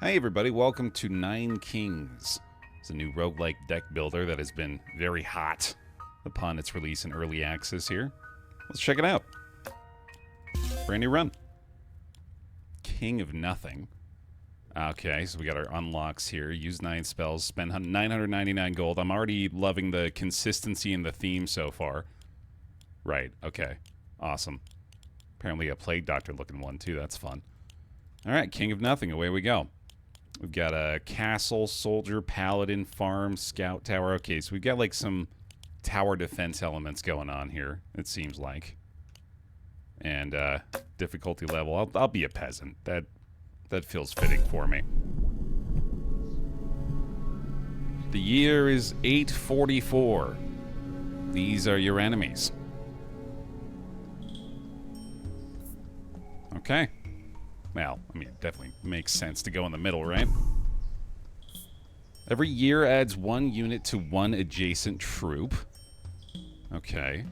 Hi everybody, welcome to Nine Kings. It's a new roguelike deck builder that has been very hot upon its release in early access here. Let's check it out. Brand new run. King of Nothing. Okay, so we got our unlocks here. Use 9 spells, spend 999 gold. I'm already loving the consistency in the theme so far. Right, okay. Awesome. Apparently a Plague Doctor looking one too, that's fun. Alright, King of Nothing, away we go. We've got a castle, soldier, paladin, farm, scout tower. Okay, so we've got like some tower defense elements going on here, it seems like. And difficulty level, I'll be a peasant. That feels fitting for me. The year is 844. These are your enemies. Okay. Well, I mean, it definitely makes sense to go in the middle, right? Every year adds 1 unit to 1 adjacent troop. Okay.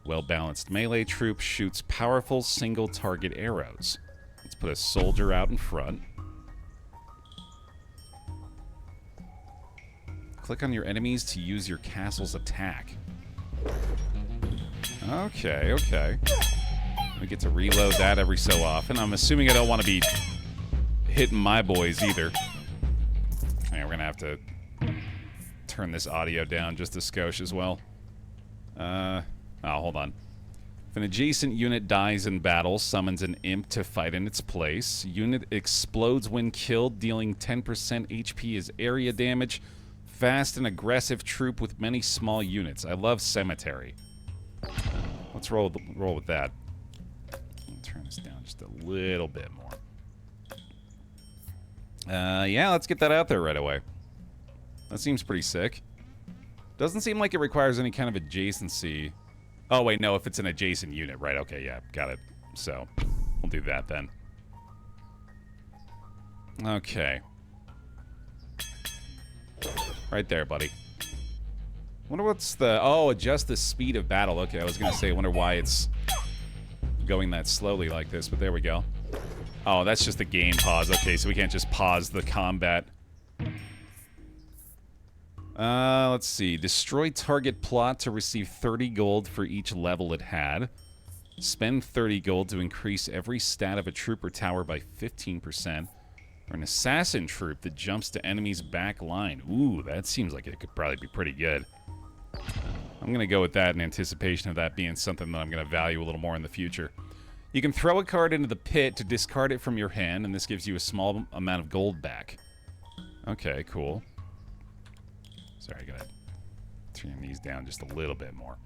Well-balanced melee troop shoots powerful single-target arrows. Let's put a soldier out in front. Click on your enemies to use your castle's attack. Okay, okay. We get to reload that every so often. I'm assuming I don't want to be hitting my boys either. Okay, we're gonna have to turn this audio down just a skosh as well. Oh, hold on. If an adjacent unit dies in battle, summons an imp to fight in its place. Unit explodes when killed, dealing 10% HP as area damage. Fast and aggressive troop with many small units. I love cemetery. Let's roll with that. Turn this down just a little bit more. Yeah, let's get that out there right away. That seems pretty sick. Doesn't seem like it requires any kind of adjacency. Oh, wait, no, if it's an adjacent unit. Right, okay, yeah, got it. So, we'll do that then. Okay. Right there, buddy. Wonder what's the... Oh, adjust the speed of battle. Okay, I was going to say, I wonder why it's going that slowly like this, but there we go. Oh, that's just the game pause. Okay, so we can't just pause the combat. Let's see. Destroy target plot to receive 30 gold for each level it had. Spend 30 gold to increase every stat of a troop or tower by 15%. Or an assassin troop that jumps to enemy's back line. Ooh, that seems like it could probably be pretty good. I'm going to go with that in anticipation of that being something that I'm going to value a little more in the future. You can throw a card into the pit to discard it from your hand, and this gives you a small amount of gold back. Okay, cool. Sorry, I got to turn these down just a little bit more.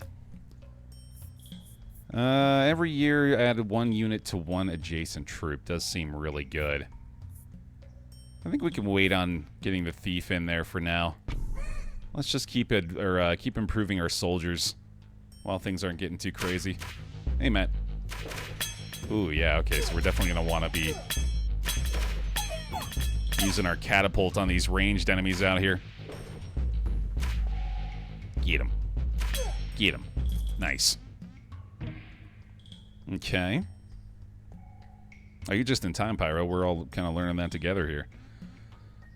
Every year add 1 unit to 1 adjacent troop. Does seem really good. I think we can wait on getting the thief in there for now. Let's just keep improving our soldiers while things aren't getting too crazy. Hey, Matt. Ooh, yeah, okay, so we're definitely going to want to be using our catapult on these ranged enemies out here. Get him. Get him. Nice. Okay. Oh, you're just in time, Pyro. We're all kind of learning that together here.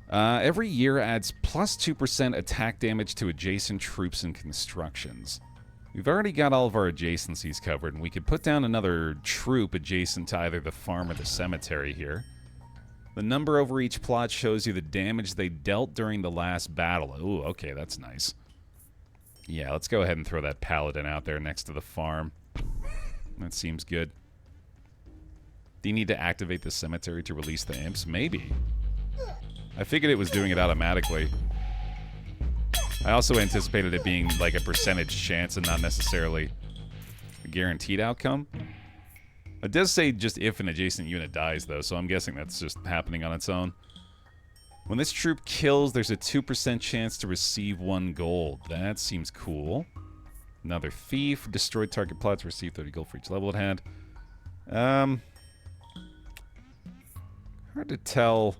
Every year adds plus 2% attack damage to adjacent troops and constructions. We've already got all of our adjacencies covered, and we could put down another troop adjacent to either the farm or the cemetery here. The number over each plot shows you the damage they dealt during the last battle. Ooh, okay, that's nice. Yeah, let's go ahead and throw that paladin out there next to the farm. That seems good. Do you need to activate the cemetery to release the imps? Maybe. I figured it was doing it automatically. I also anticipated it being like a percentage chance and not necessarily a guaranteed outcome. It does say just if an adjacent unit dies, though, so I'm guessing that's just happening on its own. When this troop kills, there's a 2% chance to receive 1 gold. That seems cool. Another thief. Destroy target plot to receive 30 gold for each level it had. Hard to tell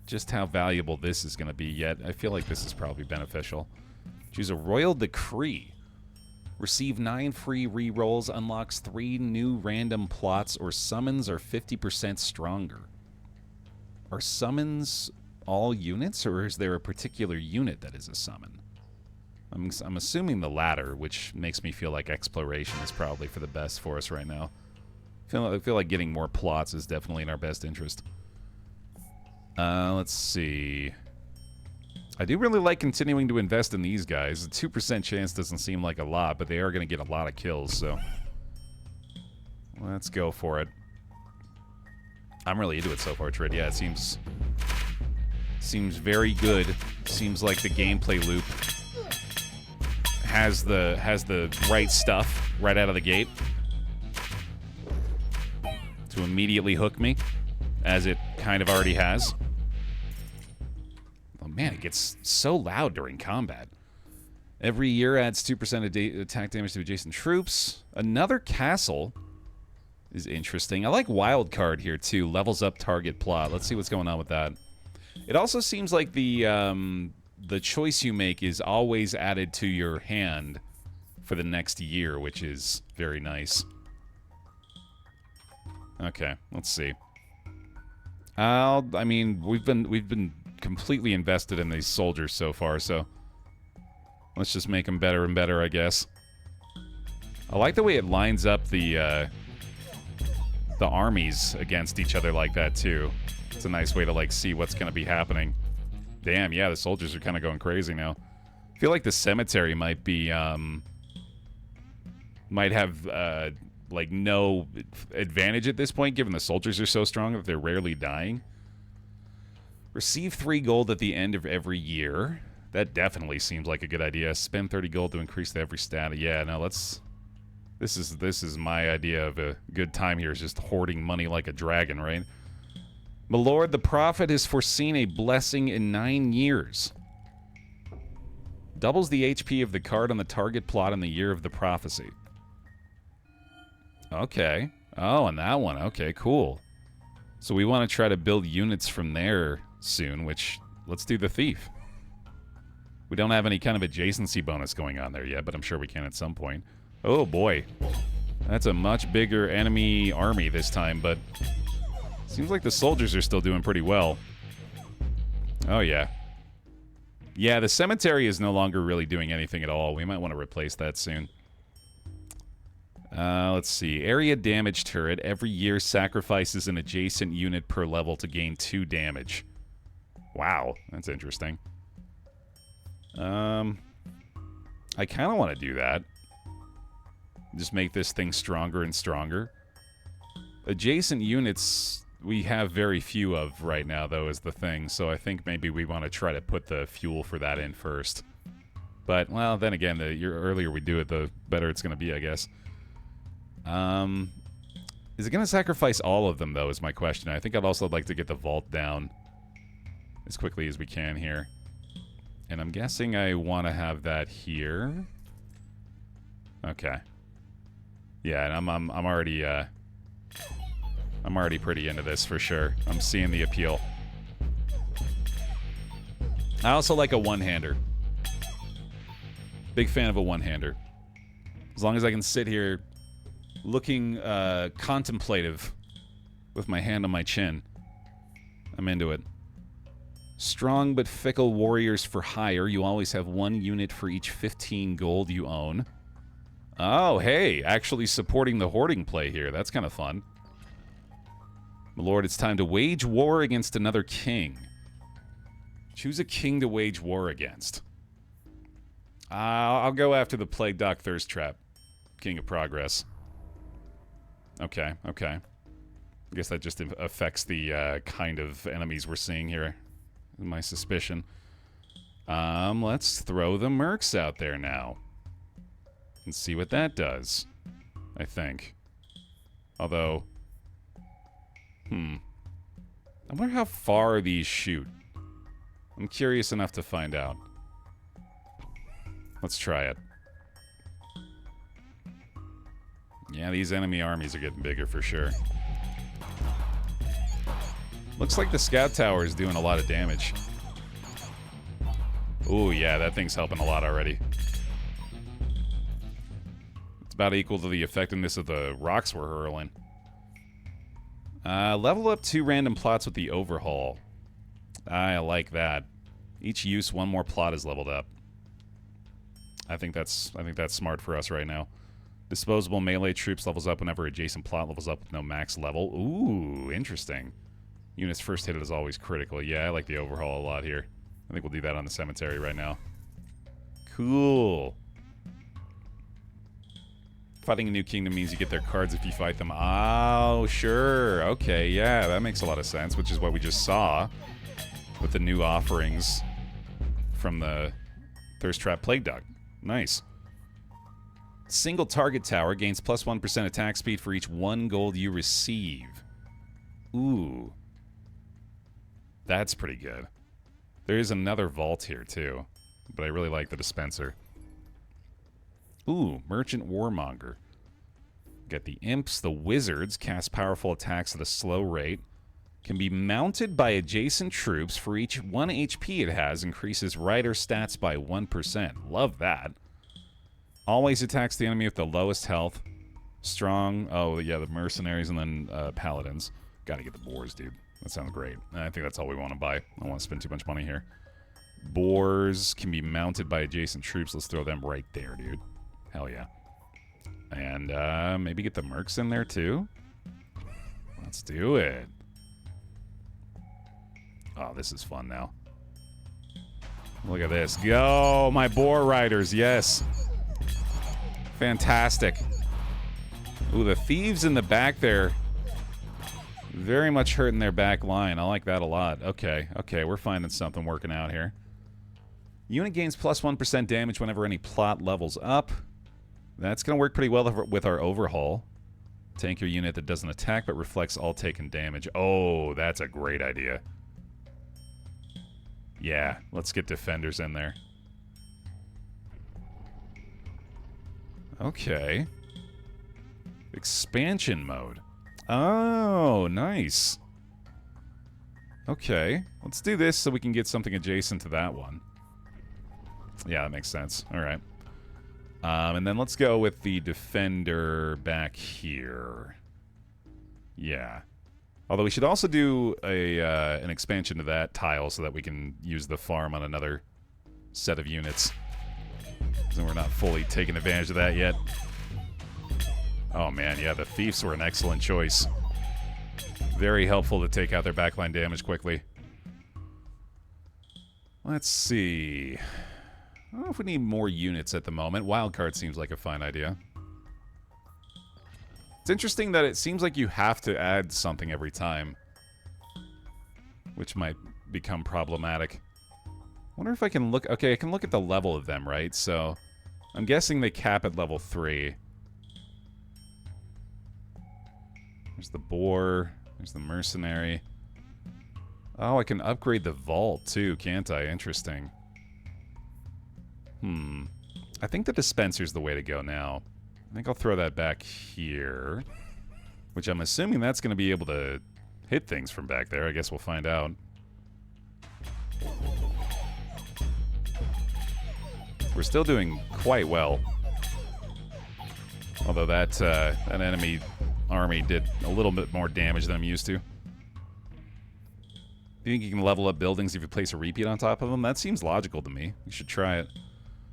just how valuable this is going to be yet. I feel like this is probably beneficial. Choose a Royal Decree. Receive 9 free rerolls, unlocks 3 new random plots, or summons are 50% stronger. Are summons all units, or is there a particular unit that is a summon? I'm assuming the latter, which makes me feel like exploration is probably for the best for us right now. I feel like getting more plots is definitely in our best interest. Let's see. I do really like continuing to invest in these guys. A 2% chance doesn't seem like a lot, but they are going to get a lot of kills, so let's go for it. I'm really into it so far, Trid. Yeah, it seems very good. Seems like the gameplay loop has the right stuff right out of the gate to immediately hook me, as it kind of already has. Oh man, it gets so loud during combat. Every year adds 2% attack damage to adjacent troops. Another castle is interesting. I like wild card here too. Levels up target plot. Let's see what's going on with that. It also seems like the choice you make is always added to your hand for the next year, which is very nice. Okay, let's see. I mean, we've been completely invested in these soldiers so far, so let's just make them better and better, I guess. I like the way it lines up the armies against each other like that too. It's a nice way to like see what's going to be happening. Damn, yeah, the soldiers are kind of going crazy now. I feel like the cemetery might be might have like no advantage at this point, given the soldiers are so strong that they're rarely dying. Receive 3 gold at the end of every year. That definitely seems like a good idea. Spend 30 gold to increase the every stat. Yeah, no, let's... This is my idea of a good time here, is just hoarding money like a dragon, right? My lord, the prophet has foreseen a blessing in 9 years. Doubles the HP of the card on the target plot in the year of the prophecy. Okay. Oh, and that one. Okay, cool. So we want to try to build units from there soon, which... Let's do the thief. We don't have any kind of adjacency bonus going on there yet, but I'm sure we can at some point. Oh boy. That's a much bigger enemy army this time, but... Seems like the soldiers are still doing pretty well. Oh yeah. Yeah, the cemetery is no longer really doing anything at all. We might want to replace that soon. Let's see. Area damage turret. Every year sacrifices an adjacent unit per level to gain 2 damage. Wow, that's interesting. I kind of want to do that. Just make this thing stronger and stronger. Adjacent units we have very few of right now, though, is the thing. So I think maybe we want to try to put the fuel for that in first. But, well, then again, the earlier we do it, the better it's going to be, I guess. Is it going to sacrifice all of them, though, is my question. I think I'd also like to get the vault down as quickly as we can here. And I'm guessing I want to have that here. Okay. Yeah, and I'm already pretty into this for sure. I'm seeing the appeal. I also like a one-hander. Big fan of a one-hander. As long as I can sit here looking contemplative with my hand on my chin, I'm into it. Strong but fickle warriors for hire. You always have 1 unit for each 15 gold you own. Oh, hey, actually supporting the hoarding play here. That's kind of fun. My lord, it's time to wage war against another king. Choose a king to wage war against. I'll go after the Plague Doc Thirst Trap. King of Progress. Okay, okay. I guess that just affects the kind of enemies we're seeing here. My suspicion. Let's throw the mercs out there now. And see what that does. I think. Although... I wonder how far these shoot. I'm curious enough to find out. Let's try it. Yeah, these enemy armies are getting bigger for sure. Looks like the scout tower is doing a lot of damage. Ooh, yeah, that thing's helping a lot already. It's about equal to the effectiveness of the rocks we're hurling. Level up 2 random plots with the overhaul. I like that. Each use, 1 more plot is leveled up. I think that's smart for us right now. Disposable melee troops levels up whenever adjacent plot levels up with no max level. Ooh, interesting. Unit's first hit is always critical. Yeah, I like the overhaul a lot here. I think we'll do that on the cemetery right now. Cool. Fighting a new kingdom means you get their cards if you fight them. Oh, sure. Okay, yeah, that makes a lot of sense, which is what we just saw with the new offerings from the Thirst Trap Plague Dog. Nice. Single target tower gains plus 1% attack speed for each 1 gold you receive. Ooh. That's pretty good. There is another vault here, too. But I really like the dispenser. Ooh, Merchant Warmonger. Got the imps, the wizards, cast powerful attacks at a slow rate. Can be mounted by adjacent troops. For each 1 HP it has, increases rider stats by 1%. Love that. Always attacks the enemy with the lowest health. Strong. Oh, yeah, the mercenaries and then paladins. Gotta get the boars, dude. That sounds great. I think that's all we want to buy. I don't want to spend too much money here. Boars can be mounted by adjacent troops. Let's throw them right there, dude. Hell yeah. And maybe get the mercs in there, too. Let's do it. Oh, this is fun now. Look at this. Go, my boar riders. Yes. Fantastic. Ooh, the thieves in the back there. Very much hurting their back line. I like that a lot. Okay, okay, we're finding something working out here. Unit gains plus 1% damage whenever any plot levels up. That's going to work pretty well with our overhaul. Tank your unit that doesn't attack but reflects all taken damage. Oh, that's a great idea. Yeah, let's get defenders in there. Okay. Expansion mode. Oh, nice. Okay, let's do this so we can get something adjacent to that one. Yeah, that makes sense. All right. And then let's go with the defender back here. Yeah. Although we should also do an expansion to that tile so that we can use the farm on another set of units. So we're not fully taking advantage of that yet. Oh man, yeah, the thieves were an excellent choice. Very helpful to take out their backline damage quickly. Let's see. I don't know if we need more units at the moment. Wildcard seems like a fine idea. It's interesting that it seems like you have to add something every time, which might become problematic. Wonder if I can look... Okay, I can look at the level of them, right? So, I'm guessing they cap at level 3. There's the boar. There's the mercenary. Oh, I can upgrade the vault, too, can't I? Interesting. I think the dispenser's the way to go now. I think I'll throw that back here. Which I'm assuming that's going to be able to hit things from back there. I guess we'll find out. We're still doing quite well. Although that an enemy army did a little bit more damage than I'm used to. Do you think you can level up buildings if you place a repeat on top of them? That seems logical to me. You should try it.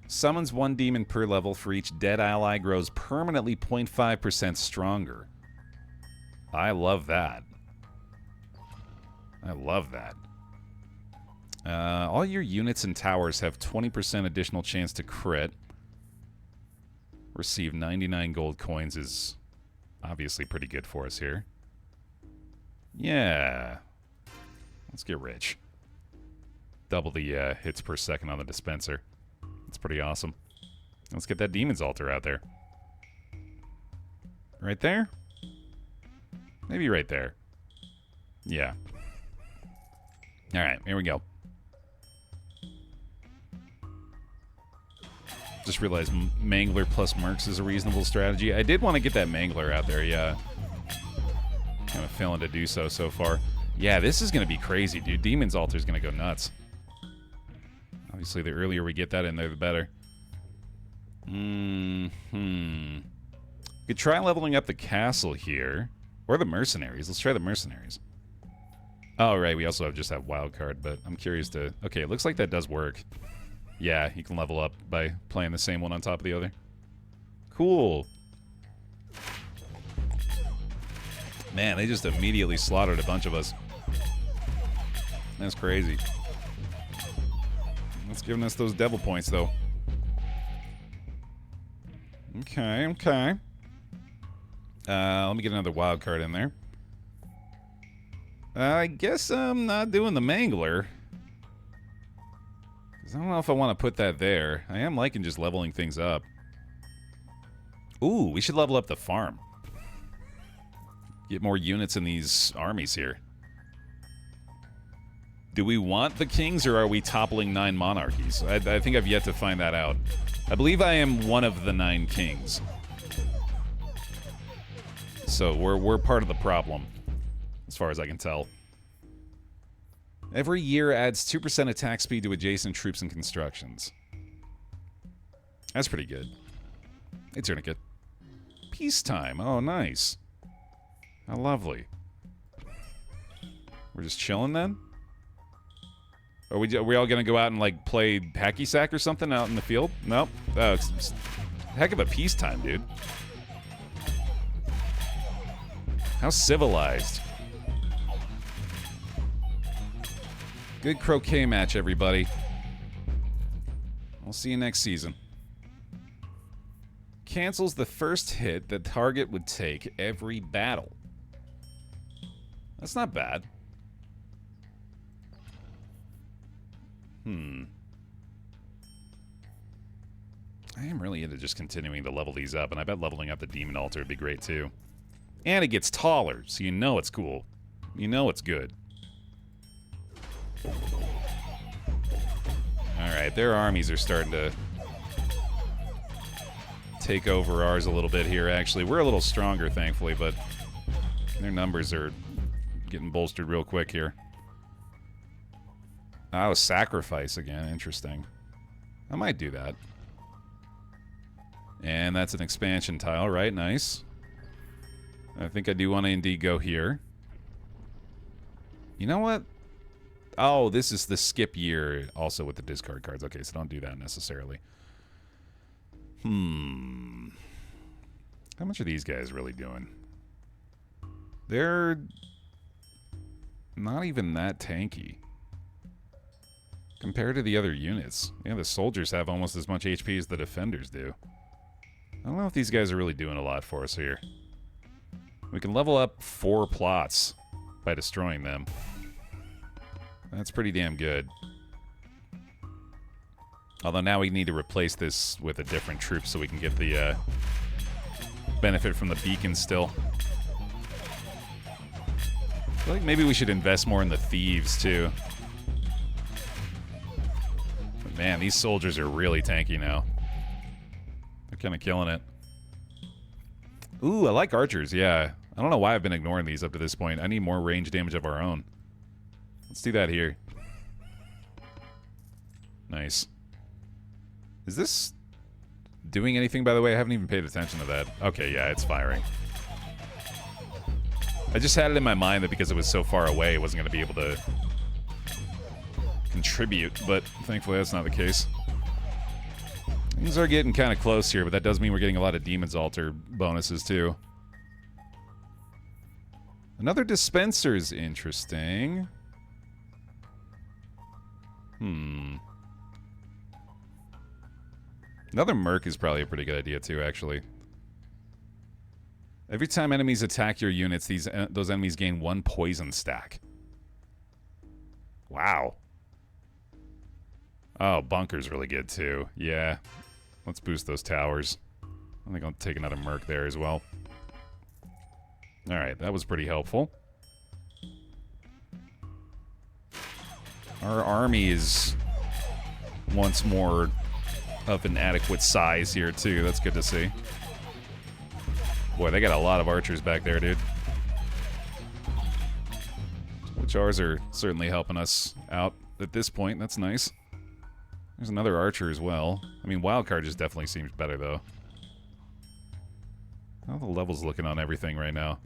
Summons 1 demon per level. For each dead ally grows permanently 0.5% stronger. I love that. I love that. All your units and towers have 20% additional chance to crit. Receive 99 gold coins is obviously pretty good for us here. Yeah. Let's get rich. Double the hits per second on the dispenser. That's pretty awesome. Let's get that Demon's Altar out there. Right there? Maybe right there. Yeah. Alright, here we go. Just realized Mangler plus Mercs is a reasonable strategy. I did want to get that Mangler out there, yeah. Kind of failing to do so far. Yeah, this is going to be crazy, dude. Demon's Altar is going to go nuts. Obviously, the earlier we get that in there, the better. Could try leveling up the castle here. Or the mercenaries. Let's try the mercenaries. Oh, right. We also just have wild card, but I'm curious to... Okay, it looks like that does work. Yeah, you can level up by playing the same one on top of the other. Cool. Man, they just immediately slaughtered a bunch of us. That's crazy. That's giving us those devil points, though. Okay, okay. Let me get another wild card in there. I guess I'm not doing the Mangler. Because I don't know if I want to put that there. I am liking just leveling things up. Ooh, we should level up the farm. Get more units in these armies here. Do we want the kings, or are we toppling 9 monarchies? I think I've yet to find that out. I believe I am one of the 9 kings. So we're part of the problem, as far as I can tell. Every year adds 2% attack speed to adjacent troops and constructions. That's pretty good. Hey, Tourniquet. Peacetime. Oh, nice. How lovely. We're just chilling then? Are we all gonna go out and like play hacky sack or something out in the field? Nope. Oh, it's a heck of a peacetime, dude. How civilized. Good croquet match, everybody. I'll see you next season. Cancels the first hit the target would take every battle. That's not bad. I am really into just continuing to level these up, and I bet leveling up the Demon Altar would be great too. And it gets taller, so you know it's cool. You know it's good. Alright, their armies are starting to take over ours a little bit here, actually. We're a little stronger, thankfully, but their numbers are getting bolstered real quick here. Oh, sacrifice again. Interesting. I might do that. And that's an expansion tile, right? Nice. I think I do want to indeed go here. You know what? Oh, this is the skip year also with the discard cards. Okay, so don't do that necessarily. How much are these guys really doing? They're not even that tanky compared to the other units. Yeah, the soldiers have almost as much HP as the defenders do. I don't know if these guys are really doing a lot for us here. We can level up 4 plots by destroying them. That's pretty damn good. Although now we need to replace this with a different troop so we can get the benefit from the beacon still. I feel like maybe we should invest more in the thieves too. But man, these soldiers are really tanky now. They're kind of killing it. Ooh, I like archers, yeah. I don't know why I've been ignoring these up to this point. I need more range damage of our own. Let's do that here. Nice. Is this doing anything, by the way? I haven't even paid attention to that. Okay, yeah, it's firing. I just had it in my mind that because it was so far away, it wasn't going to be able to contribute, but thankfully that's not the case. Things are getting kind of close here, but that does mean we're getting a lot of Demon's Altar bonuses, too. Another dispenser's interesting. Another Merc is probably a pretty good idea, too, actually. Every time enemies attack your units, those enemies gain 1 poison stack. Wow. Oh, Bunker's really good, too. Yeah. Let's boost those towers. I think I'll take another Merc there as well. Alright, that was pretty helpful. Our army is once more of an adequate size here, too. That's good to see. Boy, they got a lot of archers back there, dude. Which ours are certainly helping us out at this point. That's nice. There's another archer as well. I mean, wildcard just definitely seems better, though. How are the levels looking on everything right now?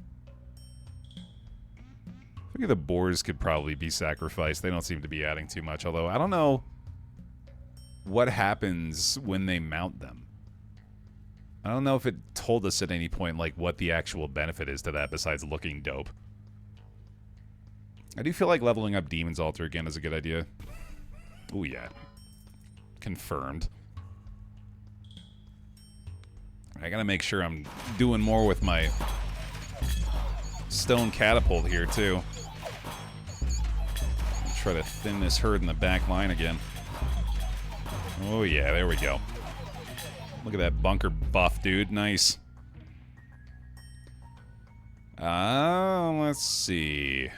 Maybe the boars could probably be sacrificed. They don't seem to be adding too much, although I don't know what happens when they mount them. I don't know if it told us at any point, like, what the actual benefit is to that besides looking dope. I do feel like leveling up Demon's Altar again is a good idea. Oh, yeah. Confirmed. I gotta make sure I'm doing more with my stone catapult here, too. Try to thin this herd in the back line again. Oh, yeah, there we go. Look at that bunker buff, dude. Nice. Let's see.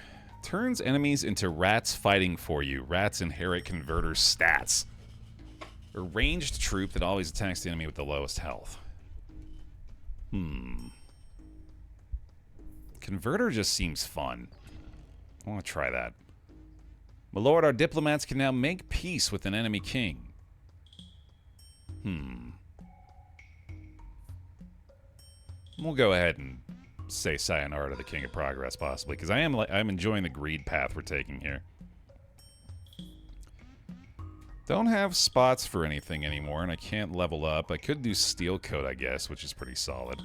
Turns enemies into rats fighting for you. Rats inherit converter stats. A ranged troop that always attacks the enemy with the lowest health. Converter just seems fun. I want to try that. My lord, our diplomats can now make peace with an enemy king. We'll go ahead and say sayonara to the King of Progress, possibly, because I'm enjoying the greed path we're taking here. Don't have spots for anything anymore, and I can't level up. I could do Steel Coat, I guess, which is pretty solid.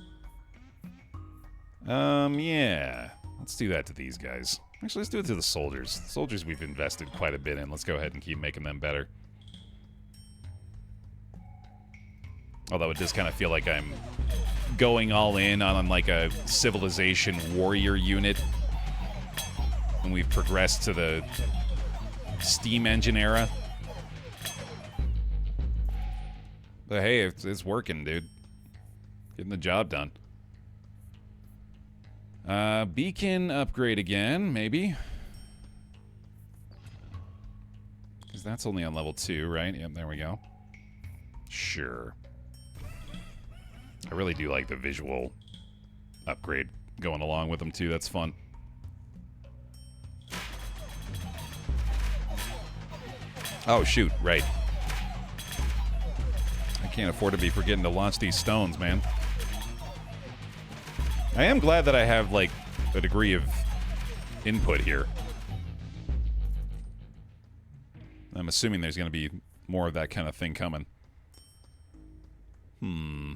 Yeah. Let's do that to these guys. Actually, let's do it to the soldiers. The soldiers we've invested quite a bit in. Let's go ahead and keep making them better. Although it does kind of feel like I'm going all in on like a civilization warrior unit. And we've progressed to the steam engine era. But hey, it's working, dude. Getting the job done. Beacon upgrade again, maybe. Because that's only on level 2, right? Yep, there we go. Sure. I really do like the visual upgrade going along with them, too. That's fun. Oh, shoot. Right. I can't afford to be forgetting to launch these stones, man. I am glad that I have, like, a degree of input here. I'm assuming there's going to be more of that kind of thing coming. I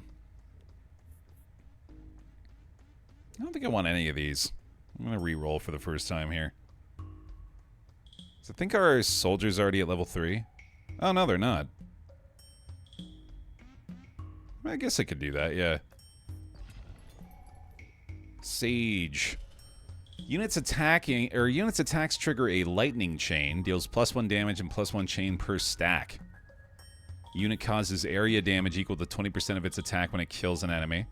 don't think I want any of these. I'm going to re-roll for the first time here. So I think our soldiers are already at level 3. Oh, no, they're not. I guess I could do that, yeah. Sage. Units attacks trigger a lightning chain, deals +1 damage and +1 chain per stack. Unit causes area damage equal to 20% of its attack when it kills an enemy.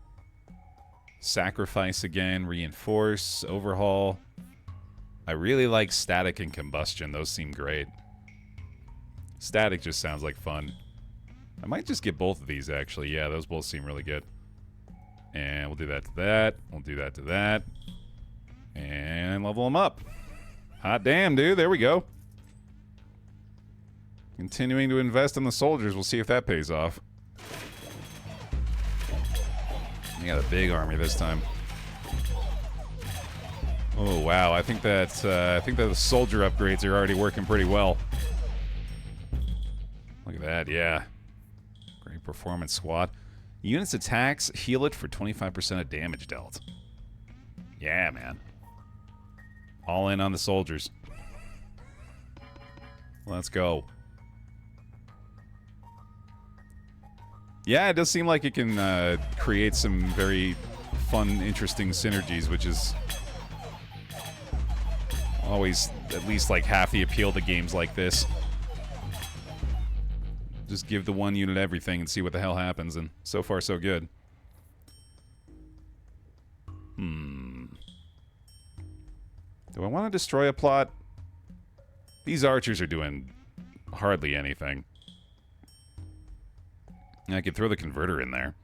Sacrifice again, reinforce, overhaul. I really like static and combustion. Those seem great. Static just sounds like fun. I might just get both of these, actually. Yeah, those both seem really good. And we'll do that to that. We'll do that to that. And level them up. Hot damn, dude. There we go. Continuing to invest in the soldiers. We'll see if that pays off. We got a big army this time. Oh, wow. I think that the soldier upgrades are already working pretty well. Look at that, yeah. Great performance squad. Units attacks, heal it for 25% of damage dealt. Yeah, man. All in on the soldiers. Let's go. Yeah, it does seem like it can create some very fun, interesting synergies, which is always at least like half the appeal to games like this. Just give the one unit everything and see what the hell happens, and so far so good. Do I want to destroy a plot? These archers are doing hardly anything. I could throw the converter in there.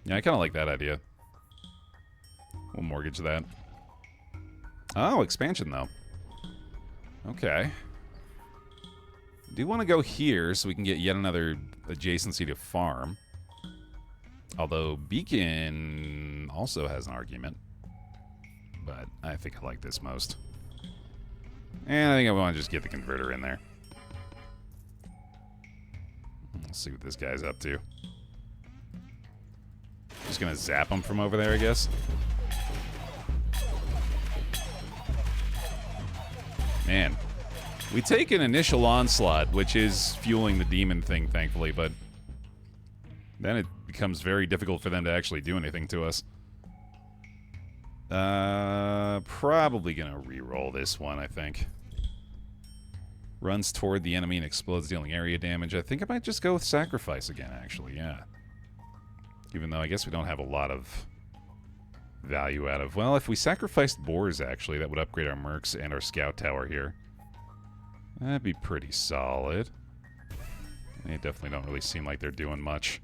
Yeah, I kind of like that idea. We'll mortgage that. Oh, expansion, though. Okay. Do want to go here so we can get yet another adjacency to farm. Although Beacon also has an argument. but I think I like this most. And I think I want to just get the converter in there. Let's see what this guy's up to. Just gonna zap him from over there, I guess. Man, we take an initial onslaught, which is fueling the demon thing, thankfully, but then it becomes very difficult for them to actually do anything to us. Probably gonna re-roll this one, I think. Runs toward the enemy and explodes, dealing area damage. I think I might just go with sacrifice again, actually, yeah. Even though I guess we don't have a lot of value out of... Well, if we sacrificed boars, actually, that would upgrade our mercs and our scout tower here. That'd be pretty solid. They definitely don't really seem like they're doing much.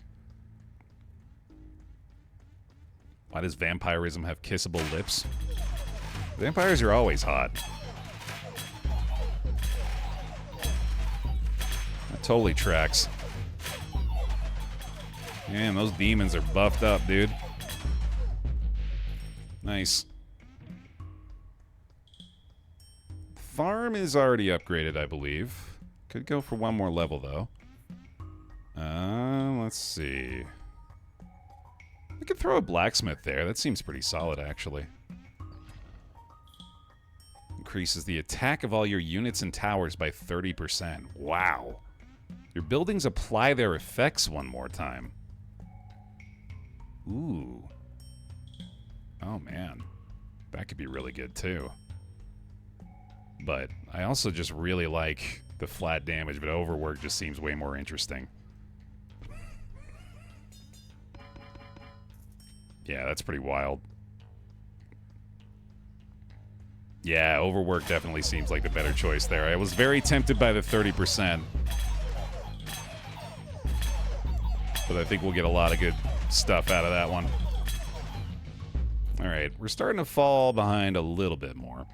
Why does vampirism have kissable lips? Vampires are always hot. That totally tracks. Man, those demons are buffed up, dude. Nice. Farm is already upgraded, I believe. Could go for one more level, though. Let's see. We could throw a blacksmith there. That seems pretty solid, actually. Increases the attack of all your units and towers by 30%. Wow. Your buildings apply their effects one more time. Ooh. Oh, man. That could be really good, too. But I also just really like the flat damage, but overwork just seems way more interesting. Yeah, that's pretty wild. Yeah, overwork definitely seems like the better choice there. I was very tempted by the 30%. But I think we'll get a lot of good stuff out of that one. Alright, we're starting to fall behind a little bit more.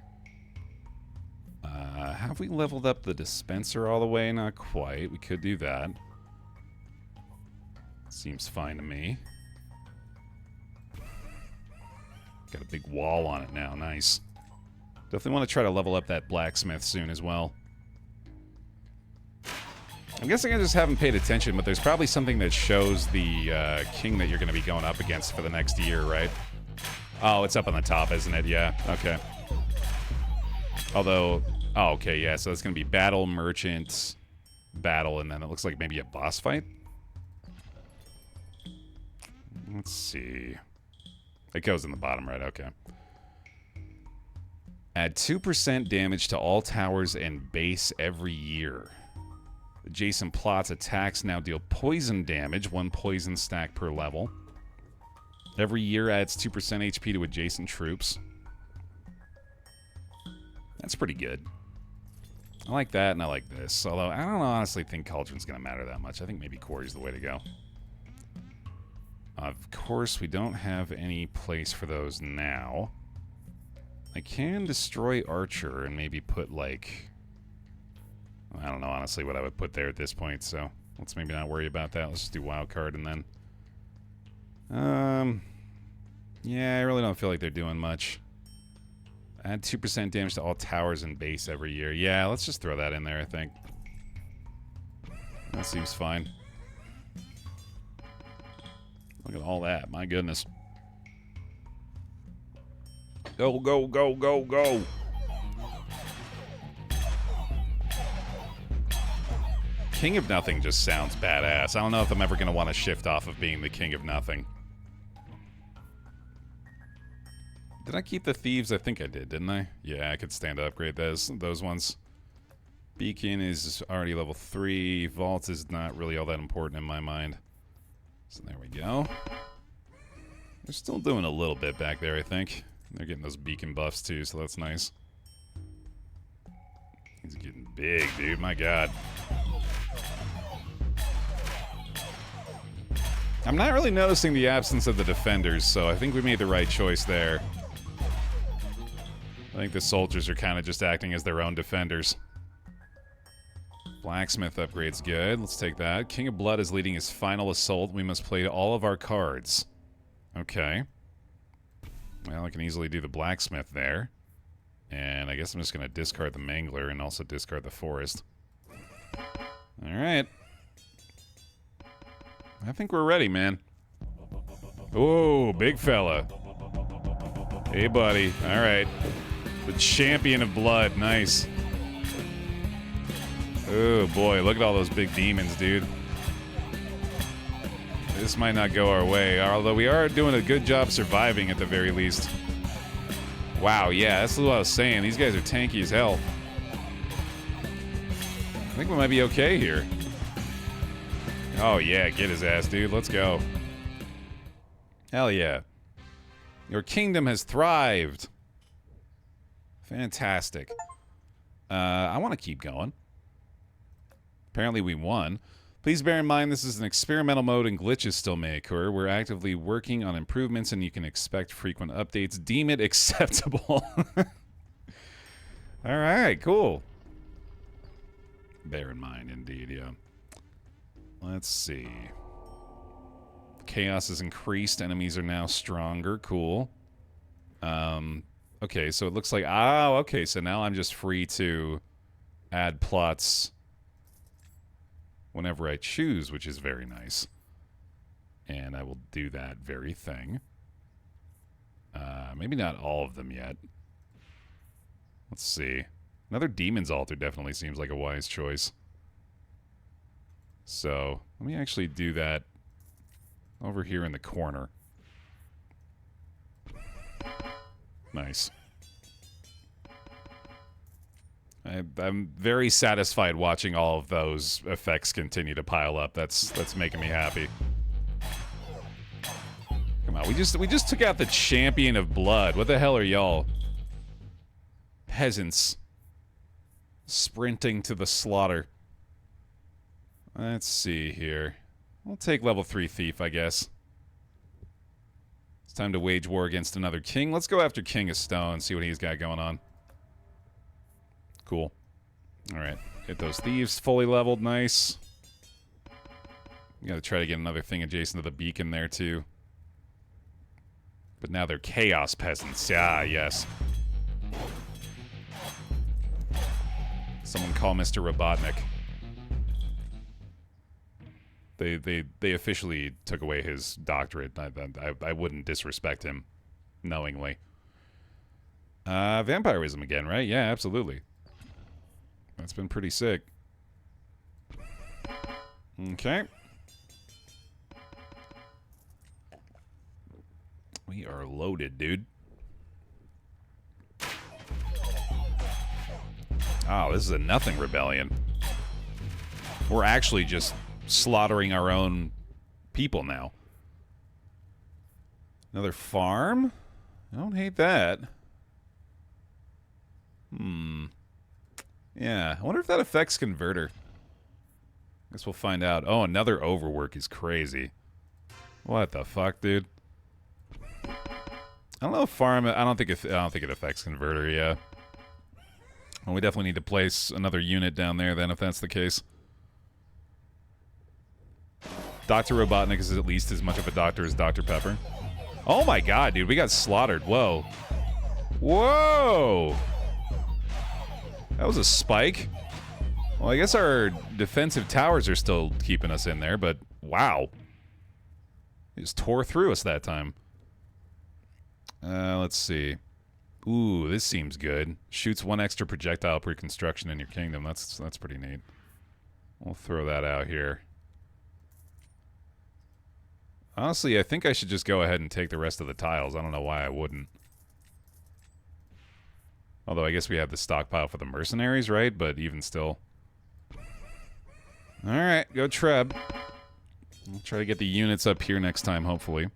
Have we leveled up the dispenser all the way? Not quite. We could do that. Seems fine to me. Got a big wall on it now. Nice. Definitely want to try to level up that blacksmith soon as well. I'm guessing I just haven't paid attention, but there's probably something that shows the king that you're going to be going up against for the next year, right? Oh, it's up on the top, isn't it? Yeah, okay. Although, oh, okay, yeah, so it's going to be battle, merchant, battle, and then it looks like maybe a boss fight? Let's see. It goes in the bottom right, okay. Add 2% damage to all towers and base every year. Adjacent plots attacks now deal poison damage, 1 poison stack per level. Every year adds 2% HP to adjacent troops. That's pretty good. I like that, and I like this. Although, I don't honestly think Cauldron's going to matter that much. I think maybe Quarry's the way to go. Of course, we don't have any place for those now. I can destroy Archer and maybe put, like... I don't know, honestly, what I would put there at this point, so let's maybe not worry about that. Let's just do Wildcard and then... yeah, I really don't feel like they're doing much. Add 2% damage to all towers and base every year. Yeah, let's just throw that in there, I think. That seems fine. Look at all that, my goodness. Go, go, go, go, go! King of Nothing just sounds badass. I don't know if I'm ever going to want to shift off of being the King of Nothing. Did I keep the Thieves? I think I did, didn't I? Yeah, I could stand to upgrade those ones. Beacon is already level 3. Vault is not really all that important in my mind. So there we go. They're still doing a little bit back there, I think. They're getting those beacon buffs too, so that's nice. He's getting big, dude. My God. I'm not really noticing the absence of the defenders, so I think we made the right choice there. I think the soldiers are kind of just acting as their own defenders. Blacksmith upgrade's good. Let's take that. King of Blood is leading his final assault. We must play all of our cards. Okay. Well, I can easily do the blacksmith there. And I guess I'm just going to discard the mangler and also discard the forest. Alright. I think we're ready, man. Oh, big fella. Hey, buddy. Alright. The champion of blood. Nice. Oh, boy. Look at all those big demons, dude. This might not go our way, although we are doing a good job surviving at the very least. Wow, yeah, that's what I was saying. These guys are tanky as hell. I think we might be okay here. Oh, yeah, get his ass, dude. Let's go. Hell yeah. Your kingdom has thrived. Fantastic. I want to keep going. Apparently we won. Please bear in mind this is an experimental mode and glitches still may occur. We're actively working on improvements and you can expect frequent updates. Deem it acceptable. Alright, cool. Bear in mind, indeed, yeah. Let's see. Chaos has increased. Enemies are now stronger. Cool. Okay, so it looks like... Oh, okay, so now I'm just free to add plots whenever I choose, which is very nice. And I will do that very thing. Maybe not all of them yet. Let's see. Another Demon's Altar definitely seems like a wise choice. So, let me actually do that over here in the corner. Nice. I'm very satisfied watching all of those effects continue to pile up. That's making me happy. Come on, we just took out the champion of blood. What the hell are y'all? Peasants. Sprinting to the slaughter. Let's see here. We'll take level 3 thief, I guess. It's time to wage war against another king. Let's go after King of Stone, see what he's got going on. Cool. Alright. Hit those thieves fully leveled. Nice. We gotta try to get another thing adjacent to the beacon there, too. But now they're chaos peasants. Ah, yes. Someone call Mr. Robotnik. They officially took away his doctorate. I wouldn't disrespect him knowingly. Vampirism again, right? Yeah, absolutely. That's been pretty sick. Okay. We are loaded, dude. Oh, this is a nothing rebellion. We're actually just slaughtering our own people now. Another farm? I don't hate that. Yeah, I wonder if that affects converter. Guess we'll find out. Oh, another overwork is crazy. What the fuck, dude? I don't know if farm. I don't think it affects converter. Yeah. Well, we definitely need to place another unit down there then, if that's the case. Dr. Robotnik is at least as much of a doctor as Dr. Pepper. Oh my god, dude, we got slaughtered. Whoa. Whoa! That was a spike. Well, I guess our defensive towers are still keeping us in there, but wow. He just tore through us that time. Let's see. Ooh, this seems good. Shoots 1 extra projectile per construction in your kingdom. That's pretty neat. We'll throw that out here. Honestly, I think I should just go ahead and take the rest of the tiles. I don't know why I wouldn't. Although I guess we have the stockpile for the mercenaries, right? But even still. Alright, go Treb. I'll try to get the units up here next time, hopefully. I'm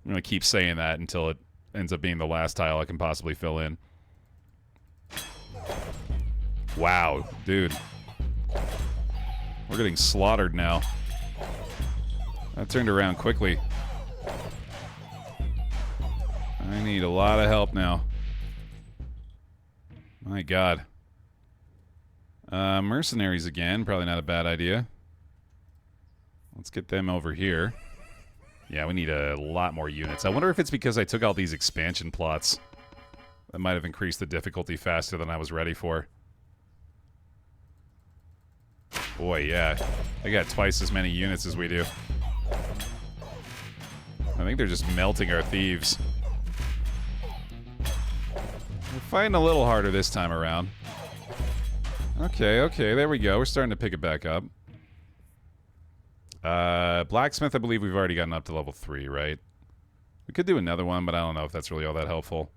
going to keep saying that until it ends up being the last tile I can possibly fill in. Wow, dude. We're getting slaughtered now. That turned around quickly. I need a lot of help now. My god. Mercenaries again. Probably not a bad idea. Let's get them over here. Yeah, we need a lot more units. I wonder if it's because I took out these expansion plots. That might have increased the difficulty faster than I was ready for. Boy, yeah. They got twice as many units as we do. I think they're just melting our thieves. We're fighting a little harder this time around. Okay, okay, there we go. We're starting to pick it back up. Blacksmith, I believe we've already gotten up to level 3, right? We could do another one, but I don't know if that's really all that helpful.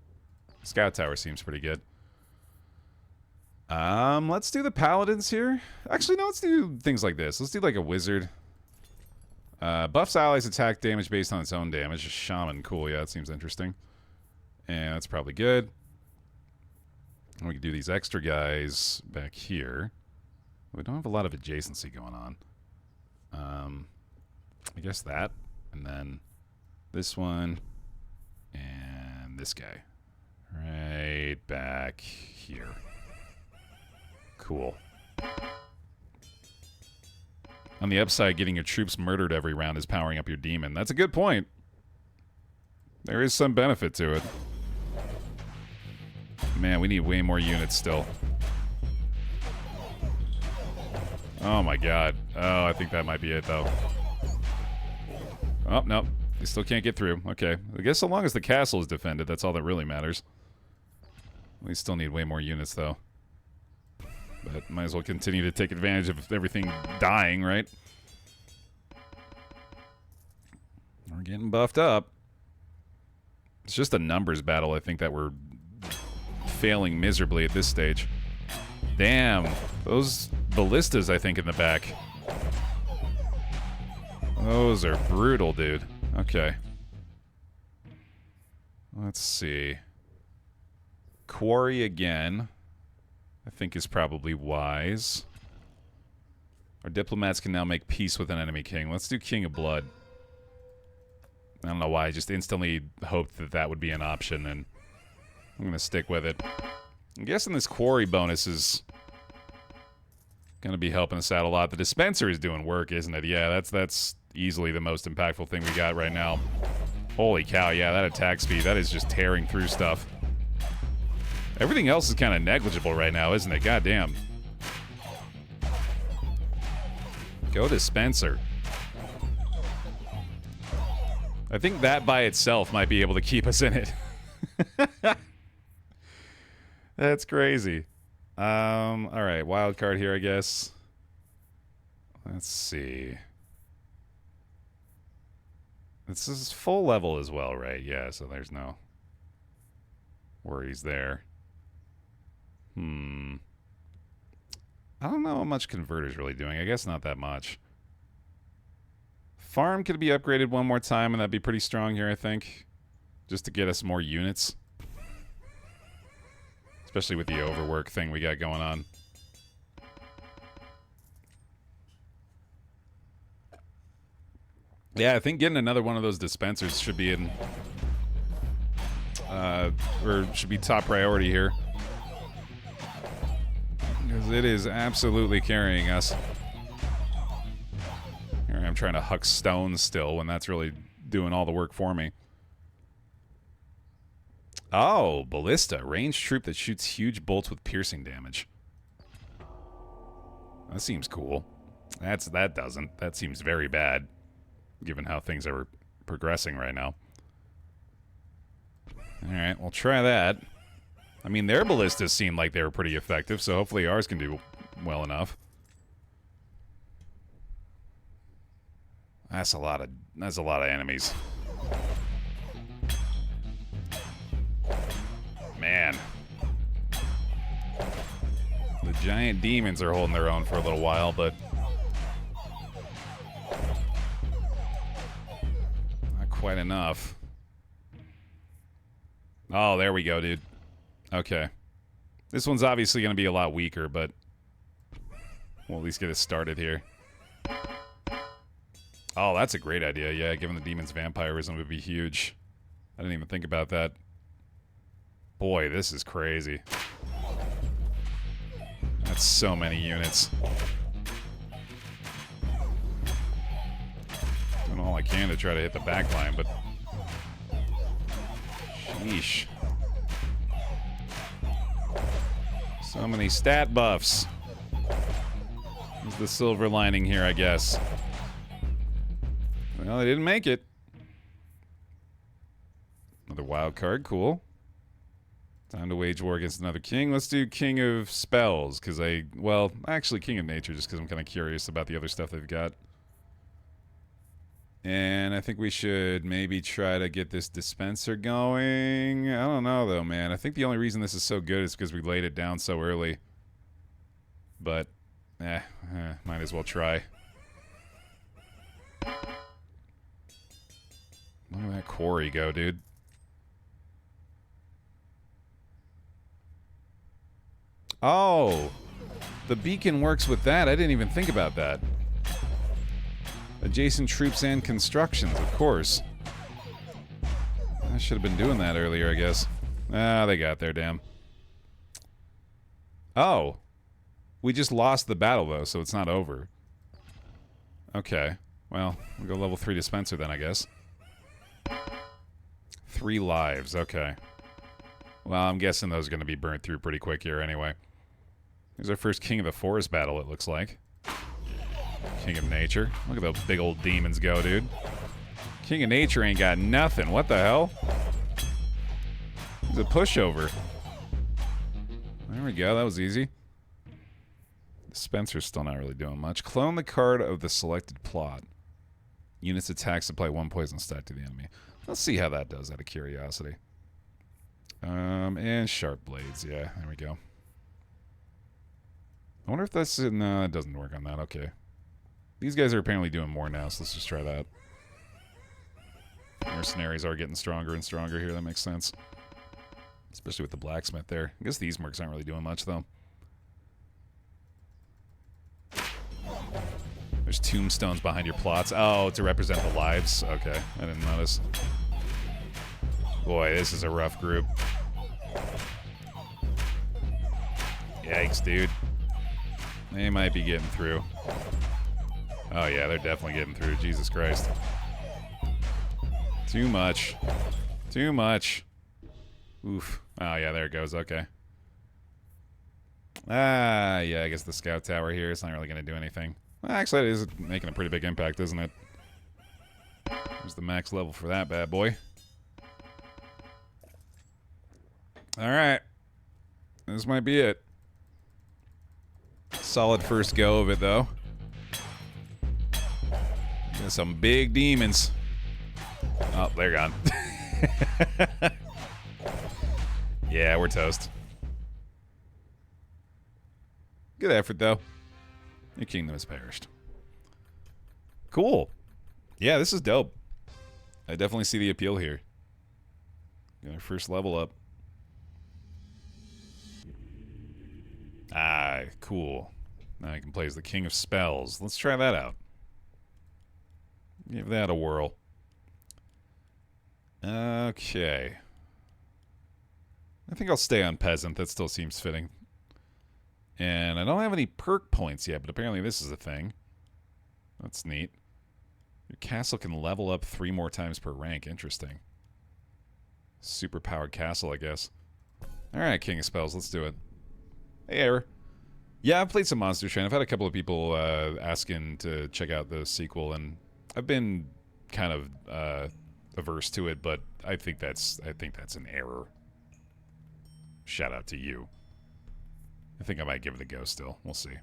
Scout tower seems pretty good. Let's do the paladins here. Actually, no, let's do things like this. Let's do like a wizard. Buffs allies attack damage based on its own damage. A shaman, cool, yeah, that seems interesting. And that's probably good. And we can do these extra guys back here. We don't have a lot of adjacency going on. I guess that, and then this one, and this guy. Right back here. Cool. On the upside, getting your troops murdered every round is powering up your demon. That's a good point. There is some benefit to it. Man, we need way more units still. Oh my god. Oh, I think that might be it, though. Oh, no. They still can't get through. Okay. I guess so long as the castle is defended, that's all that really matters. We still need way more units, though. But might as well continue to take advantage of everything dying, right? We're getting buffed up. It's just a numbers battle, I think, that we're failing miserably at this stage. Damn. Those ballistas, I think, in the back. Those are brutal, dude. Okay. Let's see. Quarry again, I think, is probably wise. Our diplomats can now make peace with an enemy king. Let's do King of Blood. I don't know why. I just instantly hoped that that would be an option, and I'm going to stick with it. I'm guessing this quarry bonus is going to be helping us out a lot. The dispenser is doing work, isn't it? Yeah, that's easily the most impactful thing we got right now. Holy cow, yeah, that attack speed, that is just tearing through stuff. Everything else is kind of negligible right now, isn't it? God damn. Go dispenser. I think that by itself might be able to keep us in it. That's crazy. Alright, wild card here, I guess. Let's see. This is full level as well, right? Yeah, so there's no worries there. I don't know how much Converter's really doing. I guess not that much. Farm could be upgraded one more time, and that'd be pretty strong here, I think. Just to get us more units. Especially with the overwork thing we got going on. Yeah, I think getting another one of those dispensers should be in... or should be top priority here. Because it is absolutely carrying us. Here I'm trying to huck stones still when that's really doing all the work for me. Oh, Ballista. Ranged troop that shoots huge bolts with piercing damage. That seems cool. That doesn't. That seems very bad, given how things are progressing right now. Alright, we'll try that. I mean, their ballistas seemed like they were pretty effective, so hopefully ours can do well enough. That's a lot of enemies. Man. The giant demons are holding their own for a little while, but not quite enough. Oh, there we go, dude. Okay. This one's obviously going to be a lot weaker, but we'll at least get it started here. Oh, that's a great idea. Yeah, giving the demons vampirism would be huge. I didn't even think about that. Boy, this is crazy. That's so many units. Doing all I can to try to hit the back line, but... Sheesh. So many stat buffs. There's the silver lining here, I guess. Well, they didn't make it. Another wild card, cool. Time to wage war against another king. Let's do King of Spells, because well, actually King of Nature, just because I'm kind of curious about the other stuff they've got. And I think we should maybe try to get this dispenser going. I don't know, though, man. I think the only reason this is so good is because we laid it down so early. But, might as well try. Look at that quarry go, dude. Oh, the beacon works with that. I didn't even think about that. Adjacent troops and constructions, of course. I should have been doing that earlier, I guess. Ah, they got there, damn. Oh. We just lost the battle, though, so it's not over. Okay. Well, we'll go level 3 dispenser then, I guess. 3 lives, okay. Well, I'm guessing those are going to be burnt through pretty quick here anyway. Here's our first King of the Forest battle, it looks like. King of Nature. Look at those big old demons go, dude. King of Nature ain't got nothing. What the hell? He's a pushover. There we go. That was easy. Spencer's still not really doing much. Clone the card of the selected plot. Units attacks apply 1 poison stat to the enemy. Let's see how that does out of curiosity. And sharp blades. Yeah, there we go. I wonder if that's... No, it doesn't work on that. Okay. These guys are apparently doing more now, so let's just try that. Mercenaries are getting stronger and stronger here. That makes sense. Especially with the blacksmith there. I guess these mercs aren't really doing much, though. There's tombstones behind your plots. Oh, to represent the lives. Okay, I didn't notice. Boy, this is a rough group. Yikes, dude. They might be getting through. Oh yeah, they're definitely getting through. Jesus Christ. Too much. Too much. Oof. Oh yeah, there it goes. Okay. Ah, yeah, I guess the scout tower here is not really going to do anything. Well, actually, it is making a pretty big impact, isn't it? There's the max level for that bad boy. Alright. This might be it. Solid first go of it, though. Got some big demons. Oh, they're gone. Yeah, we're toast. Good effort, though. Your kingdom has perished. Cool. Yeah, this is dope. I definitely see the appeal here. Got our first level up. Ah, cool. Now I can play as the King of Spells. Let's try that out. Give that a whirl. Okay. I think I'll stay on Peasant. That still seems fitting. And I don't have any perk points yet, but apparently this is a thing. That's neat. Your castle can level up 3 more times per rank. Interesting. Super powered castle, I guess. Alright, King of Spells, let's do it. Hey, Error. Yeah, I've played some Monster Train. I've had a couple of people asking to check out the sequel, and I've been kind of averse to it, but I think that's an error. Shout out to you. I think I might give it a go still. We'll see.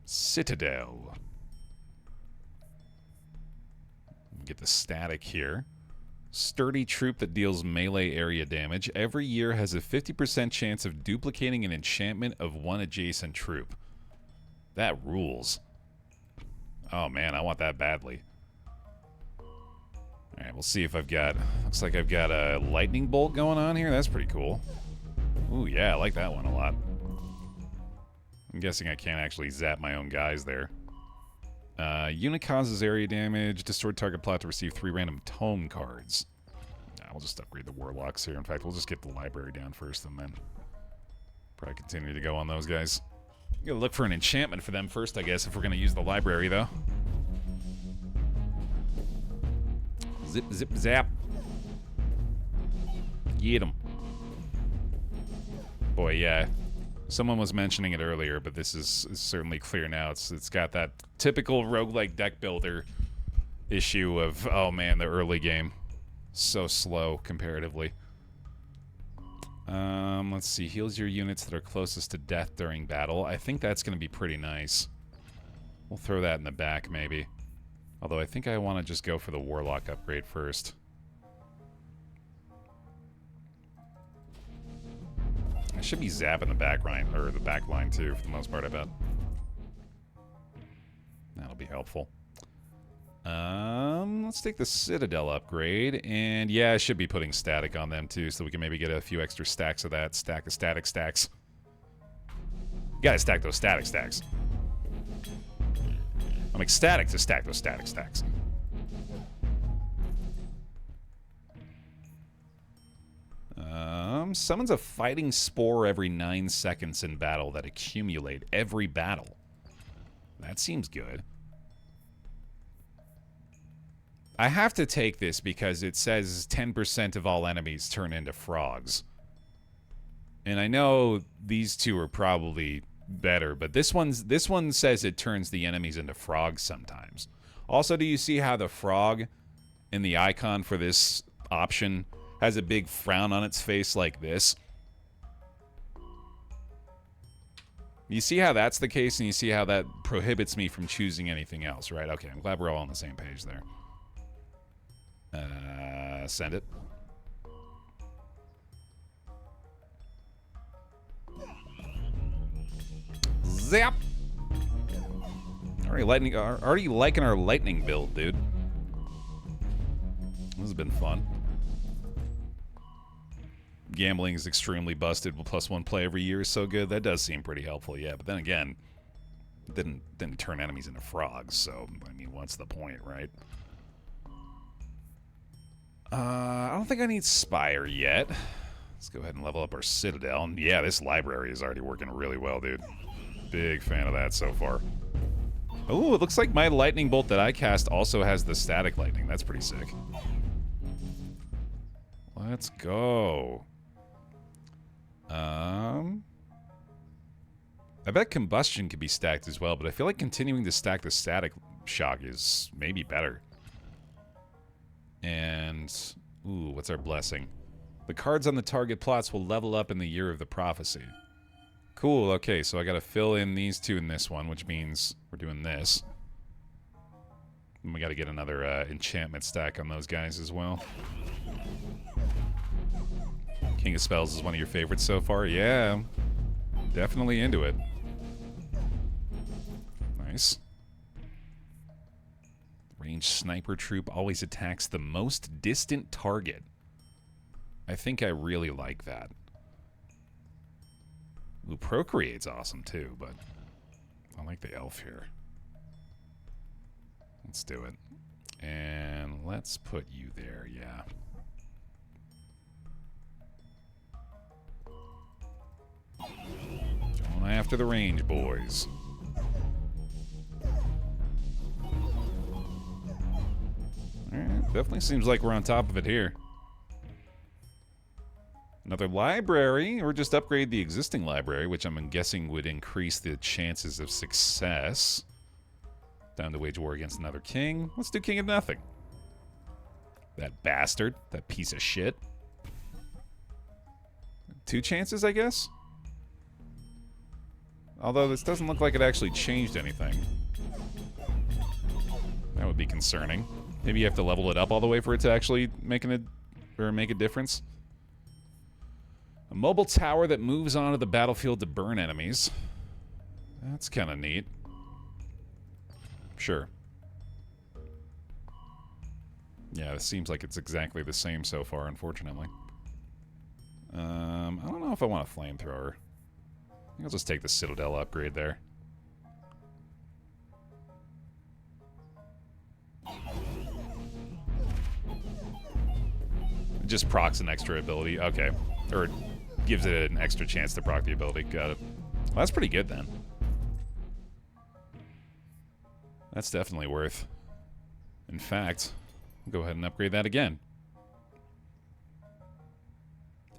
Citadel. Get the static here. Sturdy troop that deals melee area damage. Every year has a 50% chance of duplicating an enchantment of one adjacent troop. That rules. Oh man, I want that badly. Alright, we'll see if I've got... Looks like I've got a lightning bolt going on here. That's pretty cool. Ooh, yeah, I like that one a lot. I'm guessing I can't actually zap my own guys there. Unit causes area damage. Destroy target plot to receive 3 random tome cards. Nah, we'll just upgrade the warlocks here. In fact, we'll just get the library down first and then probably continue to go on those guys. Gotta look for an enchantment for them first, I guess, if we're gonna use the library, though. Zip, zip, zap. Get him. Boy, yeah. Someone was mentioning it earlier, but this is certainly clear now. It's got that typical roguelike deck builder issue of, oh man, the early game. So slow, comparatively. Let's see. Heals your units that are closest to death during battle. I think that's going to be pretty nice. We'll throw that in the back, maybe. Although I think I want to just go for the Warlock upgrade first. I should be zapping the back line, or the back line too, for the most part, I bet. That'll be helpful. Let's take the Citadel upgrade, and yeah, I should be putting static on them too, so we can maybe get a few extra stacks of that. Stack of static stacks. You gotta stack those static stacks. I'm ecstatic to stack those static stacks. Summons a fighting spore every 9 seconds in battle that accumulate every battle. That seems good. I have to take this because it says 10% of all enemies turn into frogs. And I know these two are probably better, but this one says it turns the enemies into frogs sometimes. Also, do you see how the frog in the icon for this option has a big frown on its face like this? You see how that's the case, and you see how that prohibits me from choosing anything else, right? Okay, I'm glad we're all on the same page there. Send it. Zap! Already liking our lightning build, dude. This has been fun. Gambling is extremely busted. +1 play every year is so good. That does seem pretty helpful, yeah. But then again, it didn't turn enemies into frogs, so I mean, what's the point, right? I don't think I need Spire yet. Let's go ahead and level up our Citadel. And yeah, this library is already working really well, dude. Big fan of that so far. Oh, it looks like my lightning bolt that I cast also has the static lightning. That's pretty sick. Let's go. I bet combustion could be stacked as well, but I feel like continuing to stack the static shock is maybe better. And, ooh, what's our blessing? The cards on the target plots will level up in the year of the prophecy. Cool, okay, so I gotta fill in these two in this one, which means we're doing this. And we gotta get another enchantment stack on those guys as well. King of Spells is one of your favorites so far? Yeah, definitely into it. Nice. Ranged sniper troop always attacks the most distant target. I think I really like that. Ooh, Procreate's awesome too, but I like the elf here. Let's do it. And let's put you there, yeah. Going after the range, boys. Alright, definitely seems like we're on top of it here. Another library, or just upgrade the existing library, which I'm guessing would increase the chances of success. Time to wage war against another king. Let's do King of Nothing. That bastard. That piece of shit. 2 chances, I guess? Although this doesn't look like it actually changed anything. That would be concerning. Maybe you have to level it up all the way for it to actually make a difference. A mobile tower that moves onto the battlefield to burn enemies. That's kind of neat. Sure. Yeah, it seems like it's exactly the same so far, unfortunately. I don't know if I want a flamethrower. I think I'll just take the Citadel upgrade there. It just procs an extra ability. Okay. Or gives it an extra chance to proc the ability. Got it. Well, that's pretty good then. That's definitely worth. In fact, Go ahead and upgrade that again.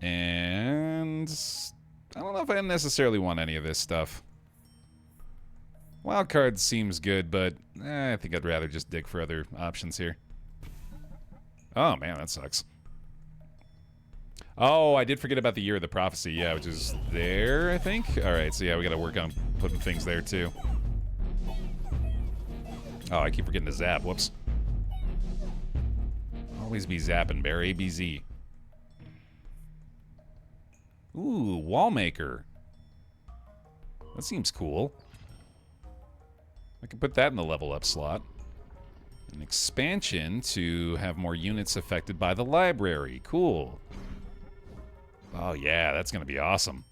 And I don't know if I necessarily want any of this stuff. Wildcard seems good, but I think I'd rather just dig for other options here. Oh, man, that sucks. Oh, I did forget about the Year of the Prophecy, yeah, which is there, I think? Alright, so yeah, we gotta work on putting things there, too. Oh, I keep forgetting to zap, whoops. Always be zapping, Baer, ABZ. Ooh, Wallmaker. That seems cool. I can put that in the level up slot. An expansion to have more units affected by the library. Cool. Oh yeah, that's gonna be awesome.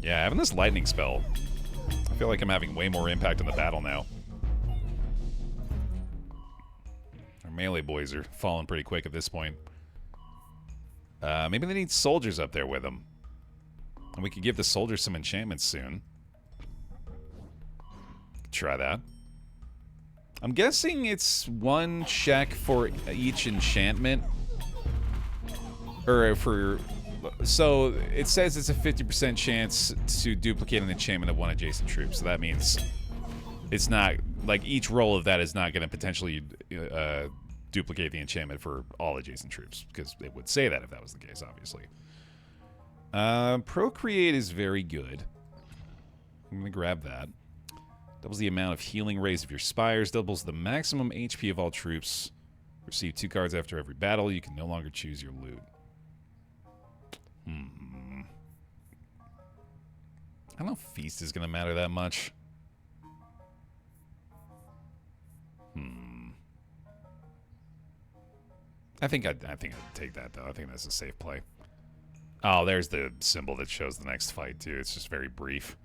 Yeah, having this lightning spell, I feel like I'm having way more impact in the battle now. Our melee boys are falling pretty quick at this point. Maybe they need soldiers up there with them. And we could give the soldiers some enchantments soon. Try that. I'm guessing it's 1 check for each enchantment. Or for... So, it says it's a 50% chance to duplicate an enchantment of 1 adjacent troop. So that means it's not... Like, each roll of that is not going to potentially duplicate the enchantment for all adjacent troops. Because it would say that if that was the case, obviously. Procreate is very good. I'm going to grab that. Doubles the amount of healing rays of your spires. Doubles the maximum HP of all troops. Receive 2 cards after every battle. You can no longer choose your loot. I don't know if Feast is going to matter that much. I think I'd take that, though. I think that's a safe play. Oh, there's the symbol that shows the next fight, too. It's just very brief.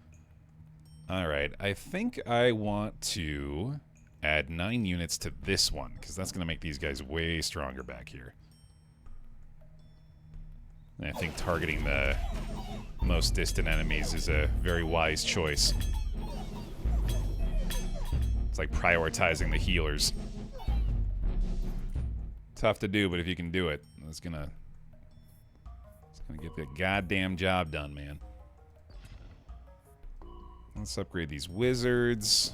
Alright, I think I want to add 9 units to this one, because that's going to make these guys way stronger back here. And I think targeting the most distant enemies is a very wise choice. It's like prioritizing the healers. Tough to do, but if you can do it, it's gonna get the goddamn job done, man. Let's upgrade these wizards.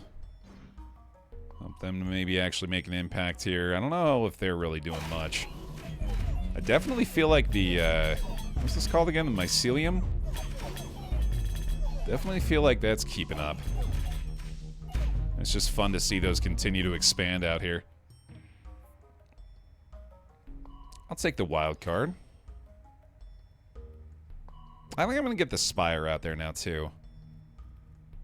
Help them to maybe actually make an impact here. I don't know if they're really doing much. I definitely feel like the, what's this called again? The mycelium? Definitely feel like that's keeping up. It's just fun to see those continue to expand out here. I'll take the wild card. I think I'm going to get the Spire out there now, too.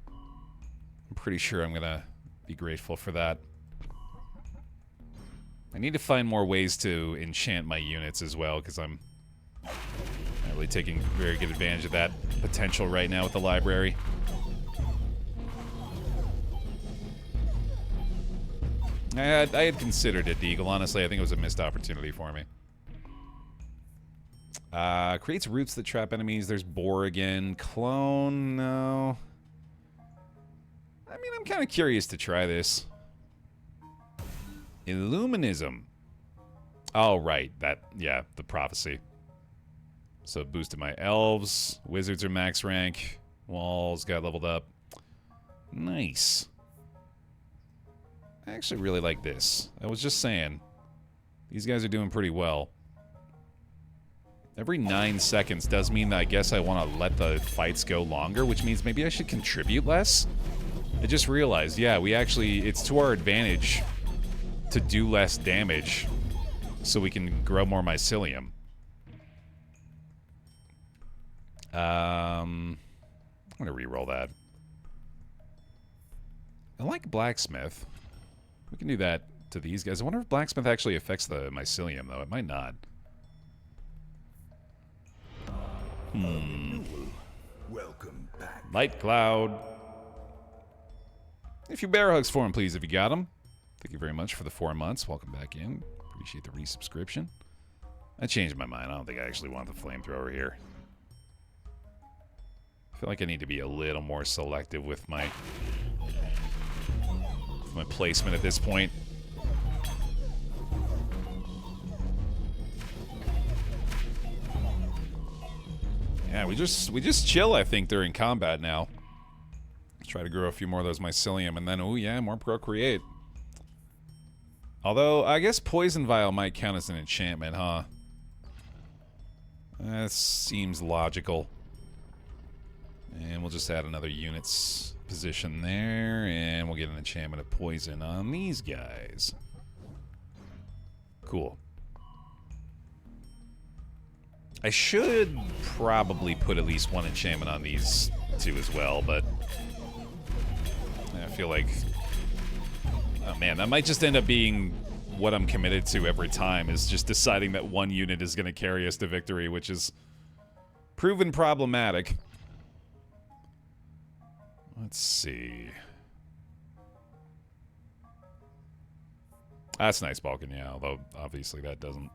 I'm pretty sure I'm going to be grateful for that. I need to find more ways to enchant my units as well, because I'm not really taking very good advantage of that potential right now with the library. I had considered it, Deagle. Honestly, I think it was a missed opportunity for me. Creates roots that trap enemies. There's Boar again. Clone, no. I mean, I'm kind of curious to try this. Illuminism. Oh, right. That, yeah, the prophecy. So boosted my elves. Wizards are max rank. Walls got leveled up. Nice. I actually really like this. I was just saying. These guys are doing pretty well. Every 9 seconds does mean that I guess I want to let the fights go longer, which means maybe I should contribute less. I just realized, yeah, it's to our advantage to do less damage so we can grow more mycelium. I'm going to reroll that. I like Blacksmith. We can do that to these guys. I wonder if Blacksmith actually affects the mycelium, though. It might not. Welcome back. Light Cloud. If you bear hugs for him, please, if you got them. Thank you very much for the 4 months. Welcome back in. Appreciate the resubscription. I changed my mind. I don't think I actually want the flamethrower here. I feel like I need to be a little more selective with my placement at this point. Yeah, we just chill, I think, during combat now. Let's try to grow a few more of those mycelium, and then, oh yeah, more procreate. Although, I guess Poison Vial might count as an enchantment, huh? That seems logical. And we'll just add another unit's position there, and we'll get an enchantment of poison on these guys. Cool. I should probably put at least one enchantment on these two as well, but I feel like, oh man, that might just end up being what I'm committed to every time, is just deciding that one unit is going to carry us to victory, which is proven problematic. Let's see. That's nice, Balkan, yeah, although obviously that doesn't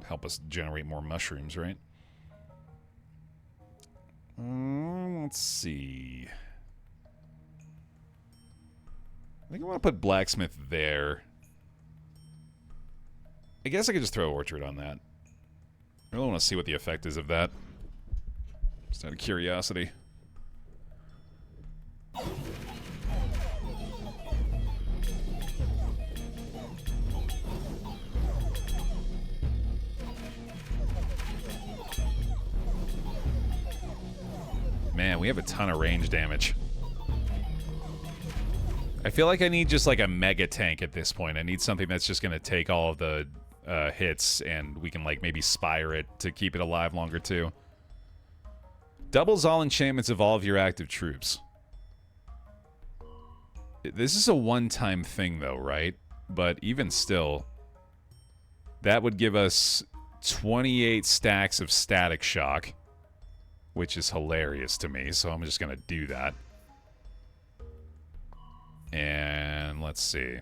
help us generate more mushrooms, right? Let's see. I think I want to put blacksmith there. I guess I could just throw orchard on that. I really want to see what the effect is of that. Just out of curiosity. Man, we have a ton of range damage. I feel like I need just like a mega tank at this point. I need something that's just going to take all of the hits, and we can like maybe spire it to keep it alive longer too. Doubles all enchantments of all of your active troops. This is a one-time thing though, right? But even still, that would give us 28 stacks of static shock, which is hilarious to me, so I'm just going to do that. And let's see.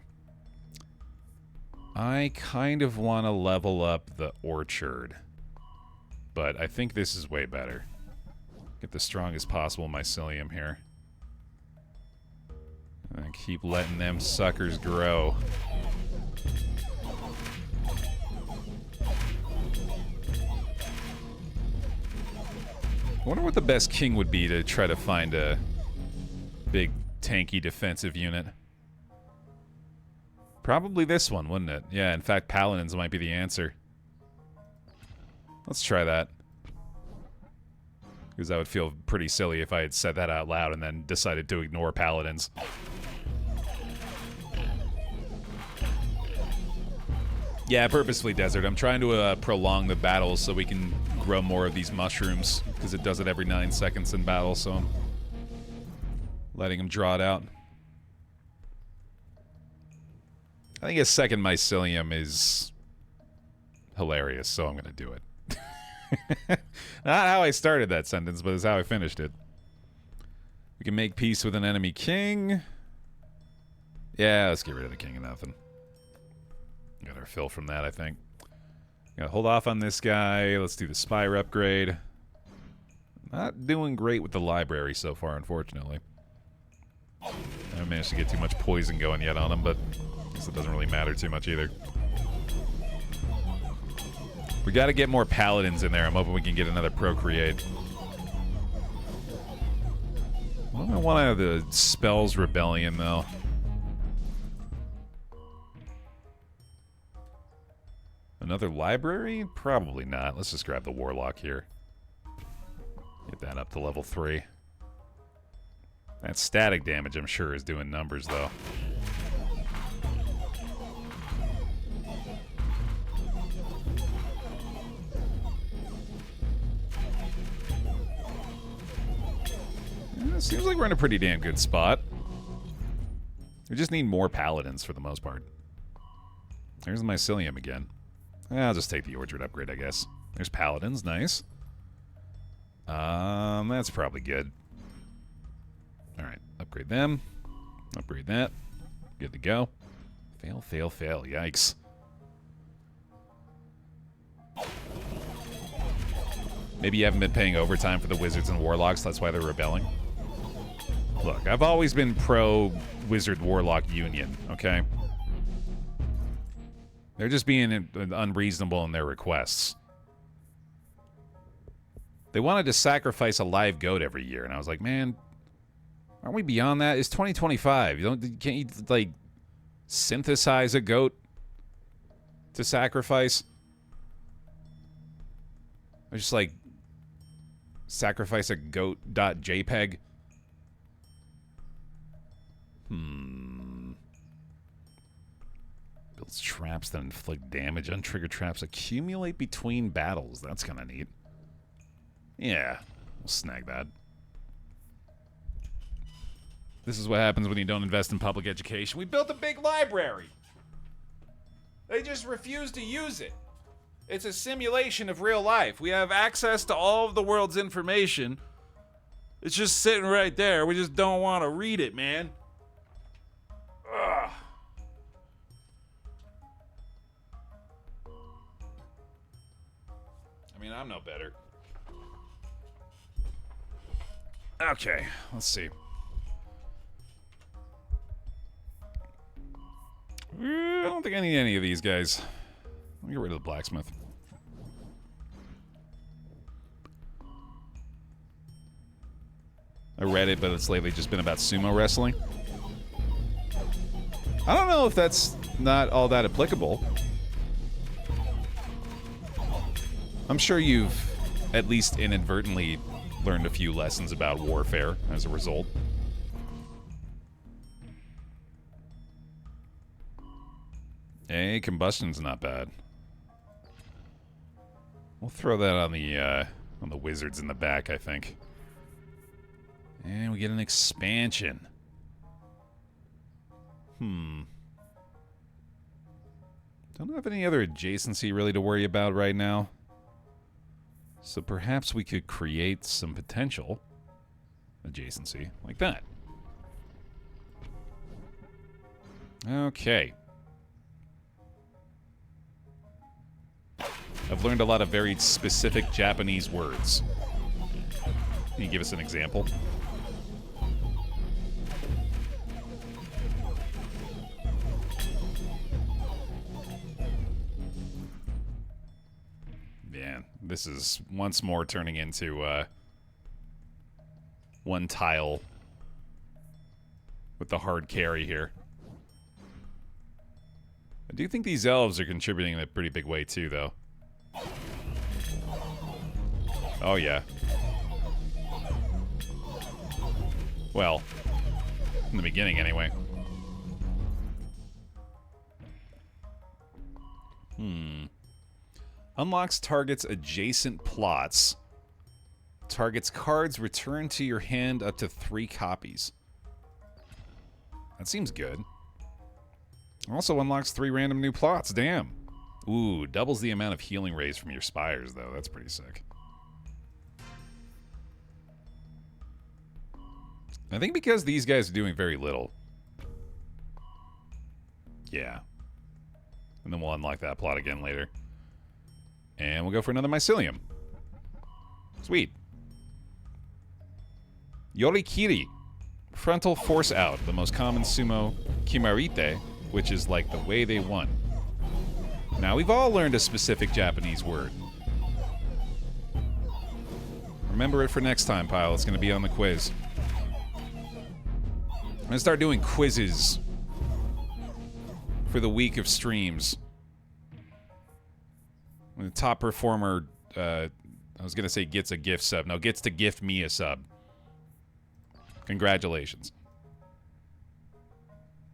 I kind of want to level up the orchard, but I think this is way better. Get the strongest possible mycelium here. And keep letting them suckers grow. I wonder what the best king would be to try to find a big tanky defensive unit. Probably this one, wouldn't it? Yeah, in fact, paladins might be the answer. Let's try that. Because that would feel pretty silly if I had said that out loud and then decided to ignore paladins. Yeah, purposefully desert. I'm trying to prolong the battles so we can grow more of these mushrooms, because it does it every 9 seconds in battle, so I'm letting them draw it out. I think a second mycelium is hilarious, so I'm going to do it. Not how I started that sentence, but it's how I finished it. We can make peace with an enemy king. Yeah, let's get rid of the king of nothing. Got our fill from that, I think. Gotta hold off on this guy. Let's do the spire upgrade. Not doing great with the library so far, unfortunately. I haven't managed to get too much poison going yet on him, but I guess it doesn't really matter too much either. We gotta get more paladins in there. I'm hoping we can get another procreate. Well, I want to have the spells rebellion, though. Another library? Probably not. Let's just grab the warlock here. Get that up to level 3. That static damage, I'm sure, is doing numbers, though. It seems like we're in a pretty damn good spot. We just need more paladins for the most part. There's the mycelium again. I'll just take the orchard upgrade, I guess. There's paladins, nice. That's probably good. Alright, upgrade them. Upgrade that. Good to go. Fail, fail, fail. Yikes. Maybe you haven't been paying overtime for the wizards and warlocks, that's why they're rebelling. Look, I've always been pro-wizard warlock union, okay? They're just being unreasonable in their requests. They wanted to sacrifice a live goat every year, and I was like, man, aren't we beyond that? It's 2025. Can't you, like, synthesize a goat to sacrifice? Or just, like, sacrifice a goat.jpg? Builds traps that inflict damage. Untriggered traps accumulate between battles. That's kind of neat. Yeah, we'll snag that. This is what happens when you don't invest in public education. We built a big library. They just refuse to use it. It's a simulation of real life. We have access to all of the world's information. It's just sitting right there. We just don't want to read it, man. Ugh. I mean, I'm no better. Okay, let's see. I don't think I need any of these guys. Let me get rid of the blacksmith. I read it, but it's lately just been about sumo wrestling. I don't know if that's not all that applicable. I'm sure you've at least inadvertently learned a few lessons about warfare as a result. Hey, combustion's not bad. We'll throw that on the wizards in the back, I think. And we get an expansion. Don't have any other adjacency really to worry about right now. So perhaps we could create some potential adjacency like that. Okay. I've learned a lot of very specific Japanese words. Can you give us an example? Man, this is once more turning into one tile with the hard carry here. I do think these elves are contributing in a pretty big way too, though. Oh, yeah. Well, in the beginning, anyway. Unlocks targets adjacent plots. Targets cards returned to your hand up to 3 copies. That seems good. Also unlocks 3 random new plots. Damn. Ooh, doubles the amount of healing rays from your spires, though. That's pretty sick. I think because these guys are doing very little. Yeah. And then we'll unlock that plot again later. And we'll go for another mycelium. Sweet. Yorikiri. Frontal force out. The most common sumo kimarite, which is like the way they won. Now, we've all learned a specific Japanese word. Remember it for next time, Pile. It's going to be on the quiz. I'm going to start doing quizzes for the week of streams. When the top performer, I was going to say gets a gift sub. No, gets to gift me a sub. Congratulations.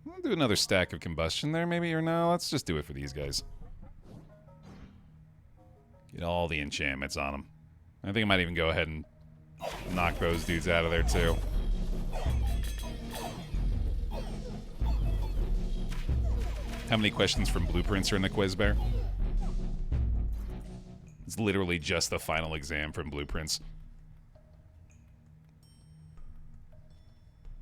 I'll do another stack of combustion there, maybe, or no? Let's just do it for these guys. Get all the enchantments on them. I think I might even go ahead and knock those dudes out of there, too. How many questions from blueprints are in the quiz, Baer? It's literally just the final exam from blueprints.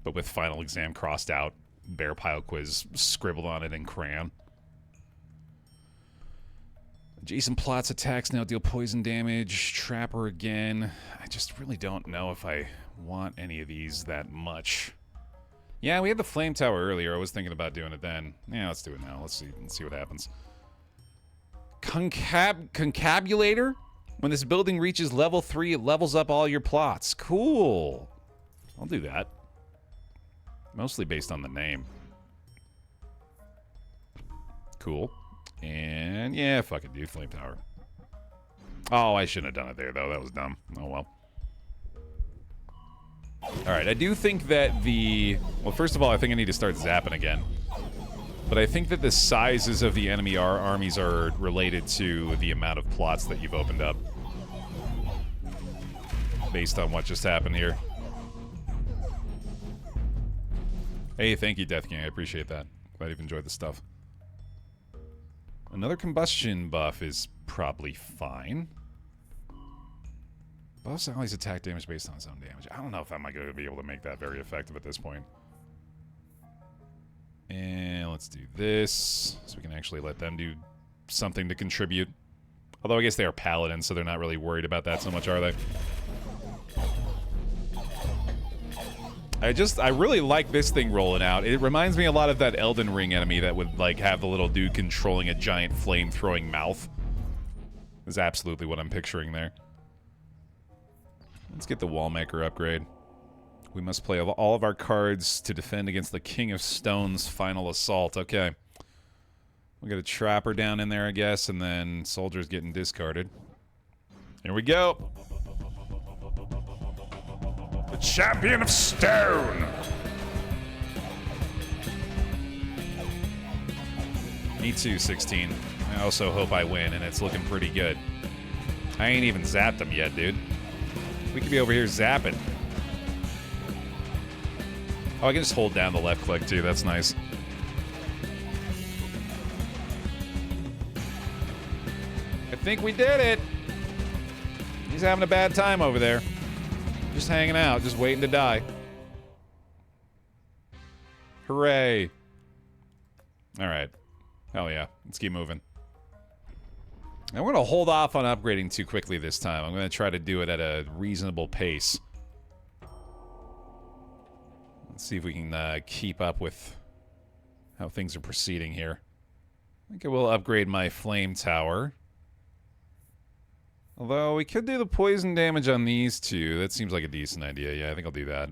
But with final exam crossed out, Baer Pile quiz scribbled on it in crayon. Adjacent plots attacks now deal poison damage. Trapper again. I just really don't know if I want any of these that much. Yeah, we had the flame tower earlier. I was thinking about doing it then. Yeah, let's do it now. Let's see what happens. Concabulator? When this building reaches level 3, it levels up all your plots. Cool. I'll do that. Mostly based on the name. Cool. And yeah, fuck it, dude. Flame tower. Oh, I shouldn't have done it there, though. That was dumb. Oh, well. Alright, I do think that the... Well, first of all, I think I need to start zapping again. But I think that the sizes of the enemy armies are related to the amount of plots that you've opened up. Based on what just happened here. Hey, thank you, Death King. I appreciate that. Glad you've enjoyed the stuff. Another combustion buff is probably fine. Buffs always attack damage based on its own damage. I don't know if I'm going to be able to make that very effective at this point. And let's do this, so we can actually let them do something to contribute. Although I guess they are paladins, so they're not really worried about that so much, are they? I really like this thing rolling out. It reminds me a lot of that Elden Ring enemy that would, like, have the little dude controlling a giant flame-throwing mouth. Is absolutely what I'm picturing there. Let's get the Wallmaker upgrade. We must play all of our cards to defend against the King of Stone's final assault. Okay. We got a Trapper down in there, I guess, and then soldiers getting discarded. Here we go. The Champion of Stone! Me too, 16. I also hope I win, and it's looking pretty good. I ain't even zapped them yet, dude. We could be over here zapping. Oh, I can just hold down the left click, too. That's nice. I think we did it! He's having a bad time over there. Just hanging out, just waiting to die. Hooray. Alright. Hell yeah. Let's keep moving. I'm going to hold off on upgrading too quickly this time. I'm going to try to do it at a reasonable pace. Let's see if we can keep up with how things are proceeding here. I think I will upgrade my flame tower. Although, we could do the poison damage on these two. That seems like a decent idea. Yeah, I think I'll do that.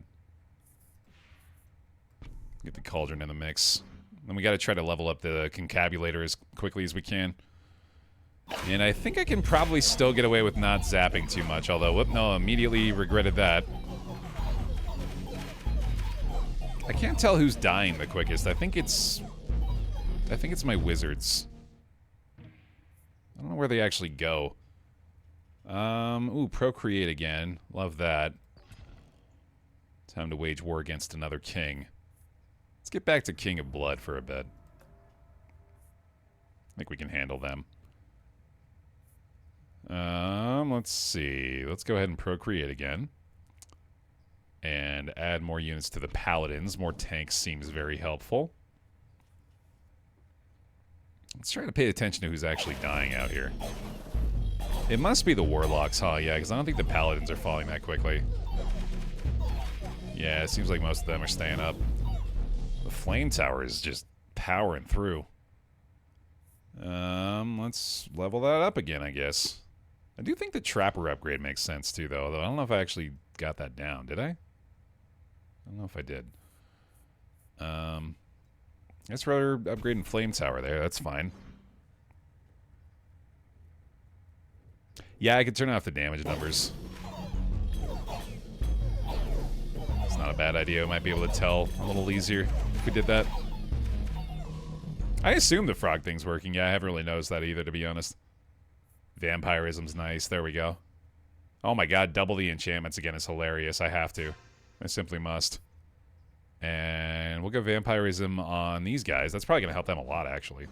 Get the Cauldron in the mix. Then we gotta try to level up the Concabulator as quickly as we can. And I think I can probably still get away with not zapping too much. Although, whoop, no, immediately regretted that. I can't tell who's dying the quickest. I think it's my wizards. I don't know where they actually go. Ooh, procreate again. Love that. Time to wage war against another king. Let's get back to King of Blood for a bit. I think we can handle them. Let's see. Let's go ahead and procreate again. And add more units to the paladins. More tanks seems very helpful. Let's try to pay attention to who's actually dying out here. It must be the warlocks, huh? Yeah, because I don't think the paladins are falling that quickly. Yeah, it seems like most of them are staying up. The flame tower is just powering through. Let's level that up again, I guess. I do think the Trapper upgrade makes sense, too, though. Although I don't know if I actually got that down. Did I? I don't know if I did. Let's rather upgrade in flame tower there. That's fine. Yeah, I could turn off the damage numbers. It's not a bad idea. I might be able to tell a little easier if we did that. I assume the frog thing's working. Yeah, I haven't really noticed that either, to be honest. Vampirism's nice. There we go. Oh my god, double the enchantments again is hilarious. I have to. I simply must. And we'll go Vampirism on these guys. That's probably going to help them a lot, actually.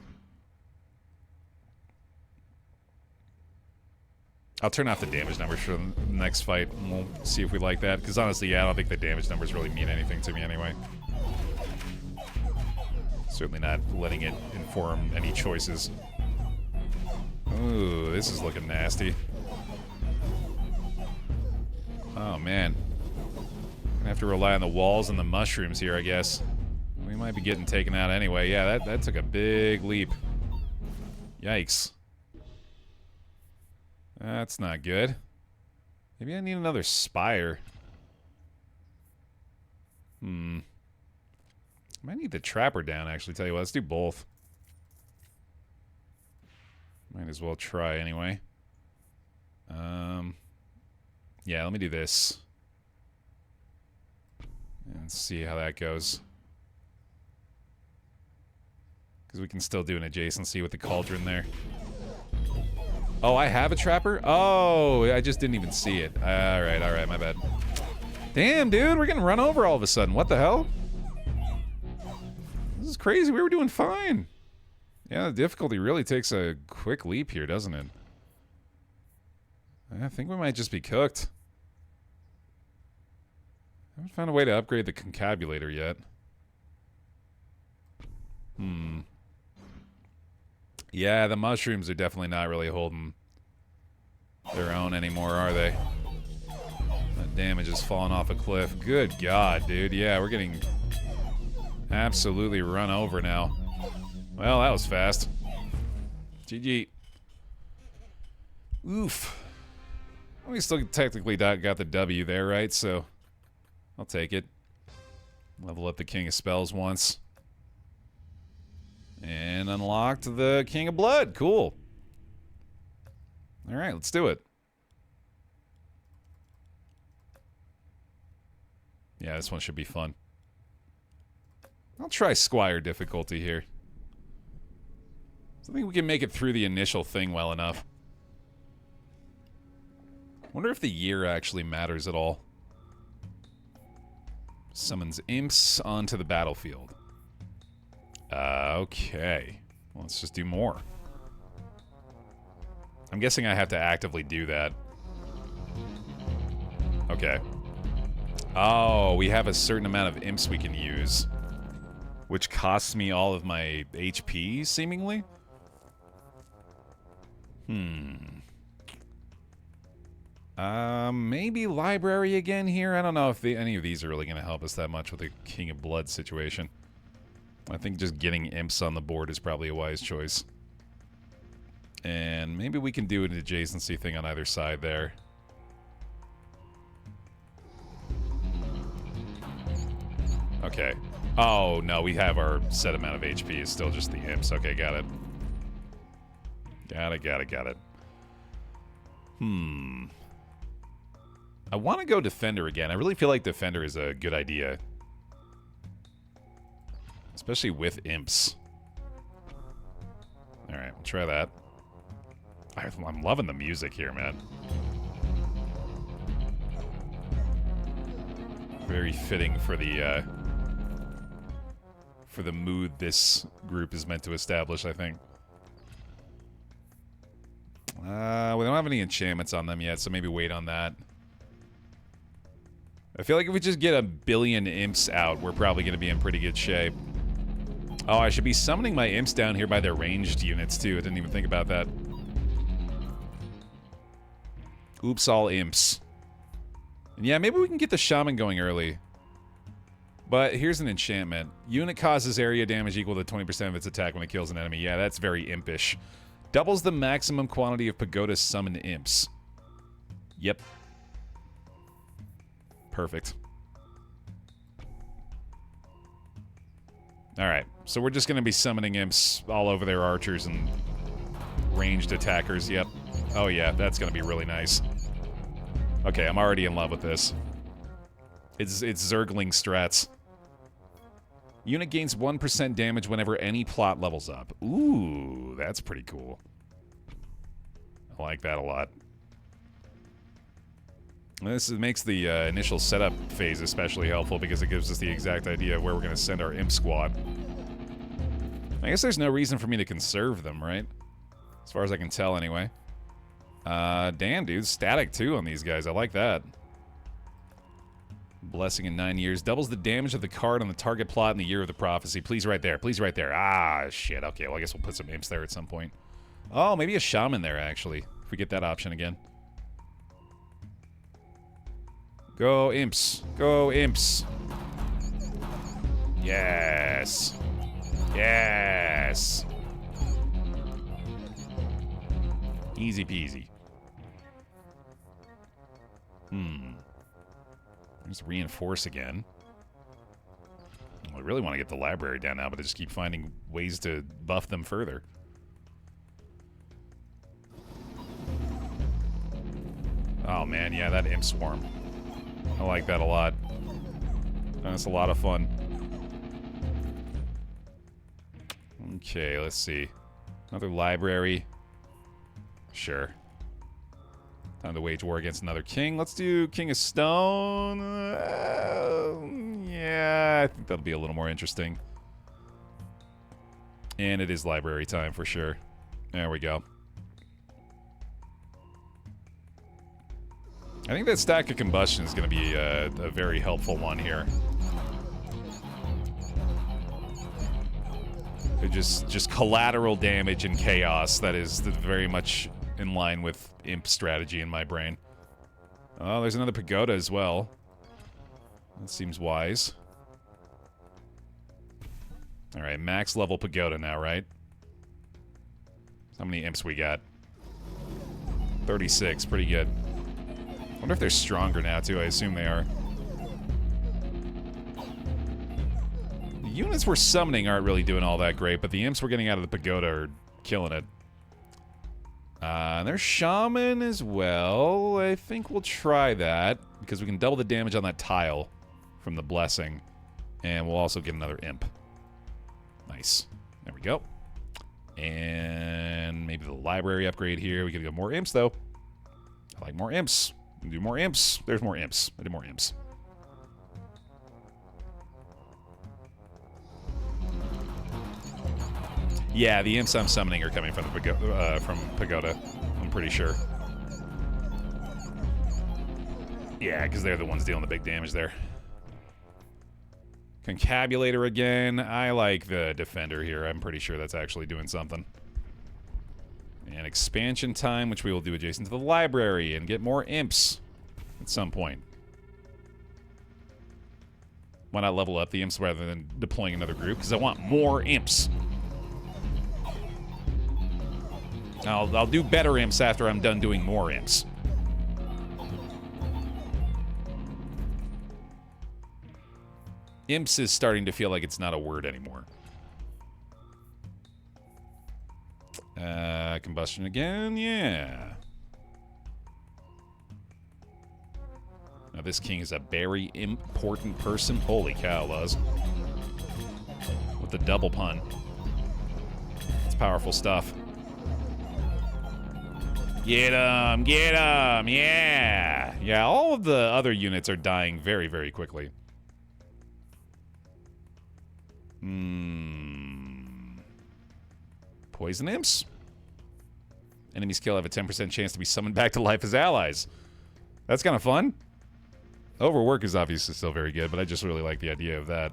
I'll turn off the damage numbers for the next fight, and we'll see if we like that. Because honestly, yeah, I don't think the damage numbers really mean anything to me anyway. Certainly not letting it inform any choices. Ooh, this is looking nasty. Oh, man. Gonna have to rely on the walls and the mushrooms here, I guess. We might be getting taken out anyway. Yeah, that took a big leap. Yikes. That's not good. Maybe I need another spire. I might need the trapper down, actually. Tell you what, let's do both. Might as well try anyway. Yeah, let me do this. And see how that goes. Because we can still do an adjacency with the cauldron there. Oh, I have a trapper? Oh, I just didn't even see it. Alright, my bad. Damn, dude, we're getting run over all of a sudden. What the hell? This is crazy. We were doing fine. Yeah, the difficulty really takes a quick leap here, doesn't it? I think we might just be cooked. I haven't found a way to upgrade the concabulator yet. Yeah, the mushrooms are definitely not really holding their own anymore, are they? That damage is falling off a cliff. Good God, dude. Yeah, we're getting absolutely run over now. Well, that was fast. GG. Oof. We still technically got the W there, right? So, I'll take it. Level up the King of Spells once. And unlocked the King of Blood. Cool. Alright, let's do it. Yeah, this one should be fun. I'll try Squire difficulty here. I think we can make it through the initial thing well enough. Wonder if the year actually matters at all. Summons imps onto the battlefield. Okay. Well, let's just do more. I'm guessing I have to actively do that. Okay. Oh, we have a certain amount of imps we can use. Which costs me all of my HP, seemingly? Maybe library again here? I don't know if any of these are really going to help us that much with the King of Blood situation. I think just getting imps on the board is probably a wise choice. And maybe we can do an adjacency thing on either side there. Okay. Oh, no, we have our set amount of HP. It's still just the imps. Okay, got it. Got it. I want to go Defender again. I really feel like Defender is a good idea. Especially with imps. Alright, we'll try that. I'm loving the music here, man. Very fitting for the mood this group is meant to establish, I think. We don't have any enchantments on them yet, so maybe wait on that. I feel like if we just get 1 billion imps out, we're probably going to be in pretty good shape. Oh, I should be summoning my imps down here by their ranged units, too. I didn't even think about that. Oops, all imps. And yeah, maybe we can get the shaman going early. But here's an enchantment. Unit causes area damage equal to 20% of its attack when it kills an enemy. Yeah, that's very impish. Doubles the maximum quantity of pagoda summoned imps. Yep. Perfect. Alright, so we're just going to be summoning imps all over their archers and ranged attackers. Yep. Oh yeah, that's going to be really nice. Okay, I'm already in love with this. It's Zergling strats. Unit gains 1% damage whenever any plot levels up. Ooh, that's pretty cool. I like that a lot. This makes the initial setup phase especially helpful because it gives us the exact idea of where we're going to send our imp squad. I guess there's no reason for me to conserve them, right? As far as I can tell, anyway. Damn, dude. Static, too, on these guys. I like that. Blessing in 9 years. Doubles the damage of the card on the target plot in the year of the prophecy. Please right there. Please right there. Ah, shit. Okay, well, I guess we'll put some imps there at some point. Oh, maybe a shaman there, actually. If we get that option again. Go, imps. Go, imps. Yes. Yes. Easy peasy. Let's reinforce again. I really want to get the library down now, but I just keep finding ways to buff them further. Oh man, yeah, that imp swarm. I like that a lot. That's a lot of fun. Okay, let's see. Another library. Sure. Time to wage war against another king. Let's do King of Stone. Yeah, I think that'll be a little more interesting. And it is library time for sure. There we go. I think that stack of combustion is going to be a very helpful one here. Just collateral damage and chaos. That is very much in line with imp strategy in my brain. Oh, there's another pagoda as well. That seems wise. Alright, max level pagoda now, right? How many imps we got? 36, pretty good. I wonder if they're stronger now, too. I assume they are. The units we're summoning aren't really doing all that great, but the imps we're getting out of the pagoda are killing it. There's shaman as well. I think we'll try that, because we can double the damage on that tile from the blessing, and we'll also get another imp. Nice. There we go. And maybe the library upgrade here. We can get more imps, though. I like more imps. We can do more imps. There's more imps. I did more imps. Yeah, the imps I'm summoning are coming from the Pagoda. I'm pretty sure. Yeah, because they're the ones dealing the big damage there. Concabulator again. I like the Defender here. I'm pretty sure that's actually doing something. And expansion time, which we will do adjacent to the library, and get more imps at some point. Why not level up the imps rather than deploying another group? Because I want more imps. I'll do better imps after I'm done doing more imps. Imps is starting to feel like it's not a word anymore. Combustion again? Yeah. Now this king is a very important person. Holy cow, Luz. With the double pun. It's powerful stuff. Get him! Get him! Yeah! Yeah, all of the other units are dying very, very quickly. Poison imps? Enemies killed have a 10% chance to be summoned back to life as allies. That's kind of fun. Overwork is obviously still very good, but I just really like the idea of that.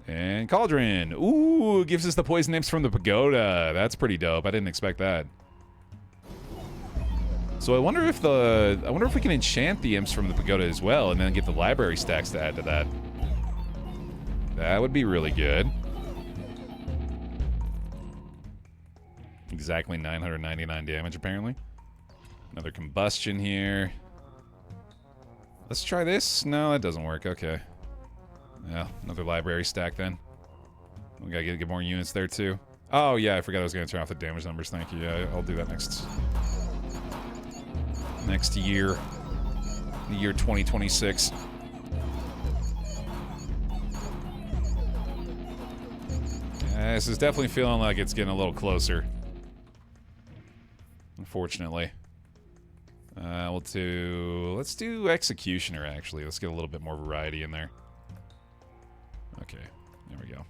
And Cauldron. Ooh, gives us the poison imps from the pagoda. That's pretty dope. I didn't expect that. So I wonder if we can enchant the imps from the pagoda as well, and then get the library stacks to add to that. That would be really good. Exactly 999 damage, apparently. Another combustion here. Let's try this. No, that doesn't work. Okay. Yeah, another library stack then. We gotta get more units there too. Oh yeah, I forgot I was gonna turn off the damage numbers. Thank you. Yeah, I'll do that next year. The year 2026. This is definitely feeling like it's getting a little closer. Unfortunately. Let's do Executioner, actually. Let's get a little bit more variety in there. Okay, there we go.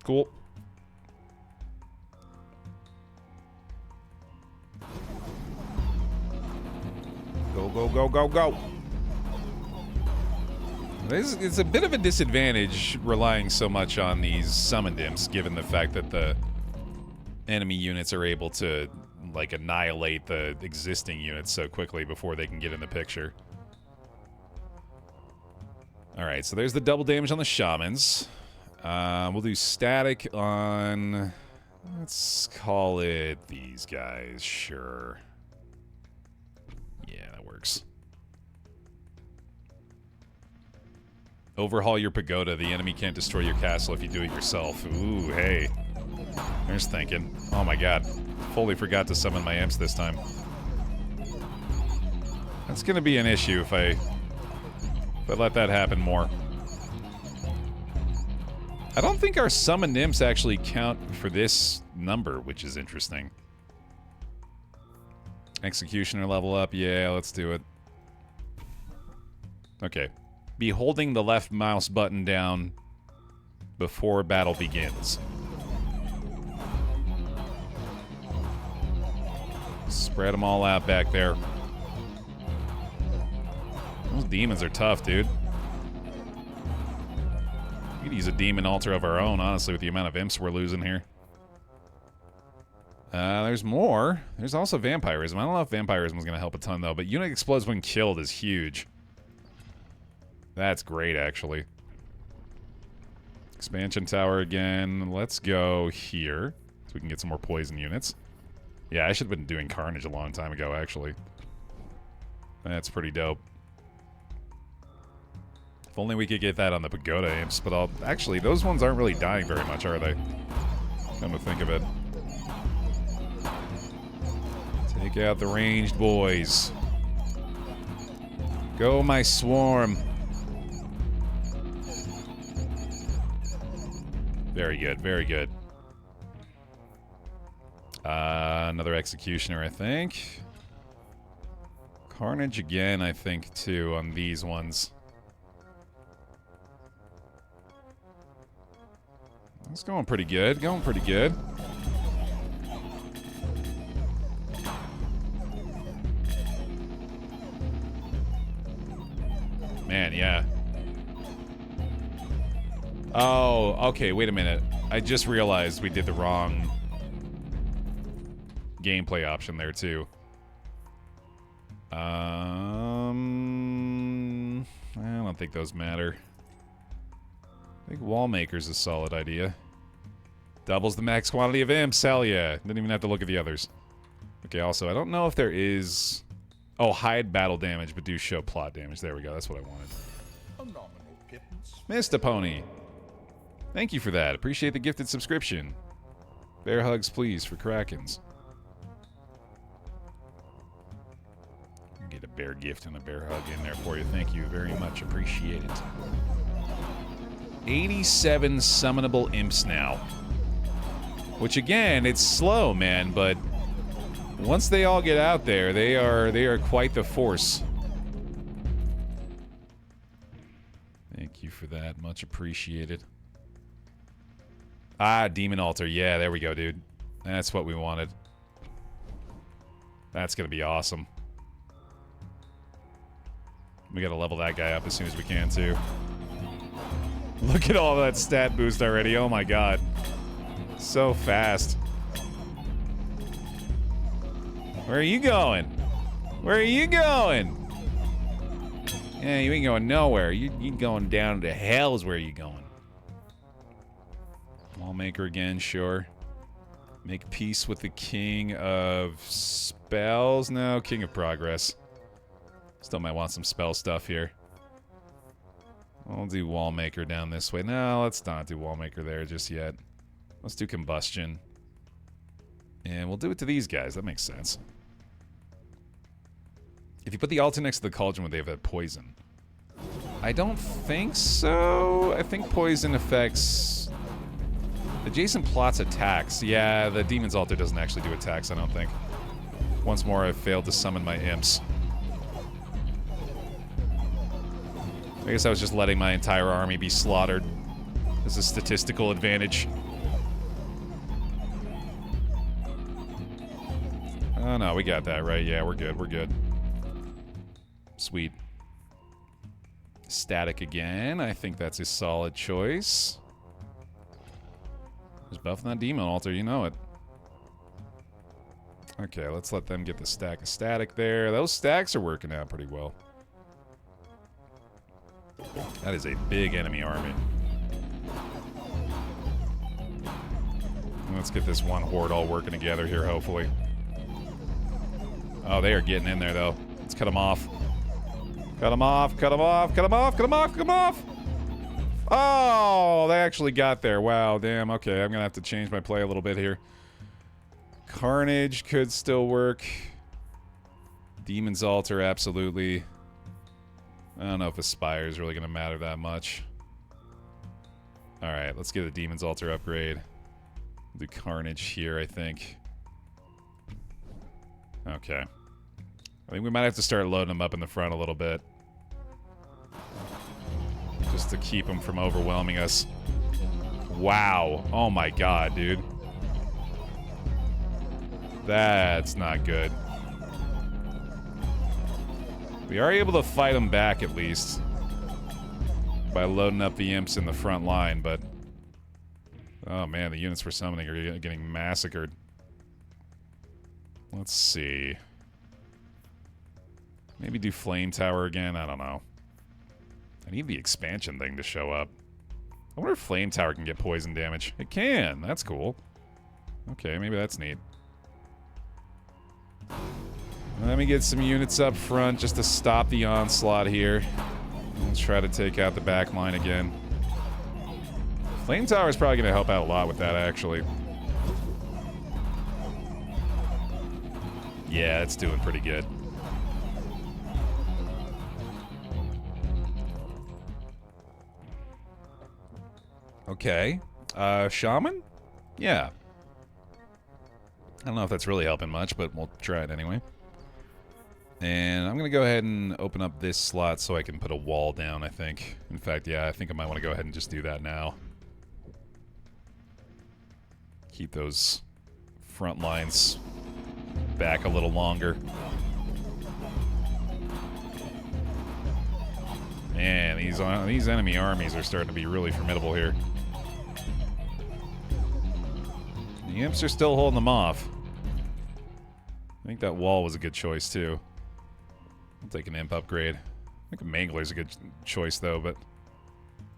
Cool. Go, go, go, go, go! It's a bit of a disadvantage relying so much on these summoned imps, given the fact that the enemy units are able to, like, annihilate the existing units so quickly before they can get in the picture. Alright, so there's the double damage on the shamans. We'll do static on... Let's call it these guys, sure. Yeah, that works. Overhaul your pagoda. The enemy can't destroy your castle if you do it yourself. Ooh, hey. There's thinking. Oh my god. Fully forgot to summon my imps this time. That's gonna be an issue if I let that happen more. I don't think our summoned imps actually count for this number, which is interesting. Executioner level up. Yeah, let's do it. Okay. Be holding the left mouse button down before battle begins. Spread them all out back there. Those demons are tough, dude. We could use a demon altar of our own, honestly, with the amount of imps we're losing here. There's more. There's also vampirism. I don't know if vampirism is going to help a ton, though, but unit explodes when killed is huge. That's great, actually. Expansion tower again. Let's go here, so we can get some more poison units. Yeah, I should have been doing carnage a long time ago, actually. That's pretty dope. If only we could get that on the pagoda imps, but actually, those ones aren't really dying very much, are they? Come to think of it. Take out the ranged boys. Go, my swarm. Very good, very good. Another executioner, I think. Carnage again, I think, too, on these ones. It's going pretty good, going pretty good. Man, yeah. Oh, okay, wait a minute. I just realized we did the wrong gameplay option there, too. I don't think those matter. I think Wallmaker's a solid idea. Doubles the max quantity of imps, hell yeah. Didn't even have to look at the others. Okay, also, I don't know if there is... Oh, hide battle damage, but do show plot damage. There we go, that's what I wanted. Mr. Pony. Thank you for that. Appreciate the gifted subscription. Bear hugs, please, for Krakens. Get a bear gift and a bear hug in there for you. Thank you very much. Appreciate it. 87 summonable imps now. Which, again, it's slow, man, but once they all get out there, they are quite the force. Thank you for that. Much appreciated. Ah, Demon Altar. Yeah, there we go, dude. That's what we wanted. That's gonna be awesome. We gotta level that guy up as soon as we can, too. Look at all that stat boost already. Oh my god. So fast. Where are you going? Where are you going? Yeah, you ain't going nowhere. You going down to hell is where you going. Wallmaker again, sure. Make peace with the King of Spells. No, King of Progress. Still might want some spell stuff here. I'll do Wallmaker down this way. No, let's not do Wallmaker there just yet. Let's do Combustion. And we'll do it to these guys. That makes sense. If you put the altar next to the cauldron, would they have poison? I don't think so. I think poison affects adjacent plots attacks. Yeah, the Demon's Altar doesn't actually do attacks, I don't think. Once more, I've failed to summon my imps. I guess I was just letting my entire army be slaughtered as a statistical advantage. Oh no, we got that right. Yeah, we're good, we're good. Sweet. Static again. I think that's a solid choice. Just buffing that Demon Altar, you know it. Okay, let's let them get the stack of static there. Those stacks are working out pretty well. That is a big enemy army. Let's get this one horde all working together here, hopefully. Oh, they are getting in there, though. Let's cut them off. Cut them off, cut them off, cut them off, cut them off, cut them off! Oh, they actually got there. Wow, damn. Okay, I'm going to have to change my play a little bit here. Carnage could still work. Demon's Altar, absolutely. I don't know if Aspire is really going to matter that much. Alright, let's get a Demon's Altar upgrade. Do Carnage here, I think. Okay. I think we might have to start loading them up in the front a little bit. Just to keep them from overwhelming us. Wow. Oh my god, dude. That's not good. We are able to fight them back, at least. By loading up the imps in the front line, but... Oh man, the units for summoning are getting massacred. Let's see. Maybe do Flame Tower again? I don't know. I need the expansion thing to show up. I wonder if Flame Tower can get poison damage. It can! That's cool. Okay, maybe that's neat. Let me get some units up front just to stop the onslaught here. Let's try to take out the back line again. Flame Tower is probably going to help out a lot with that, actually. Yeah, it's doing pretty good. Okay. Shaman? Yeah. I don't know if that's really helping much, but we'll try it anyway. And I'm going to go ahead and open up this slot so I can put a wall down, I think. In fact, yeah, I think I might want to go ahead and just do that now. Keep those front lines back a little longer. Man, these enemy armies are starting to be really formidable here. The imps are still holding them off. I think that wall was a good choice, too. I'll take an imp upgrade. I think a mangler's a good choice, though, but...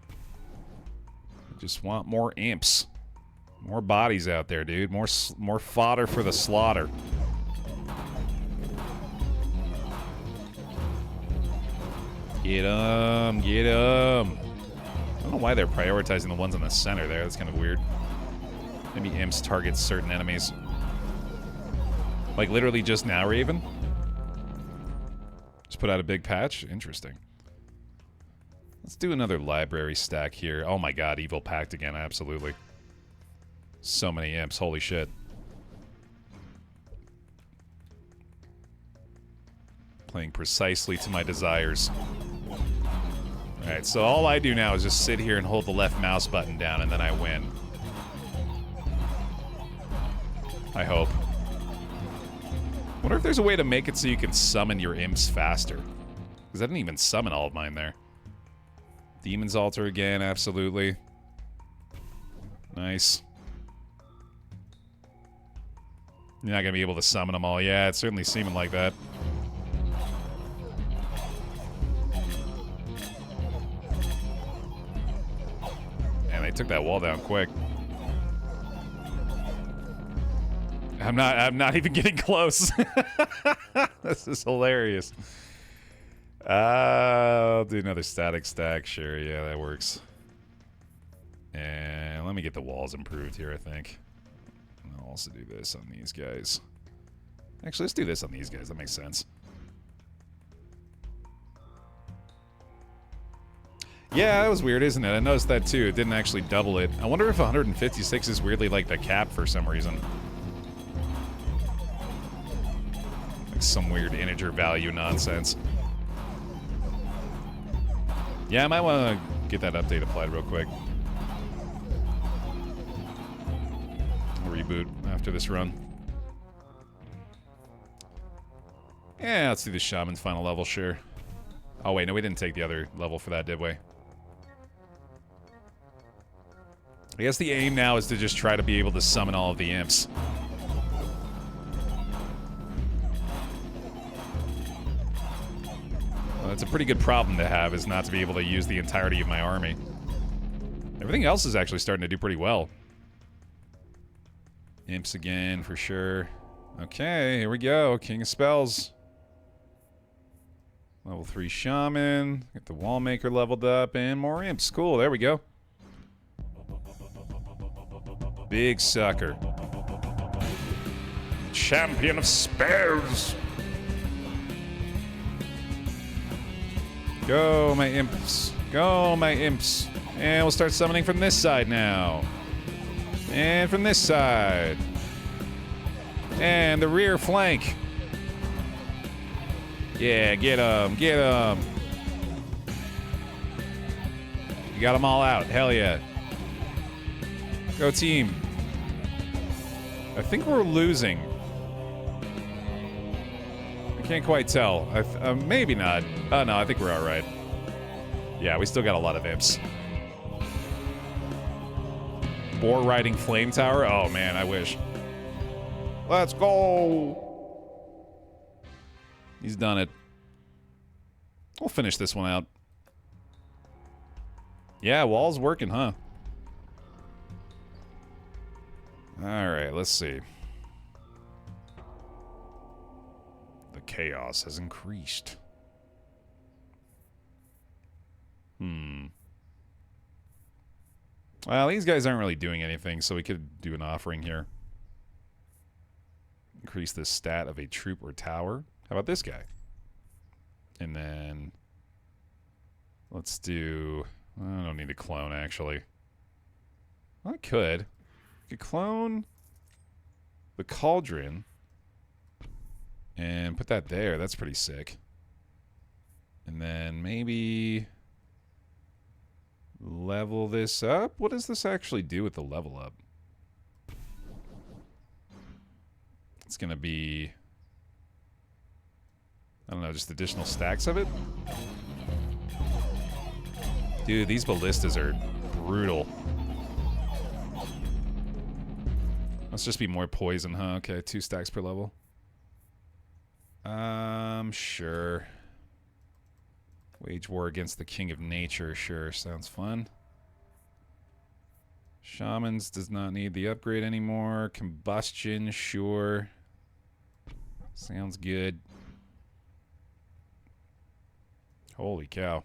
I just want more imps. More bodies out there, dude. More fodder for the slaughter. Get 'em! Get 'em! I don't know why they're prioritizing the ones in the center there. That's kind of weird. Maybe imps target certain enemies. Like literally just now, Raven? Just put out a big patch? Interesting. Let's do another library stack here. Oh my god, Evil Pact again, absolutely. So many imps, holy shit. Playing precisely to my desires. Alright, so all I do now is just sit here and hold the left mouse button down and then I win. I hope. Wonder if there's a way to make it so you can summon your imps faster. Because I didn't even summon all of mine there. Demon's Altar again, absolutely. Nice. You're not going to be able to summon them all. Yeah, it's certainly seeming like that. And they took that wall down quick. I'm not even getting close. This is hilarious. I'll do another static stack. Sure, yeah, that works. And let me get the walls improved here, I think. And I'll also do this on these guys. Actually, let's do this on these guys. That makes sense. Yeah, that was weird, isn't it? I noticed that too. It didn't actually double it. I wonder if 156 is weirdly like the cap for some reason. Like some weird integer value nonsense. Yeah, I might want to get that update applied real quick. I'll reboot after this run. Yeah, let's do the Shaman's final level, sure. Oh wait, no, we didn't take the other level for that, did we? I guess the aim now is to just try to be able to summon all of the imps. That's a pretty good problem to have, is not to be able to use the entirety of my army. Everything else is actually starting to do pretty well. Imps again, for sure. Okay, here we go. King of Spells. Level 3 Shaman. Get the Wallmaker leveled up, and more Imps. Cool, there we go. Big sucker. Champion of Spells. Go, my Imps. Go, my Imps. And we'll start summoning from this side now. And from this side. And the rear flank. Yeah, get him, get him. You got them all out, hell yeah. Go team. I think we're losing. I can't quite tell. Maybe not. Oh no, I think we're alright. Yeah, we still got a lot of imps. Boar riding flame tower? Oh man, I wish. Let's go! He's done it. We'll finish this one out. Yeah, wall's working, huh? Alright, let's see. The chaos has increased. Well, these guys aren't really doing anything, so we could do an offering here. Increase the stat of a troop or tower. How about this guy? And then let's do... I don't need to clone, actually. Well, I could. I could clone the Cauldron and put that there. That's pretty sick. And then maybe level this up. What does this actually do with the level up? It's going to be... I don't know, just additional stacks of it? Dude, these ballistas are brutal. Let's just be more poison, huh? Okay, 2 stacks per level. Sure. Wage war against the King of Nature, sure, sounds fun. Shamans does not need the upgrade anymore. Combustion, sure. Sounds good. Holy cow.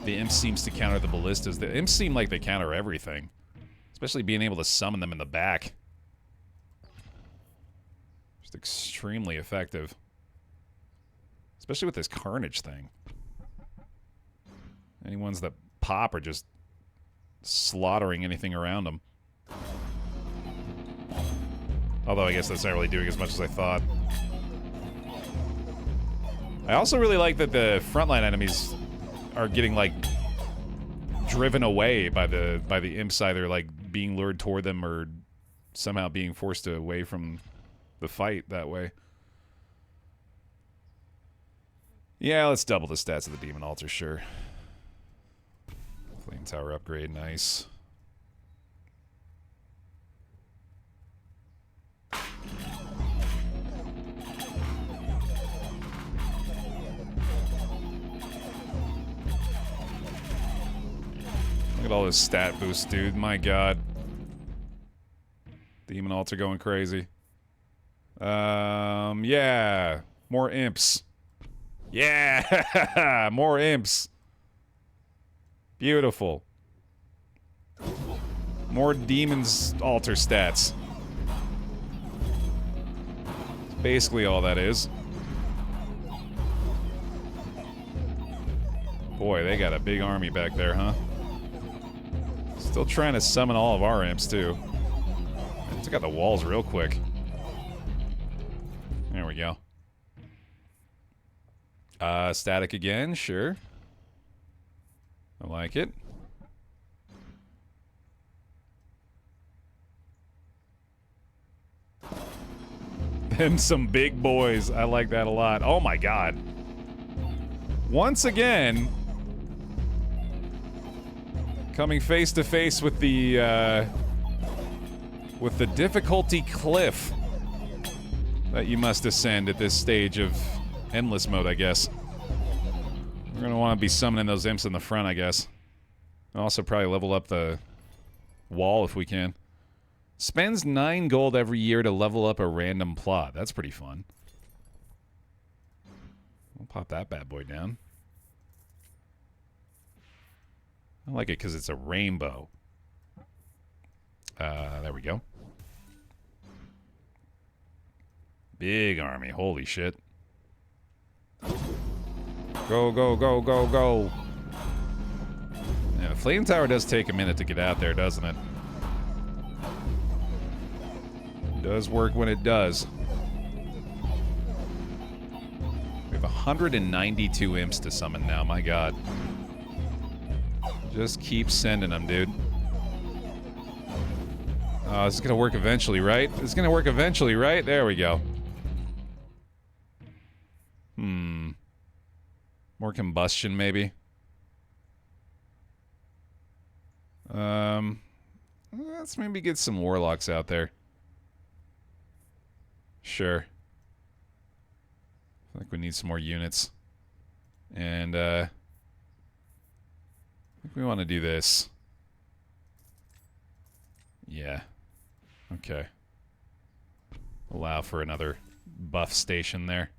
The imp seems to counter the ballistas. The imps seem like they counter everything. Especially being able to summon them in the back. Just extremely effective. Especially with this carnage thing. Any ones that pop are just slaughtering anything around them. Although I guess that's not really doing as much as I thought. I also really like that the frontline enemies are getting, like, driven away by the imps, either, like, being lured toward them or somehow being forced away from the fight that way. Yeah, let's double the stats of the Demon Altar, sure. Flame Tower upgrade, nice. Look at all this stat boost, dude. My god. Demon Altar going crazy. Yeah. More imps. Yeah! More imps. Beautiful. More Demon's Altar stats. That's basically all that is. Boy, they got a big army back there, huh? Still trying to summon all of our imps, too. I took out the walls real quick. There we go. Static again, sure. I like it. Them some big boys. I like that a lot. Oh my god. Once again... Coming face to face with the difficulty cliff that you must ascend at this stage of endless mode, I guess. We're gonna want to be summoning those imps in the front, I guess. Also probably level up the wall if we can. Spends 9 gold every year to level up a random plot. That's pretty fun. We'll pop that bad boy down. I like it because it's a rainbow. There we go. Big army. Holy shit. Go, go, go, go, go. Yeah, the flame tower does take a minute to get out there, doesn't it? It does work when it does. We have 192 imps to summon now, my god. Just keep sending them, dude. Oh, this is gonna work eventually, right? This is gonna work eventually, right? There we go. More combustion, maybe? Let's maybe get some warlocks out there. Sure. I think we need some more units. And, I think we want to do this. Yeah. Okay. Allow for another buff station there.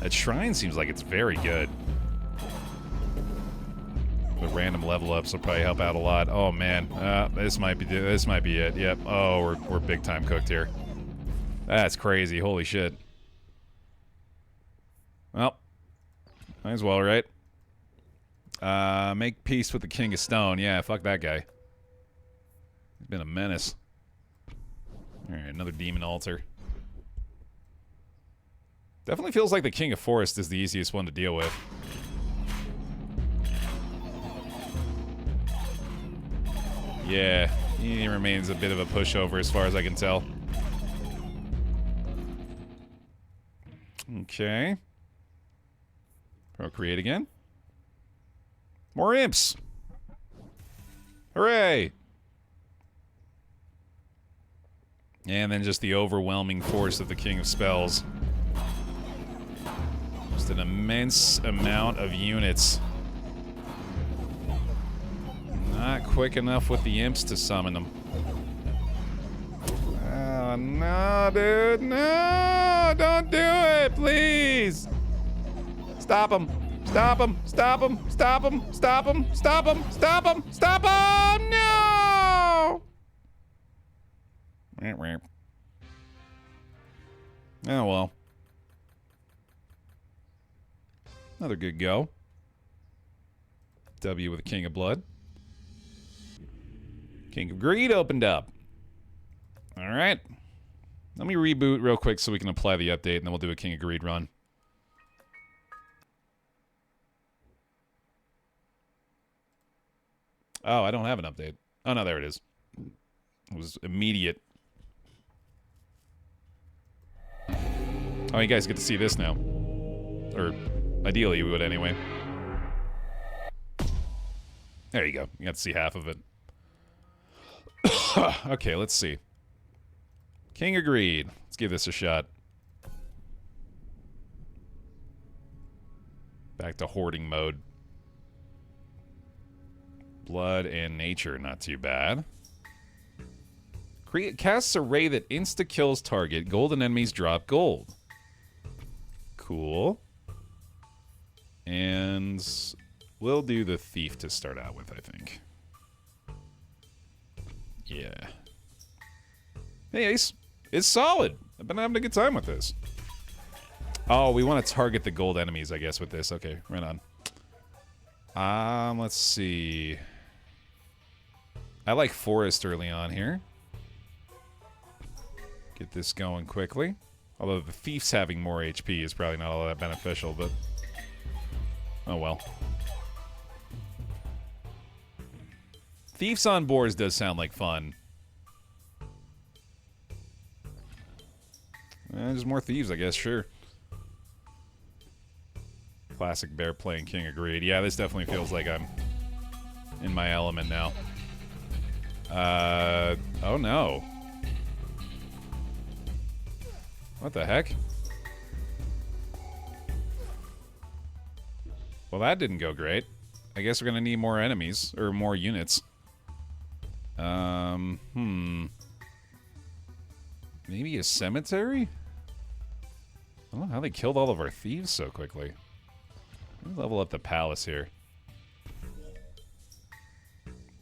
That shrine seems like it's very good. The random level ups will probably help out a lot. Oh man, this might be it. Yep. Oh, we're big time cooked here. That's crazy. Holy shit. Well, might as well, right? Make peace with the King of Stone. Yeah, fuck that guy. He's been a menace. All right, another demon altar. Definitely feels like the King of Forest is the easiest one to deal with. Yeah, he remains a bit of a pushover as far as I can tell. Okay. Procreate again. More imps! Hooray! And then just the overwhelming force of the King of Spells. Just an immense amount of units. Not quick enough with the imps to summon them. Oh, no, dude. No! Don't do it, please! Stop him! Stop him! Stop him! Stop him! Stop him! Stop him! Stop him! Stop him! No! Oh, well. Another good go. W with the King of Blood. King of Greed opened up. Alright. Let me reboot real quick so we can apply the update, and then we'll do a King of Greed run. Oh, I don't have an update. Oh, no, there it is. It was immediate. Oh, you guys get to see this now. Or, ideally, we would anyway. There you go. You got to see half of it. Okay, let's see. King of Greed. Let's give this a shot. Back to hoarding mode. Blood and nature, not too bad. Casts a ray that insta-kills target. Golden enemies drop gold. Cool. And we'll do the thief to start out with, I think. Yeah. Hey, Ace. It's solid. I've been having a good time with this. Oh, we want to target the gold enemies, I guess, with this. Okay, right on. Let's see. I like forest early on here. Get this going quickly. Although the thief's having more HP is probably not all that beneficial, but... oh well. Thieves on boards does sound like fun. There's more thieves, I guess, sure. Classic Baer playing King, agreed. Yeah, this definitely feels like I'm in my element now. Oh no. What the heck? Well, that didn't go great. I guess we're gonna need more enemies, or more units. Maybe a cemetery? I don't know how they killed all of our thieves so quickly. Let's level up the palace here.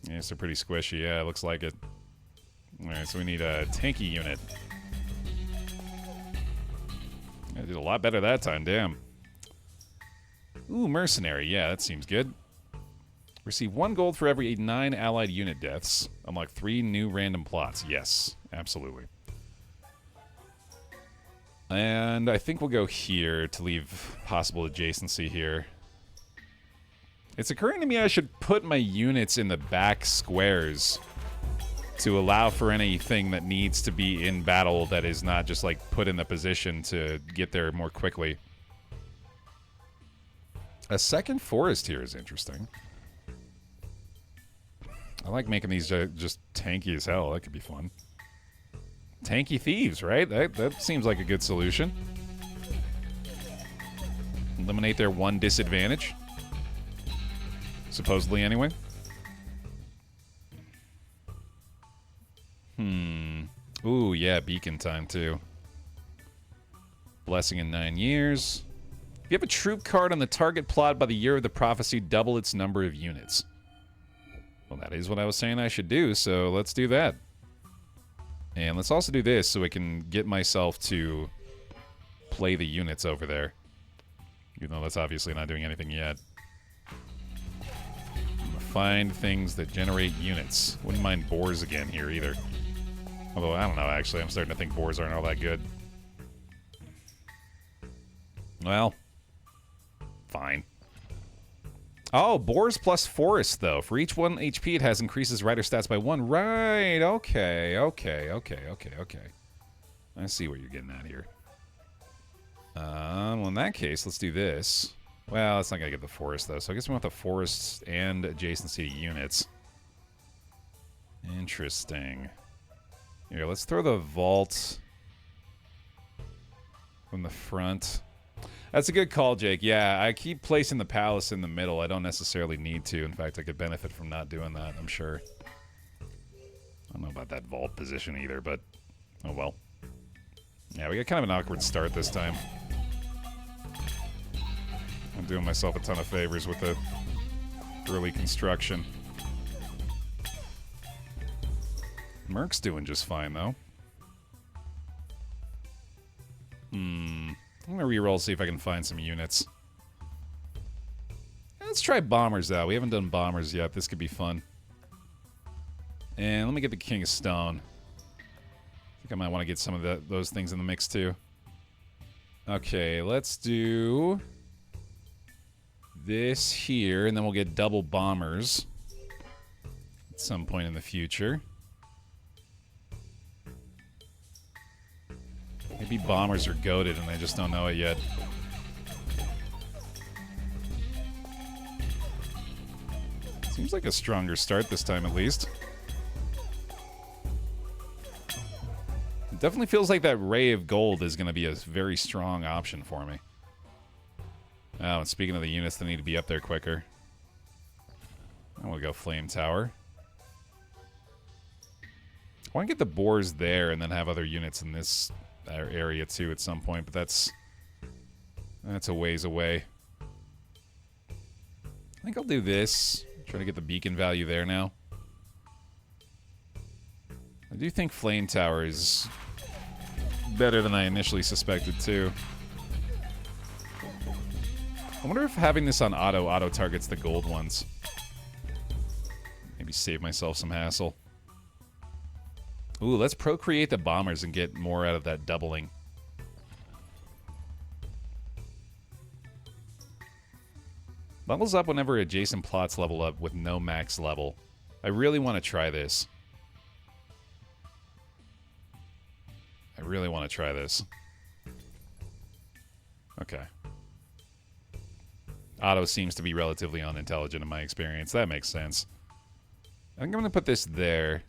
Yeah, they're pretty squishy. Yeah, it looks like it. Alright, so we need a tanky unit. I did a lot better that time, damn. Ooh, mercenary. Yeah, that seems good. Receive 1 gold for every 9 allied unit deaths. Unlock 3 new random plots. Yes, absolutely. And I think we'll go here to leave possible adjacency here. It's occurring to me I should put my units in the back squares to allow for anything that needs to be in battle that is not just like put in the position to get there more quickly. A second forest here is interesting. I like making these just tanky as hell. That could be fun. Tanky thieves, right? That seems like a good solution. Eliminate their 1 disadvantage. Supposedly, anyway. Ooh, yeah, beacon time, too. Blessing in 9 years. If you have a troop card on the target plot by the year of the prophecy, double its number of units. Well, that is what I was saying I should do, so let's do that. And let's also do this so I can get myself to play the units over there. Even though that's obviously not doing anything yet. I'm gonna find things that generate units. Wouldn't mind boars again here either. Although, I don't know, actually. I'm starting to think boars aren't all that good. Well, fine. Oh, boars plus forest, though. For each 1 HP, it has increases rider stats by 1. Right, okay. I see what you're getting at here. Well, in that case, let's do this. Well, it's not going to get the forest, though, so I guess we want the forests and adjacency to units. Interesting. Here, let's throw the vault from the front. That's a good call, Jake. Yeah, I keep placing the palace in the middle. I don't necessarily need to. In fact, I could benefit from not doing that, I'm sure. I don't know about that vault position either, but oh well. Yeah, we got kind of an awkward start this time. I'm doing myself a ton of favors with the early construction. Merc's doing just fine, though. I'm gonna reroll, see if I can find some units. Let's try bombers out. We haven't done bombers yet. This could be fun. And let me get the King of Stone. I think I might want to get some of those things in the mix, too. Okay, let's do this here, and then we'll get double bombers at some point in the future. Maybe bombers are goated and they just don't know it yet. Seems like a stronger start this time, at least. It definitely feels like that ray of gold is going to be a very strong option for me. Oh, and speaking of the units that need to be up there quicker. I want to go Flame Tower. I want to get the boars there and then have other units in this area too at some point, but that's a ways away. I think I'll do this. Try to get the beacon value there now. I do think Flame Tower is better than I initially suspected too. I wonder if having this on auto targets the gold ones. Maybe save myself some hassle. Ooh, let's procreate the bombers and get more out of that doubling. Levels up whenever adjacent plots level up with no max level. I really want to try this. Okay. Otto seems to be relatively unintelligent in my experience. That makes sense. I think I'm going to put this there.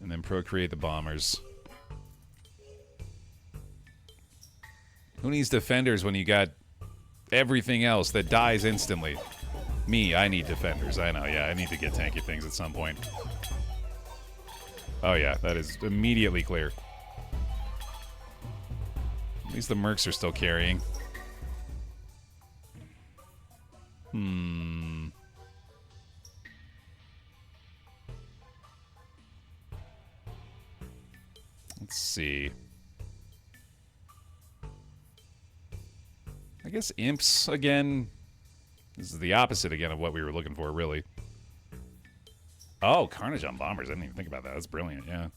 And then procreate the bombers. Who needs defenders when you got everything else that dies instantly? Me, I need defenders. I know, yeah, I need to get tanky things at some point. Oh yeah, that is immediately clear. At least the mercs are still carrying. Let's see. I guess imps again. This is the opposite again of what we were looking for, really. Oh, carnage on bombers. I didn't even think about that. That's brilliant, yeah.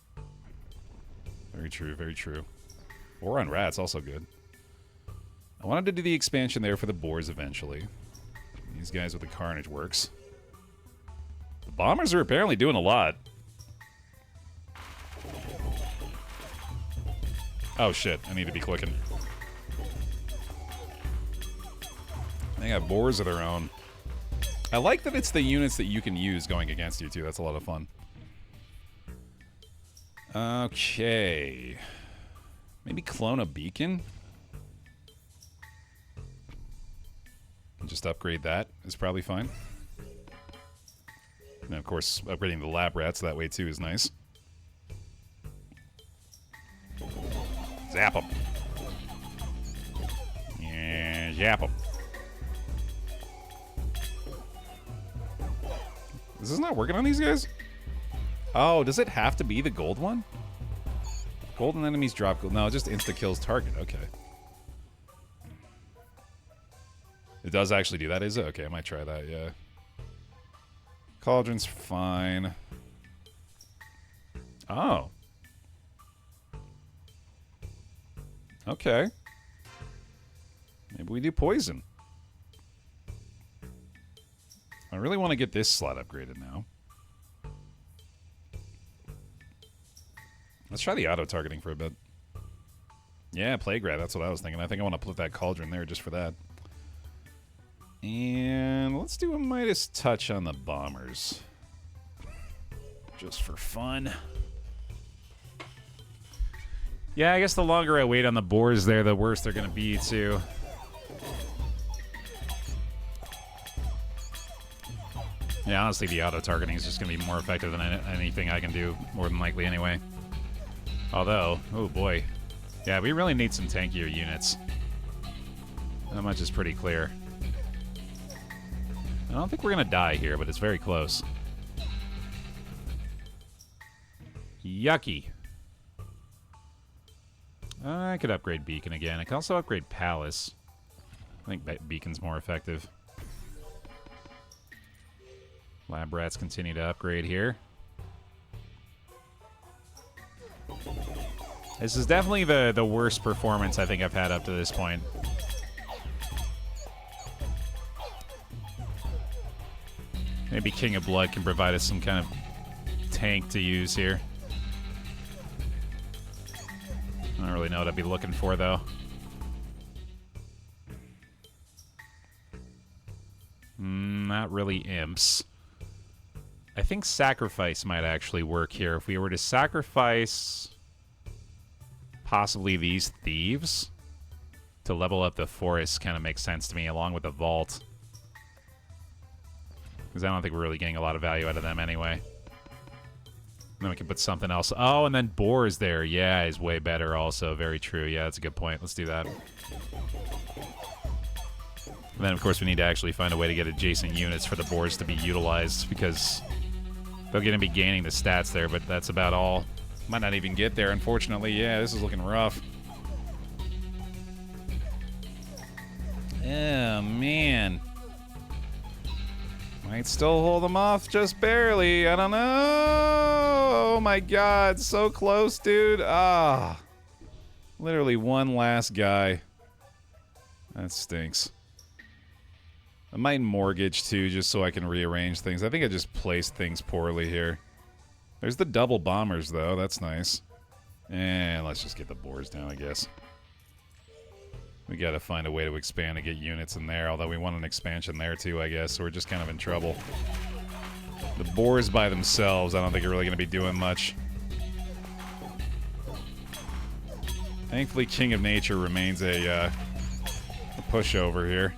Very true, very true. Or on rats, also good. I wanted to do the expansion there for the boars eventually. These guys with the carnage works. The bombers are apparently doing a lot. Oh shit, I need to be clicking. They got boars of their own. I like that it's the units that you can use going against you too. That's a lot of fun. Okay. Maybe clone a beacon? And just upgrade that is probably fine. And of course, upgrading the lab rats that way too is nice. Zap them. Yeah, zap them. Is this not working on these guys? Oh, does it have to be the gold one? Golden enemies drop gold. No, it just insta-kills target. Okay. It does actually do that, is it? Okay, I might try that, yeah. Cauldron's fine. Oh. Okay. Maybe we do poison. I really want to get this slot upgraded now. Let's try the auto-targeting for a bit. Yeah, Plague Rat, that's what I was thinking. I think I want to put that Cauldron there just for that. And let's do a Midas Touch on the bombers. Just for fun. Yeah, I guess the longer I wait on the boars there, the worse they're going to be, too. Yeah, honestly, the auto-targeting is just going to be more effective than anything I can do, more than likely, anyway. Although, oh boy. Yeah, we really need some tankier units. That much is pretty clear. I don't think we're going to die here, but it's very close. Yucky. I could upgrade Beacon again. I could also upgrade Palace. I think Beacon's more effective. Lab rats continue to upgrade here. This is definitely the worst performance I think I've had up to this point. Maybe King of Blood can provide us some kind of tank to use here. I don't really know what I'd be looking for, though. Not really imps. I think sacrifice might actually work here. If we were to sacrifice possibly these thieves to level up the forest, kind of makes sense to me, along with the vault. Because I don't think we're really getting a lot of value out of them anyway. And then we can put something else. Oh, and then boars there. Yeah, is way better also. Very true. Yeah, that's a good point. Let's do that. And then, of course, we need to actually find a way to get adjacent units for the boars to be utilized, because they're going to be gaining the stats there, but that's about all. Might not even get there, unfortunately. Yeah, this is looking rough. Oh, man. Might still hold them off just barely. I don't know. Oh, my God. So close, dude. Ah. Literally one last guy. That stinks. I might mortgage, too, just so I can rearrange things. I think I just placed things poorly here. There's the double bombers, though. That's nice. And let's just get the boars down, I guess. We gotta find a way to expand and get units in there, although we want an expansion there too, I guess, so we're just kind of in trouble. The boars by themselves, I don't think are really gonna be doing much. Thankfully, King of Nature remains a pushover here.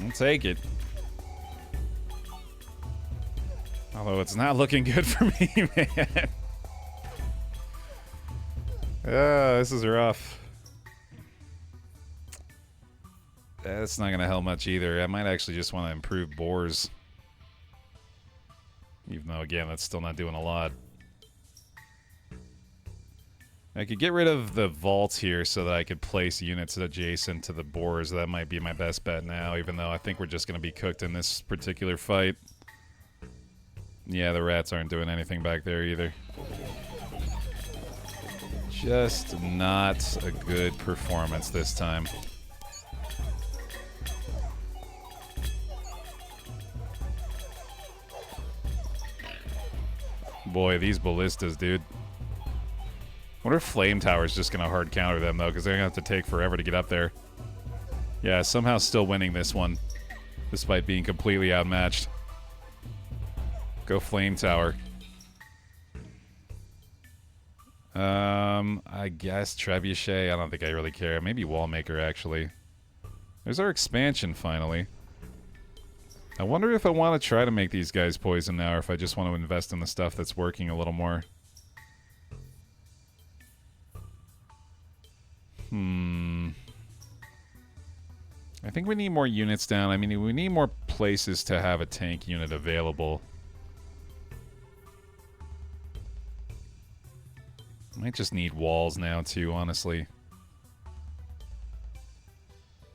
I'll take it. Although it's not looking good for me, man. This is rough. That's not going to help much either. I might actually just want to improve boars. Even though, again, that's still not doing a lot. I could get rid of the vault here so that I could place units adjacent to the boars. That might be my best bet now, even though I think we're just going to be cooked in this particular fight. Yeah, the rats aren't doing anything back there either. Just not a good performance this time. Boy, these ballistas, dude. I wonder if Flame Tower's just gonna hard counter them, though, because they're gonna have to take forever to get up there. Yeah, somehow still winning this one, despite being completely outmatched. Go Flame Tower. I guess Trebuchet. I don't think I really care. Maybe Wallmaker, actually. There's our expansion, finally. I wonder if I want to try to make these guys poison now, or if I just want to invest in the stuff that's working a little more. I think we need more units down. I mean, we need more places to have a tank unit available. Might just need walls now, too, honestly.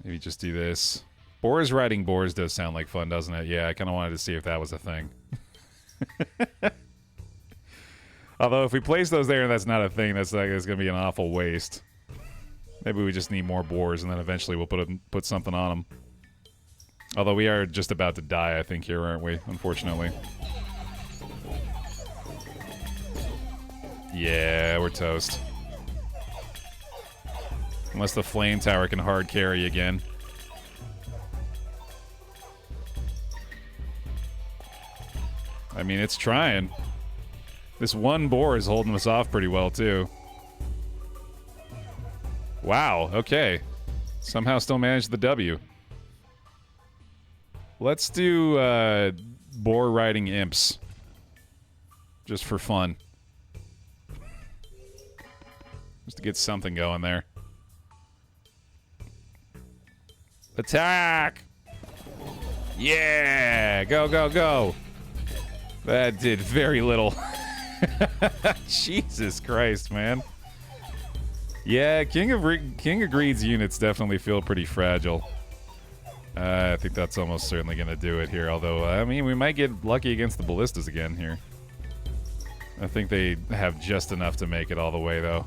Maybe just do this. Boars riding boars does sound like fun, doesn't it? Yeah, I kind of wanted to see if that was a thing. Although, if we place those there and that's not a thing, that's like, it's going to be an awful waste. Maybe we just need more boars, and then eventually we'll put something on them. Although we are just about to die, I think, here, aren't we? Unfortunately. Yeah, we're toast. Unless the Flame Tower can hard carry again. I mean, it's trying. This one boar is holding us off pretty well, too. Wow, okay. Somehow still managed the W. Let's do boar riding imps. Just for fun. Just to get something going there. Attack! Yeah! Go, go, go! That did very little. Jesus Christ, man. Yeah, King of Greed's units definitely feel pretty fragile. I think that's almost certainly going to do it here, although, I mean, we might get lucky against the ballistas again here. I think they have just enough to make it all the way, though.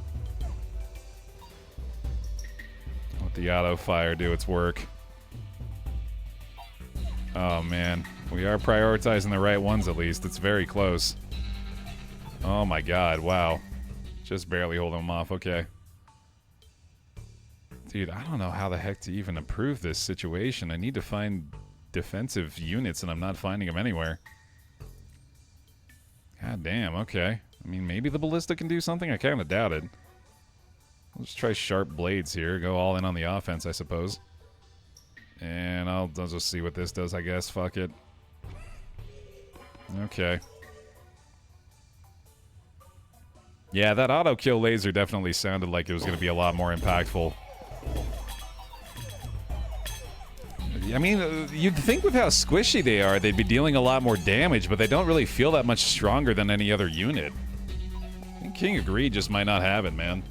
Let the auto fire do its work. Oh, man. We are prioritizing the right ones, at least. It's very close. Oh, my God. Wow. Just barely holding them off. Okay. Dude, I don't know how the heck to even improve this situation. I need to find defensive units, and I'm not finding them anywhere. God damn, okay. I mean, maybe the ballista can do something? I kind of doubt it. Let's try sharp blades here. Go all in on the offense, I suppose. And I'll just see what this does, I guess. Fuck it. Okay. Yeah, that auto-kill laser definitely sounded like it was going to be a lot more impactful. I mean, you'd think with how squishy they are, they'd be dealing a lot more damage, but they don't really feel that much stronger than any other unit. I think King of Greed just might not have it, man.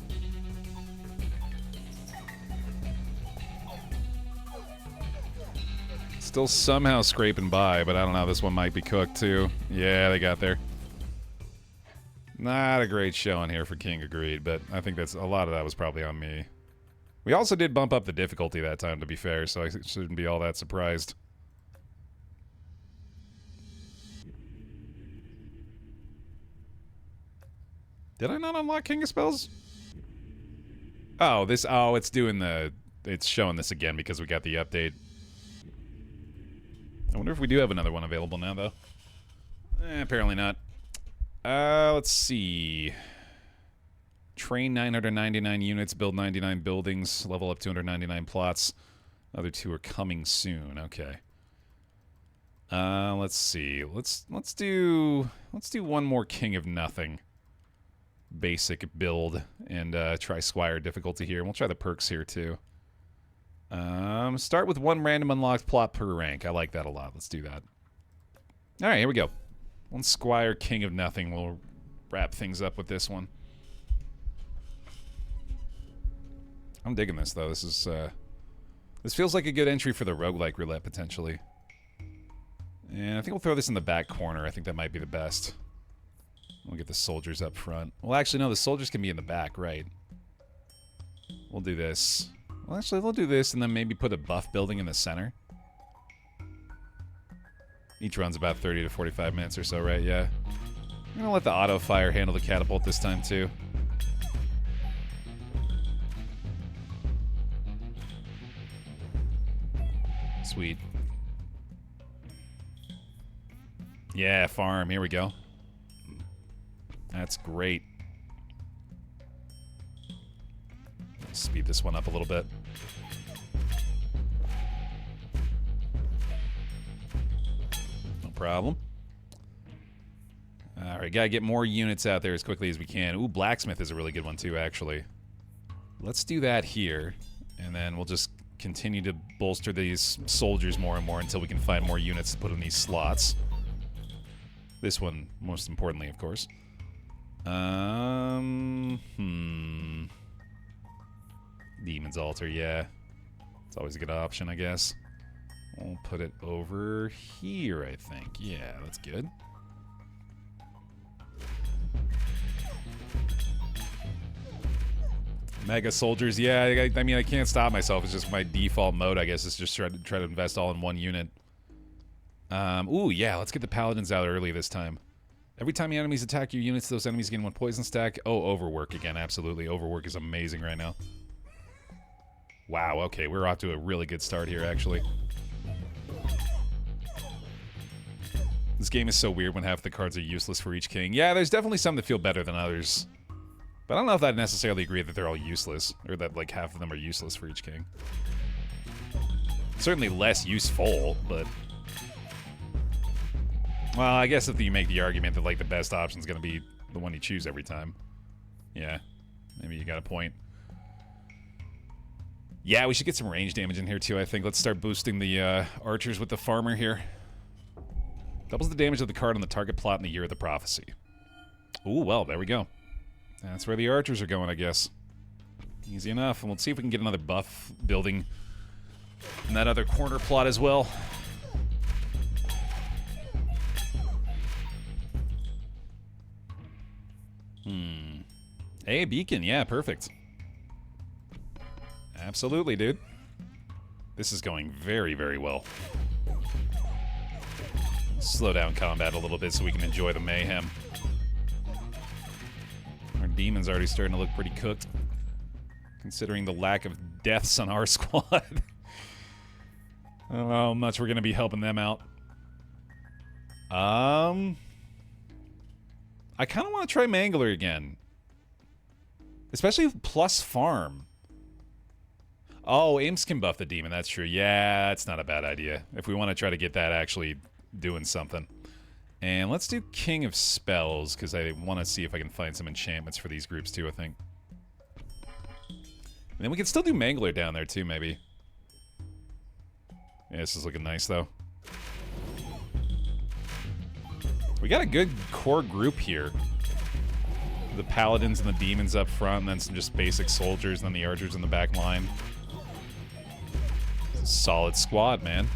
Still somehow scraping by, but I don't know, this one might be cooked too. Yeah, they got there. Not a great showing here for King of Greed, but I think that's a lot of that was probably on me. We also did bump up the difficulty that time, to be fair, so I shouldn't be all that surprised. Did I not unlock King of Spells? Oh, this... Oh, it's doing the... It's showing this again because we got the update. I wonder if we do have another one available now, though. Apparently not. Let's see. Train 999 units, build 99 buildings, level up 299 plots. Other two are coming soon. Okay. Let's see. Let's do one more King of Nothing basic build and try Squire difficulty here. And we'll try the perks here too. Start with one random unlocked plot per rank. I like that a lot. Let's do that. All right, here we go. One Squire King of Nothing. We'll wrap things up with this one. I'm digging this though. This is this feels like a good entry for the roguelike roulette potentially. And I think we'll throw this in the back corner. I think that might be the best. We'll get the soldiers up front. Well, actually, no, the soldiers can be in the back, right? We'll do this. Well, actually, we'll do this and then maybe put a buff building in the center. Each run's about 30 to 45 minutes or so, right? Yeah. I'm gonna let the auto fire handle the catapult this time, too. Sweet. Yeah, farm. Here we go. That's great. Let's speed this one up a little bit. No problem. Alright, gotta get more units out there as quickly as we can. Ooh, blacksmith is a really good one too, actually. Let's do that here. And then we'll just continue to bolster these soldiers more and more until we can find more units to put in these slots. This one, most importantly, of course. Demon's Altar, yeah. It's always a good option, I guess. We'll put it over here, I think. Yeah, that's good. Mega soldiers, yeah, I mean, I can't stop myself. It's just my default mode, I guess, is just try to invest all in one unit. Ooh, yeah, let's get the paladins out early this time. Every time the enemies attack your units, those enemies gain one poison stack. Oh, overwork again, absolutely. Overwork is amazing right now. Wow, okay, we're off to a really good start here, actually. This game is so weird when half the cards are useless for each king. Yeah, there's definitely some that feel better than others. But I don't know if I'd necessarily agree that they're all useless, or that, like, half of them are useless for each king. Certainly less useful, but... Well, I guess if you make the argument that, like, the best option is going to be the one you choose every time. Yeah, maybe you got a point. Yeah, we should get some range damage in here, too, I think. Let's start boosting the archers with the farmer here. Doubles the damage of the card on the target plot in the Year of the Prophecy. Ooh, well, there we go. That's where the archers are going, I guess. Easy enough. And we'll see if we can get another buff building in that other corner plot as well. Hey, beacon. Yeah, perfect. Absolutely, dude. This is going very, very well. Slow down combat a little bit so we can enjoy the mayhem. Our demon's already starting to look pretty cooked, considering the lack of deaths on our squad. I don't know how much we're going to be helping them out. I kind of want to try Mangler again. Especially plus farm. Oh, imps can buff the demon, that's true. Yeah, that's not a bad idea. If we want to try to get that actually doing something. And let's do King of Spells, because I want to see if I can find some enchantments for these groups too, I think. And then we can still do Mangler down there too, maybe. Yeah, this is looking nice, though. We got a good core group here. The paladins and the demons up front, and then some just basic soldiers, and then the archers in the back line. It's a solid squad, man.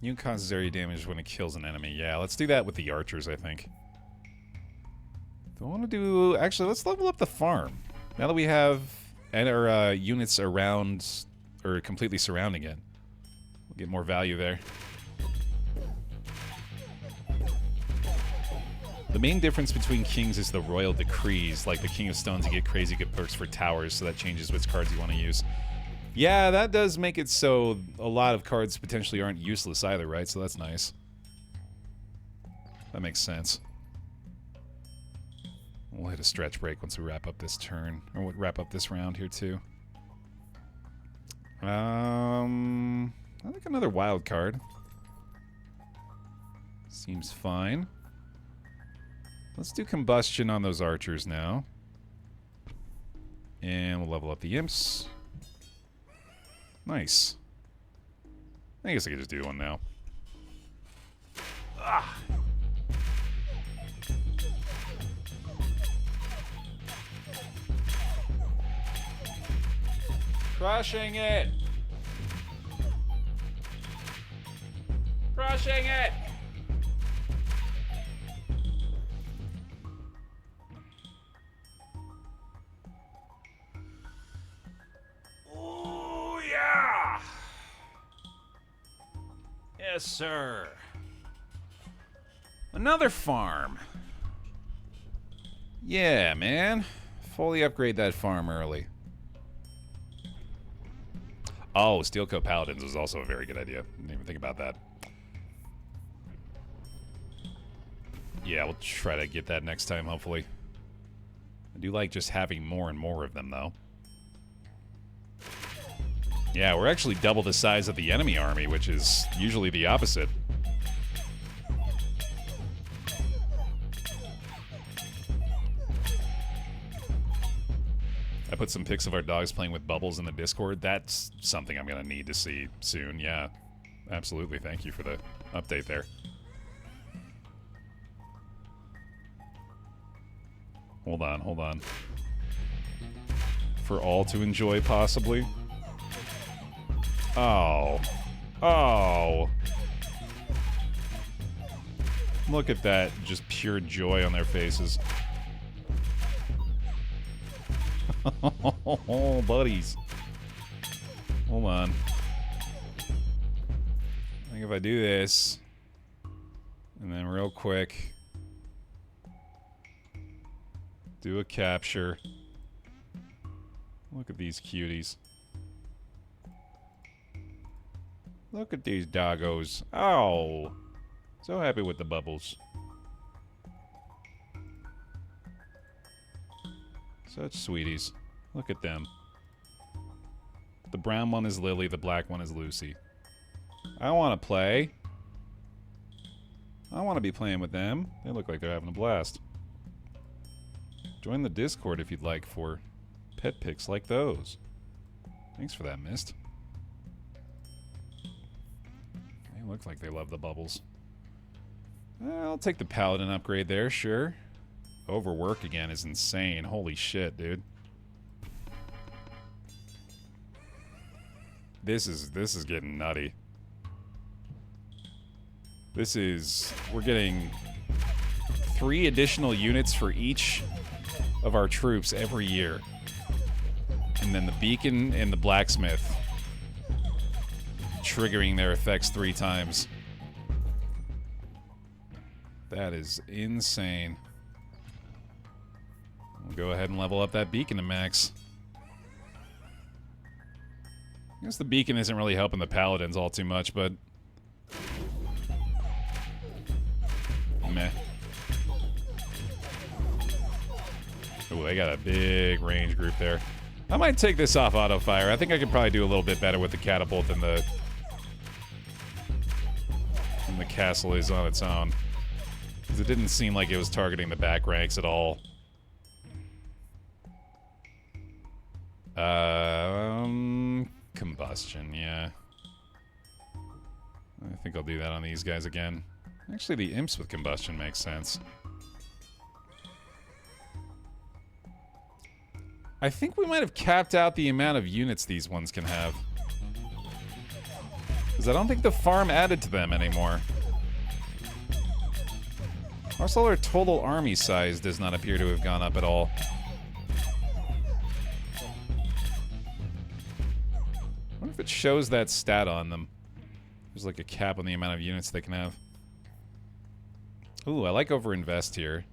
Unit causes area damage when it kills an enemy. Yeah, let's do that with the archers, I think. Do I want to do... Actually, let's level up the farm. Now that we have our units around, or completely surrounding it. Get more value there. The main difference between kings is the royal decrees. Like the King of Stones, you get crazy good perks for towers, so that changes which cards you want to use. Yeah, that does make it so a lot of cards potentially aren't useless either, right? So that's nice. That makes sense. We'll hit a stretch break once we wrap up this turn. Or we'll wrap up this round here, too. I think another wild card. Seems fine. Let's do combustion on those archers now. And we'll level up the imps. Nice. I guess I could just do one now. Ah! Crushing it! Crushing it! Oh, yeah! Yes, sir. Another farm. Yeah, man. Fully upgrade that farm early. Oh, Steel Coat Paladins was also a very good idea. Didn't even think about that. Yeah, we'll try to get that next time, hopefully. I do like just having more and more of them, though. Yeah, we're actually double the size of the enemy army, which is usually the opposite. I put some pics of our dogs playing with bubbles in the Discord. That's something I'm going to need to see soon. Yeah, absolutely. Thank you for the update there. Hold on, hold on. For all to enjoy, possibly. Oh. Oh. Look at that. Just pure joy on their faces. Oh, buddies. Hold on. I think if I do this, and then real quick, do a capture. Look at these cuties. Look at these doggos. Oh, so happy with the bubbles. Such sweeties. Look at them. The brown one is Lily, the black one is Lucy. I want to play. I want to be playing with them. They look like they're having a blast. Join the Discord if you'd like for pet pics like those. Thanks for that, Mist. They look like they love the bubbles. I'll take the Paladin upgrade there, sure. Overwork again is insane. Holy shit, dude. This is getting nutty. We're getting 3 additional units for each of our troops every year. And then the beacon and the blacksmith triggering their effects 3 times. That is insane. We'll go ahead and level up that beacon to max. I guess the beacon isn't really helping the paladins all too much, but meh. Ooh, they got a big range group there. I might take this off auto fire. I think I could probably do a little bit better with the catapult than the castle is on its own. Because it didn't seem like it was targeting the back ranks at all. Combustion, yeah. I think I'll do that on these guys again. Actually, the imps with combustion makes sense. I think we might have capped out the amount of units these ones can have. Because I don't think the farm added to them anymore. Also, our total army size does not appear to have gone up at all. I wonder if it shows that stat on them. There's like a cap on the amount of units they can have. Ooh, I like overinvest here.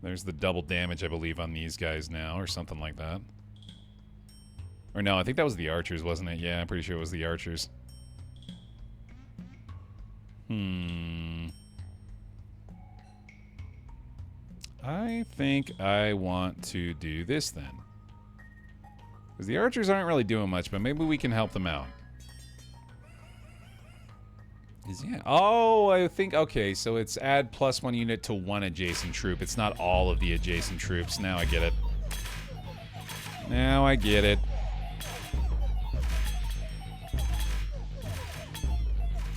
There's the double damage, I believe, on these guys now, or something like that. Or no, I think that was the archers, wasn't it? Yeah, I'm pretty sure it was the archers. I think I want to do this then. Because the archers aren't really doing much, but maybe we can help them out. Yeah. Oh, I think, okay, so it's add +1 unit to one adjacent troop. It's not all of the adjacent troops. Now I get it. Now I get it.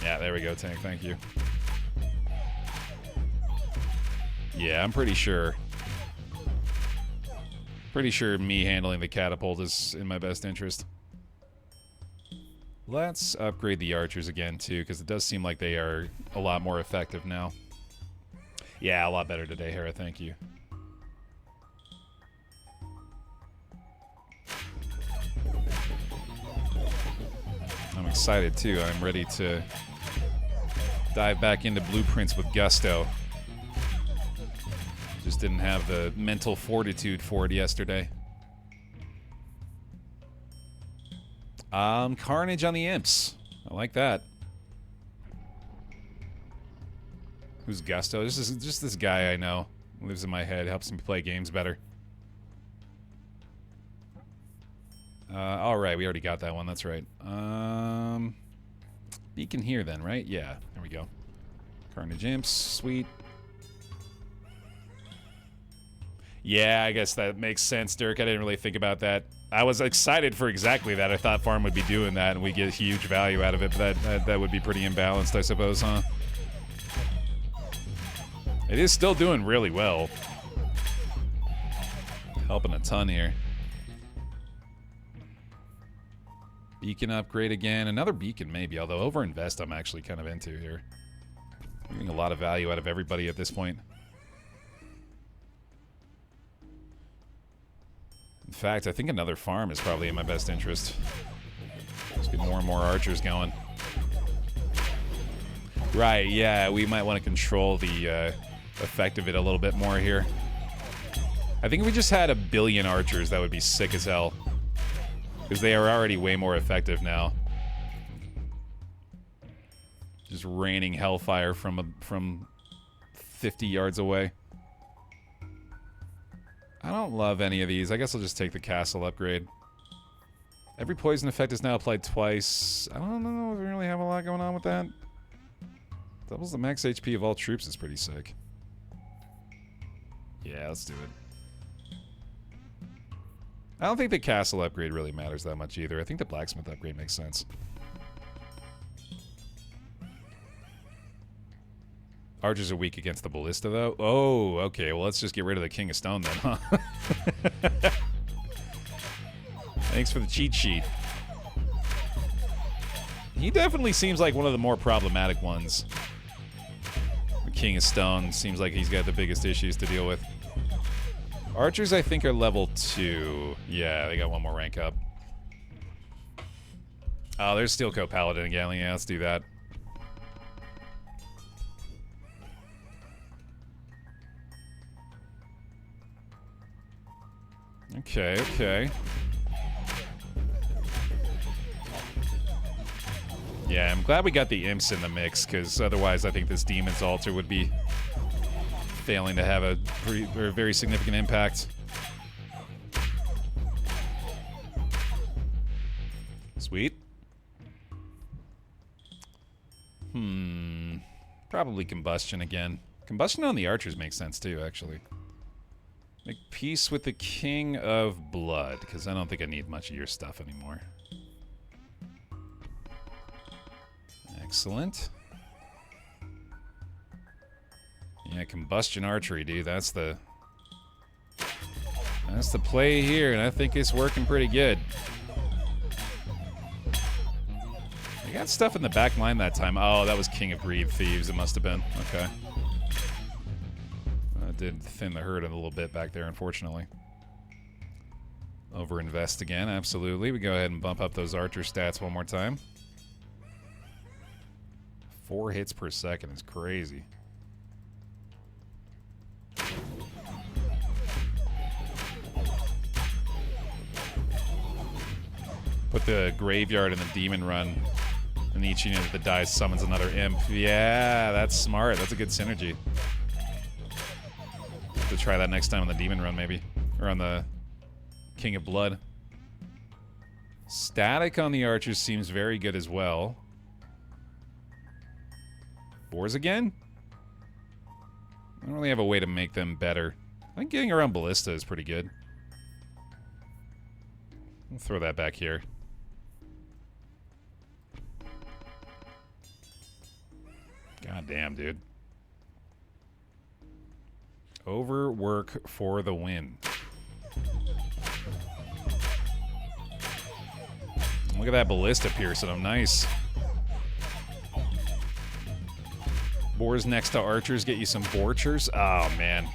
Yeah, there we go, Tank. Thank you. Yeah, I'm pretty sure. Pretty sure me handling the catapult is in my best interest. Let's upgrade the archers again, too, because it does seem like they are a lot more effective now. Yeah, a lot better today, Hera. Thank you. I'm excited, too. I'm ready to dive back into blueprints with gusto. Just didn't have the mental fortitude for it yesterday. Carnage on the imps. I like that. Who's Gusto? This is just this guy I know. Lives in my head, helps me play games better. Alright, we already got that one, that's right. Beacon here then, right? Yeah, there we go. Carnage imps, sweet. Yeah, I guess that makes sense, Dirk. I didn't really think about that. I was excited for exactly that. I thought Farm would be doing that and we get huge value out of it, but that would be pretty imbalanced, I suppose, huh? It is still doing really well. Helping a ton here. Beacon upgrade again. Another beacon, maybe, although overinvest I'm actually kind of into here. Getting a lot of value out of everybody at this point. In fact, I think another farm is probably in my best interest. Let's get more and more archers going. Right, yeah, we might want to control the effect of it a little bit more here. I think if we just had 1 billion archers, that would be sick as hell. Because they are already way more effective now. Just raining hellfire from 50 yards away. I don't love any of these. I guess I'll just take the castle upgrade. Every poison effect is now applied twice. I don't know if we really have a lot going on with that. Doubles the max HP of all troops is pretty sick. Yeah, let's do it. I don't think the castle upgrade really matters that much either. I think the blacksmith upgrade makes sense. Archers are weak against the ballista, though. Oh, okay. Well, let's just get rid of the King of Stone then, huh? Thanks for the cheat sheet. He definitely seems like one of the more problematic ones. The King of Stone seems like he's got the biggest issues to deal with. Archers, I think, are level 2. Yeah, they got one more rank up. Oh, there's Steel Coat Paladin again. Yeah, let's do that. Okay, okay. Yeah, I'm glad we got the imps in the mix, because otherwise I think this Demon's Altar would be failing to have a very significant impact. Sweet. Probably Combustion again. Combustion on the archers makes sense too, actually. Make peace with the King of Blood, because I don't think I need much of your stuff anymore. Excellent. Yeah, Combustion Archery, dude. That's the play here, and I think it's working pretty good. I got stuff in the back line that time. Oh, that was King of Greed Thieves, it must have been. Okay. Did thin the herd a little bit back there, unfortunately. Overinvest again, absolutely. We go ahead and bump up those archer stats one more time. 4 hits per second is crazy. Put the graveyard in the demon run, and each unit that dies summons another imp. Yeah, that's smart. That's a good synergy. Have to try that next time on the demon run, maybe. Or on the King of Blood. Static on the archers seems very good as well. Boars again? I don't really have a way to make them better. I think getting around Ballista is pretty good. I'll throw that back here. God damn, dude. Overwork for the win. Look at that Ballista piercing him. Nice. Boars next to archers get you some Borchers. Oh, man.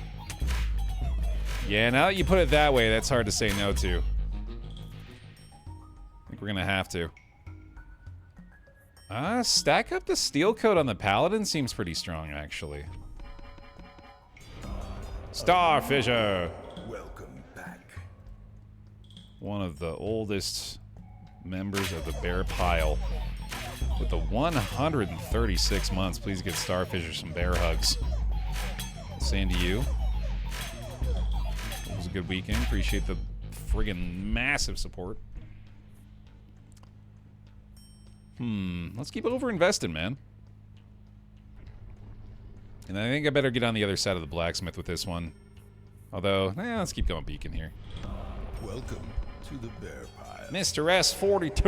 Yeah, now that you put it that way, that's hard to say no to. I think we're going to have to. Stack up the steel coat on the paladin seems pretty strong, actually. Starfisher! Welcome back. One of the oldest members of the Baer pile. With the 136 months, please get Starfisher some bear hugs. Same to you. It was a good weekend. Appreciate the friggin' massive support. Let's keep over-investing, man. And I think I better get on the other side of the blacksmith with this one. Although, let's keep going beacon here. Welcome to the bear pile. Mr. S42!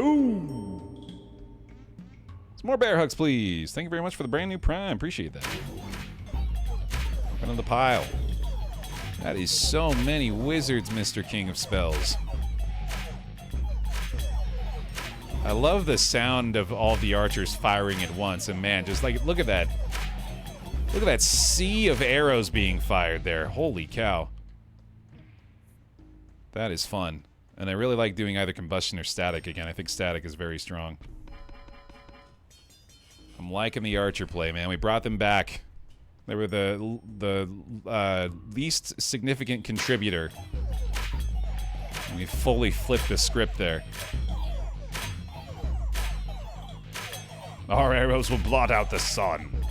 Some more bear hugs, please. Thank you very much for the brand new Prime. Appreciate that. Open on the pile. That is so many wizards, Mr. King of Spells. I love the sound of all the archers firing at once, and man, just like, look at that. Look at that sea of arrows being fired there. Holy cow. That is fun. And I really like doing either combustion or static again. I think static is very strong. I'm liking the archer play, man. We brought them back. They were the least significant contributor. And we fully flipped the script there. Our arrows will blot out the sun.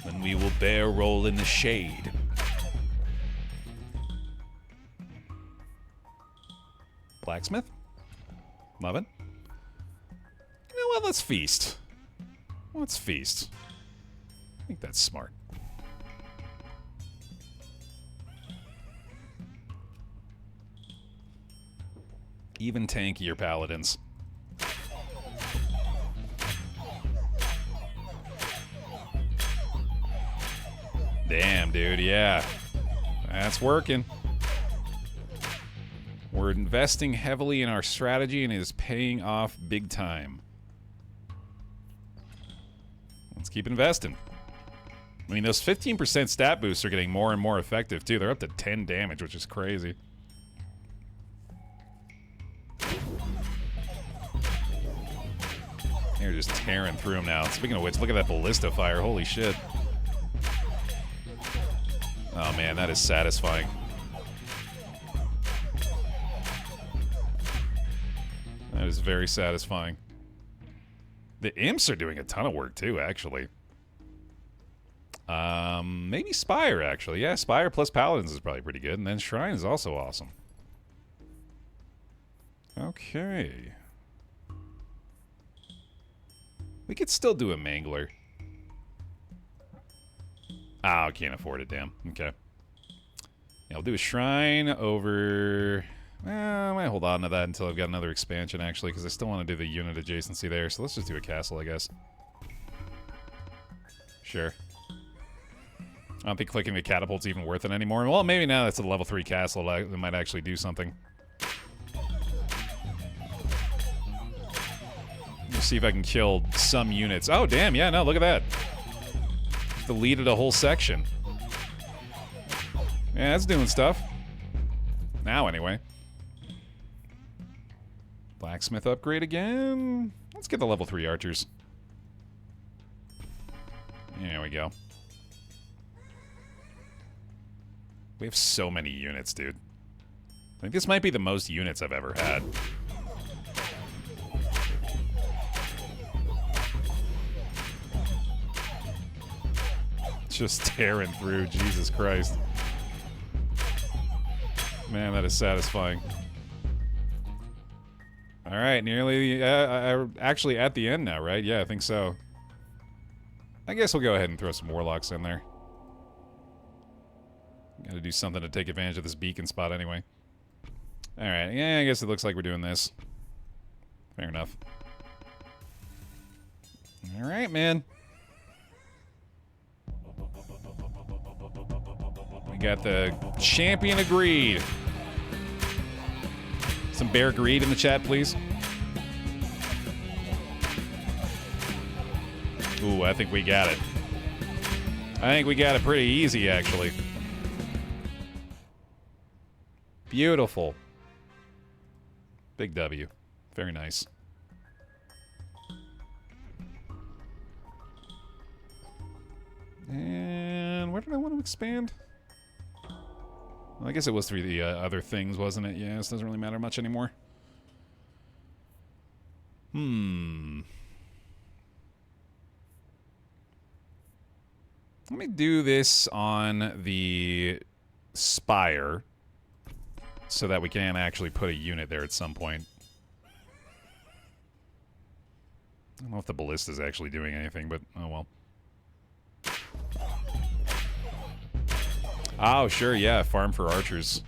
Then we will bear roll in the shade. Blacksmith? Love it. You know what? Let's feast. Let's feast. I think that's smart. Even tankier paladins. Damn, dude, yeah. That's working. We're investing heavily in our strategy and it is paying off big time. Let's keep investing. I mean, those 15% stat boosts are getting more and more effective, too. They're up to 10 damage, which is crazy. They're just tearing through them now. Speaking of which, look at that ballista fire. Holy shit. Oh, man, that is satisfying. That is very satisfying. The imps are doing a ton of work, too, actually. Maybe Spire, actually. Yeah, Spire plus Paladins is probably pretty good. And then Shrine is also awesome. Okay. We could still do a Mangler. Ah, I can't afford it, damn. Okay. Yeah, I'll do a Shrine over... I might hold on to that until I've got another expansion, actually, because I still want to do the unit adjacency there. So let's just do a castle, I guess. Sure. I don't think clicking the catapult's even worth it anymore. Well, maybe now that's a level 3 castle that might actually do something. Let's see if I can kill some units. Oh, damn, yeah, no, look at that. Deleted a whole section. Yeah, that's doing stuff. Now, anyway. Blacksmith upgrade again. Let's get the level 3 archers. There we go. We have so many units, dude. I think this might be the most units I've ever had. Just tearing through, Jesus Christ. Man, that is satisfying. Alright, nearly, actually at the end now, right? Yeah, I think so. I guess we'll go ahead and throw some warlocks in there. Gotta do something to take advantage of this beacon spot anyway. Alright, yeah, I guess it looks like we're doing this. Fair enough. Alright, man. We got the champion agreed. Some Baer greed in the chat, please. Ooh, I think we got it. I think we got it pretty easy, actually. Beautiful. Big W. Very nice. And where did I want to expand? Well, I guess it was through the other things, wasn't it? Yeah, this doesn't really matter much anymore. Let me do this on the spire so that we can actually put a unit there at some point. I don't know if the ballista's actually doing anything, but oh well. Oh, sure, yeah, farm for archers.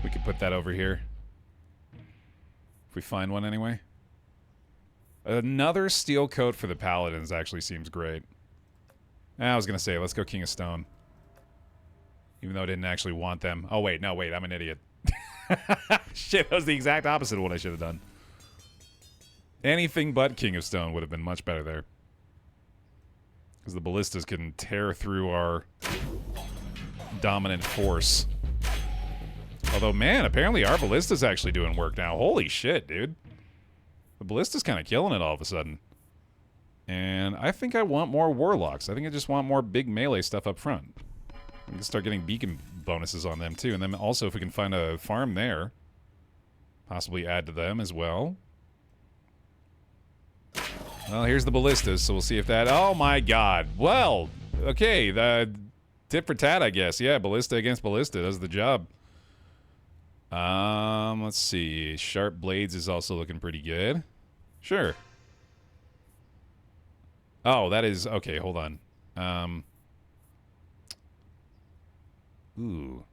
We could put that over here. If we find one anyway. Another steel coat for the paladins actually seems great. I was gonna say, let's go King of Stone. Even though I didn't actually want them. Oh, wait, no, wait, I'm an idiot. Shit, that was the exact opposite of what I should have done. Anything but King of Stone would have been much better there. Because the ballistas can tear through our dominant force. Although, man, apparently our ballista's actually doing work now. Holy shit, dude. The ballista's kind of killing it all of a sudden. And I think I want more warlocks. I think I just want more big melee stuff up front. We can start getting beacon bonuses on them, too. And then also, if we can find a farm there, possibly add to them as well. Well, here's the ballistas, so we'll see if that... Oh, my God. Well, okay. The tit for tat, I guess. Yeah, ballista against ballista does the job. Let's see. Sharp blades is also looking pretty good. Sure. Oh, that is... Okay, hold on. Ooh.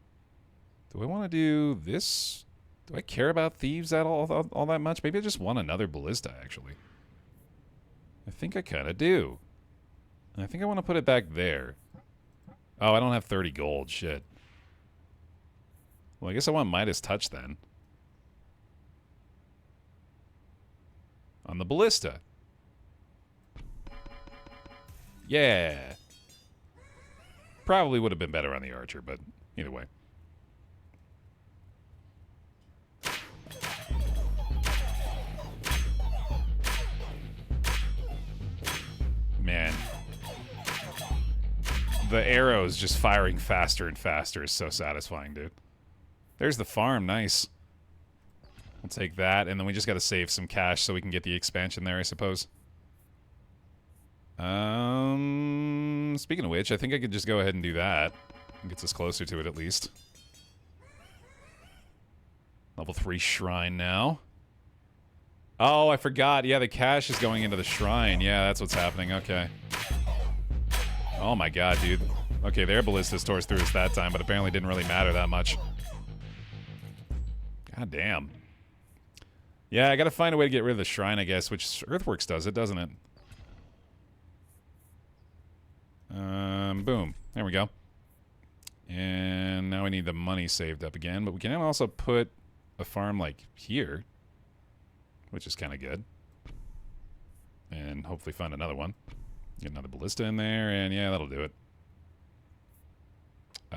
Do I want to do this? Do I care about thieves at all that much? Maybe I just want another ballista, actually. I think I kind of do. And I think I want to put it back there. Oh, I don't have 30 gold. Shit. Well, I guess I want Midas Touch then. On the ballista. Yeah. Probably would have been better on the archer, but either way. Man. The arrows just firing faster and faster is so satisfying, dude. There's the farm. Nice. We'll take that, and then we just got to save some cash so we can get the expansion there, I suppose. Speaking of which, I think I could just go ahead and do that. It gets us closer to it, at least. Level 3 shrine now. Oh, I forgot. Yeah, the cash is going into the shrine. Yeah, that's what's happening. Okay. Oh my god, dude. Okay, their ballistas tore through us that time, but apparently didn't really matter that much. God damn. Yeah, I gotta find a way to get rid of the shrine, I guess, which Earthworks does it, doesn't it? Boom. There we go. And now we need the money saved up again, but we can also put a farm like here, which is kind of good. And hopefully find another one. Get another ballista in there, and yeah, that'll do it.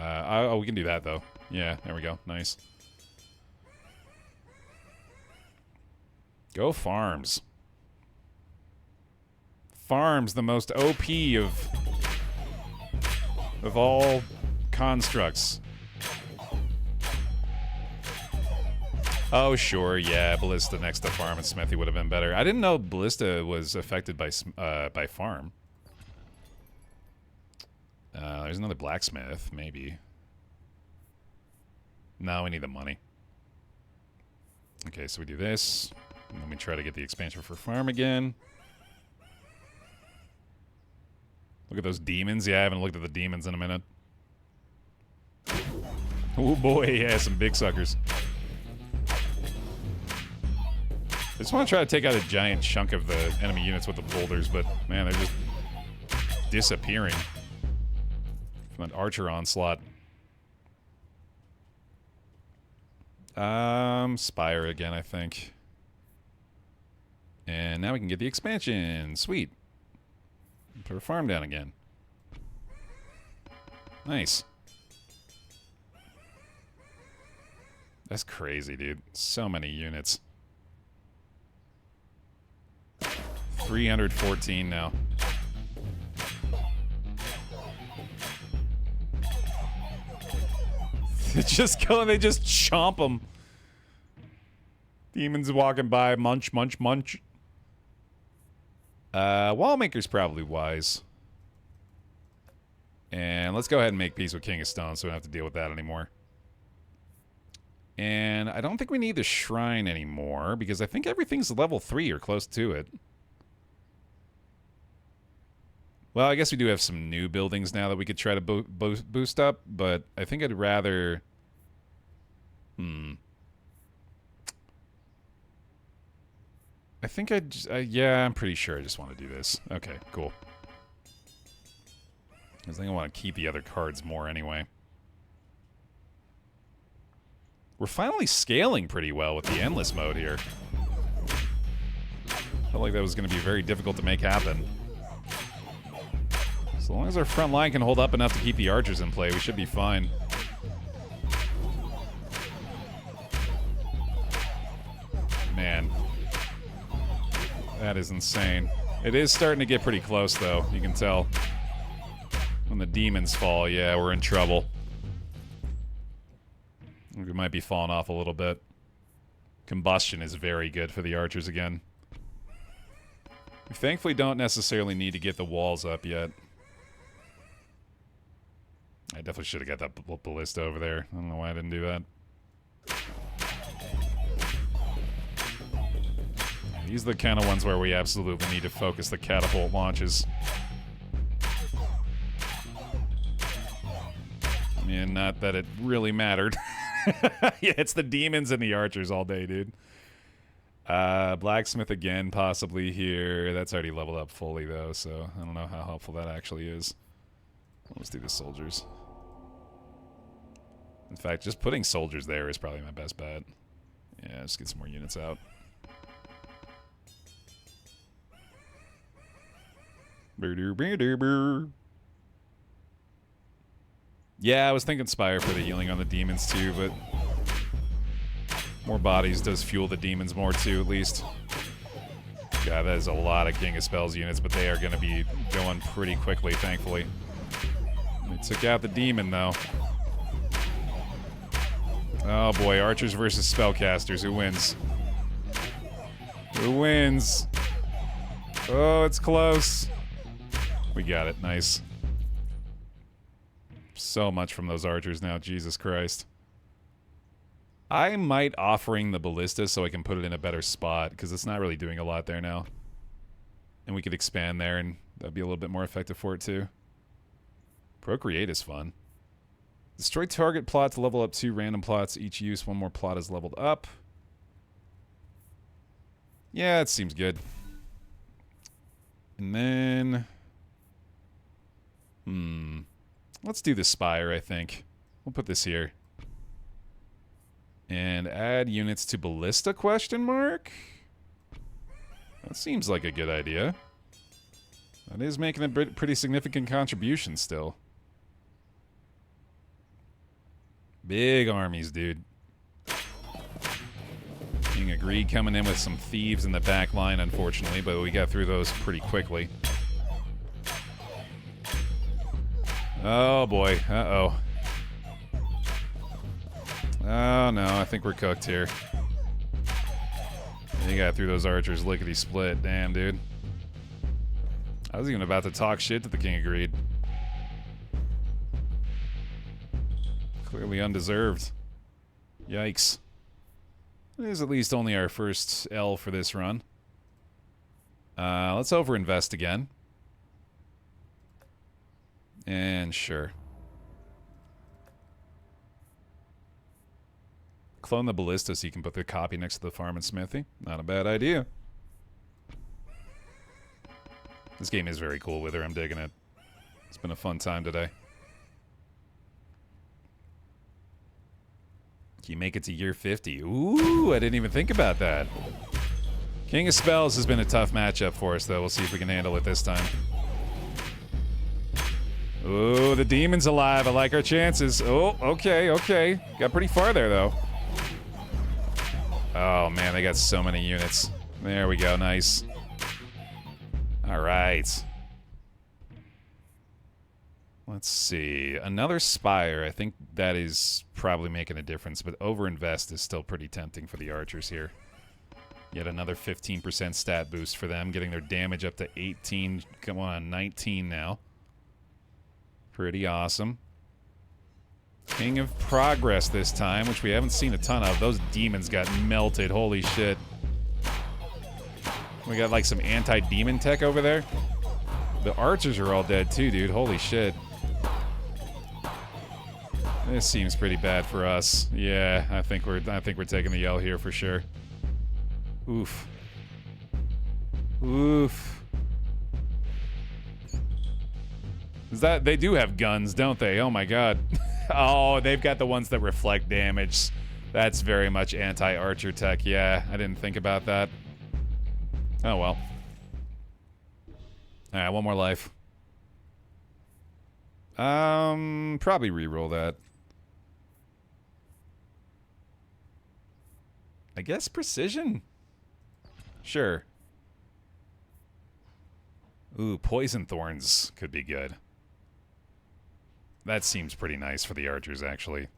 Oh, we can do that, though. Yeah, there we go. Nice. Go farms. Farms, the most OP of all constructs. Oh, sure, yeah, Ballista next to Farm and Smithy would have been better. I didn't know Ballista was affected by Farm. There's another blacksmith, maybe. No, we need the money. Okay, so we do this. And then we try to get the expansion for Farm again. Look at those demons. Yeah, I haven't looked at the demons in a minute. Oh boy, yeah, some big suckers. I just want to try to take out a giant chunk of the enemy units with the boulders, but man, they're just disappearing from an archer onslaught. Spire again, I think. And now we can get the expansion. Sweet. Put our farm down again. Nice. That's crazy, dude. So many units. 314 now. They just go and they just chomp them. Demons walking by. Munch, munch, munch. Wallmaker's probably wise. And let's go ahead and make peace with King of Stone so we don't have to deal with that anymore. And I don't think we need the shrine anymore because I think everything's level 3 or close to it. Well, I guess we do have some new buildings now that we could try to boost up, but I think I'd rather... I think yeah, I'm pretty sure I just want to do this. Okay, cool. I think I want to keep the other cards more anyway. We're finally scaling pretty well with the endless mode here. Felt like that was going to be very difficult to make happen. As long as our front line can hold up enough to keep the archers in play, we should be fine. Man. That is insane. It is starting to get pretty close, though. You can tell. When the demons fall, yeah, we're in trouble. We might be falling off a little bit. Combustion is very good for the archers again. We thankfully don't necessarily need to get the walls up yet. I definitely should have got that ballista over there. I don't know why I didn't do that. These are the kind of ones where we absolutely need to focus the catapult launches. I mean, not that it really mattered. Yeah, it's the demons and the archers all day, dude. Blacksmith again, possibly here. That's already leveled up fully, though, so I don't know how helpful that actually is. Let's do the soldiers. In fact, just putting soldiers there is probably my best bet. Yeah, just get some more units out. Yeah, I was thinking Spire for the healing on the demons too, but more bodies does fuel the demons more too, at least. God, that is a lot of King of Spells units, but they are going to be going pretty quickly, thankfully. They took out the demon, though. Oh boy, archers versus spellcasters. Who wins? Who wins? Oh, it's close. We got it. Nice. So much from those archers now. Jesus Christ. I might offering the ballista so I can put it in a better spot, because it's not really doing a lot there now. And we could expand there, and that'd be a little bit more effective for it, too. Procreate is fun. Destroy target plot to level up 2 random plots. Each use, 1 more plot is leveled up. Yeah, it seems good. And then... let's do the Spire, I think. We'll put this here. And add units to Ballista, question mark? That seems like a good idea. That is making a pretty significant contribution still. Big armies, dude. King of Greed coming in with some thieves in the back line, unfortunately, but we got through those pretty quickly. Oh, boy. Uh-oh. Oh, no. I think we're cooked here. You got through those archers lickety-split. Damn, dude. I was even about to talk shit to the King of Greed. Clearly undeserved. Yikes. It is at least only our first L for this run. Let's overinvest again. And sure. Clone the ballista so you can put the copy next to the farm and smithy. Not a bad idea. This game is very cool with her. I'm digging it. It's been a fun time today. Can you make it to year 50? Ooh, I didn't even think about that. King of Spells has been a tough matchup for us, though. We'll see if we can handle it this time. Ooh, the demon's alive. I like our chances. Oh, okay, okay. Got pretty far there, though. Oh, man, they got so many units. There we go. Nice. All right. Let's see. Another Spire. I think that is probably making a difference, but overinvest is still pretty tempting for the archers here. Yet another 15% stat boost for them, getting their damage up to 18. Come on, 19 now. Pretty awesome. King of Progress this time, which we haven't seen a ton of. Those demons got melted. Holy shit. We got like some anti-demon tech over there. The archers are all dead too, dude. Holy shit. This seems pretty bad for us. Yeah, I think we're taking the L here for sure. Oof. Oof. Is that they do have guns, don't they? Oh my god. Oh, they've got the ones that reflect damage. That's very much anti-archer tech. Yeah, I didn't think about that. Oh well. Alright, one more life. Probably reroll that. I guess precision? Sure. Ooh, poison thorns could be good. That seems pretty nice for the archers, actually.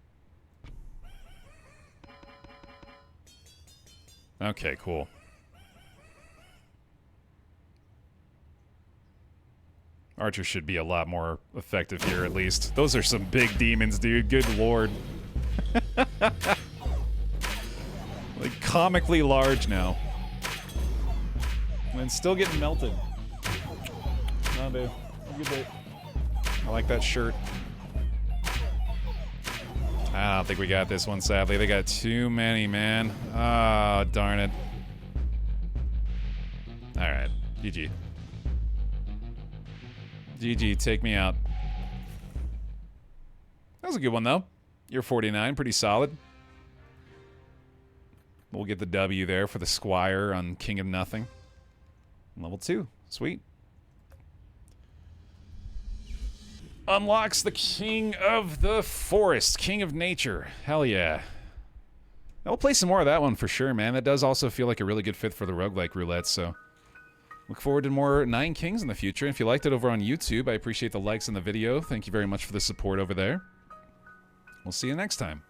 Okay, cool. Archers should be a lot more effective here, at least. Those are some big demons, dude. Good lord. Like, comically large now. And still getting melted. No, dude. Have a good day. I like that shirt. I don't think we got this one, sadly. They got too many, man. Oh, darn it. Alright. GG. GG, take me out. That was a good one, though. You're 49, pretty solid. We'll get the W there for the Squire on King of Nothing. Level 2. Sweet. Unlocks the King of the Forest. King of Nature. Hell yeah. I'll play some more of that one for sure, man. That does also feel like a really good fit for the roguelike roulette, so... Look forward to more 9 Kings in the future. If you liked it over on YouTube, I appreciate the likes on the video. Thank you very much for the support over there. We'll see you next time.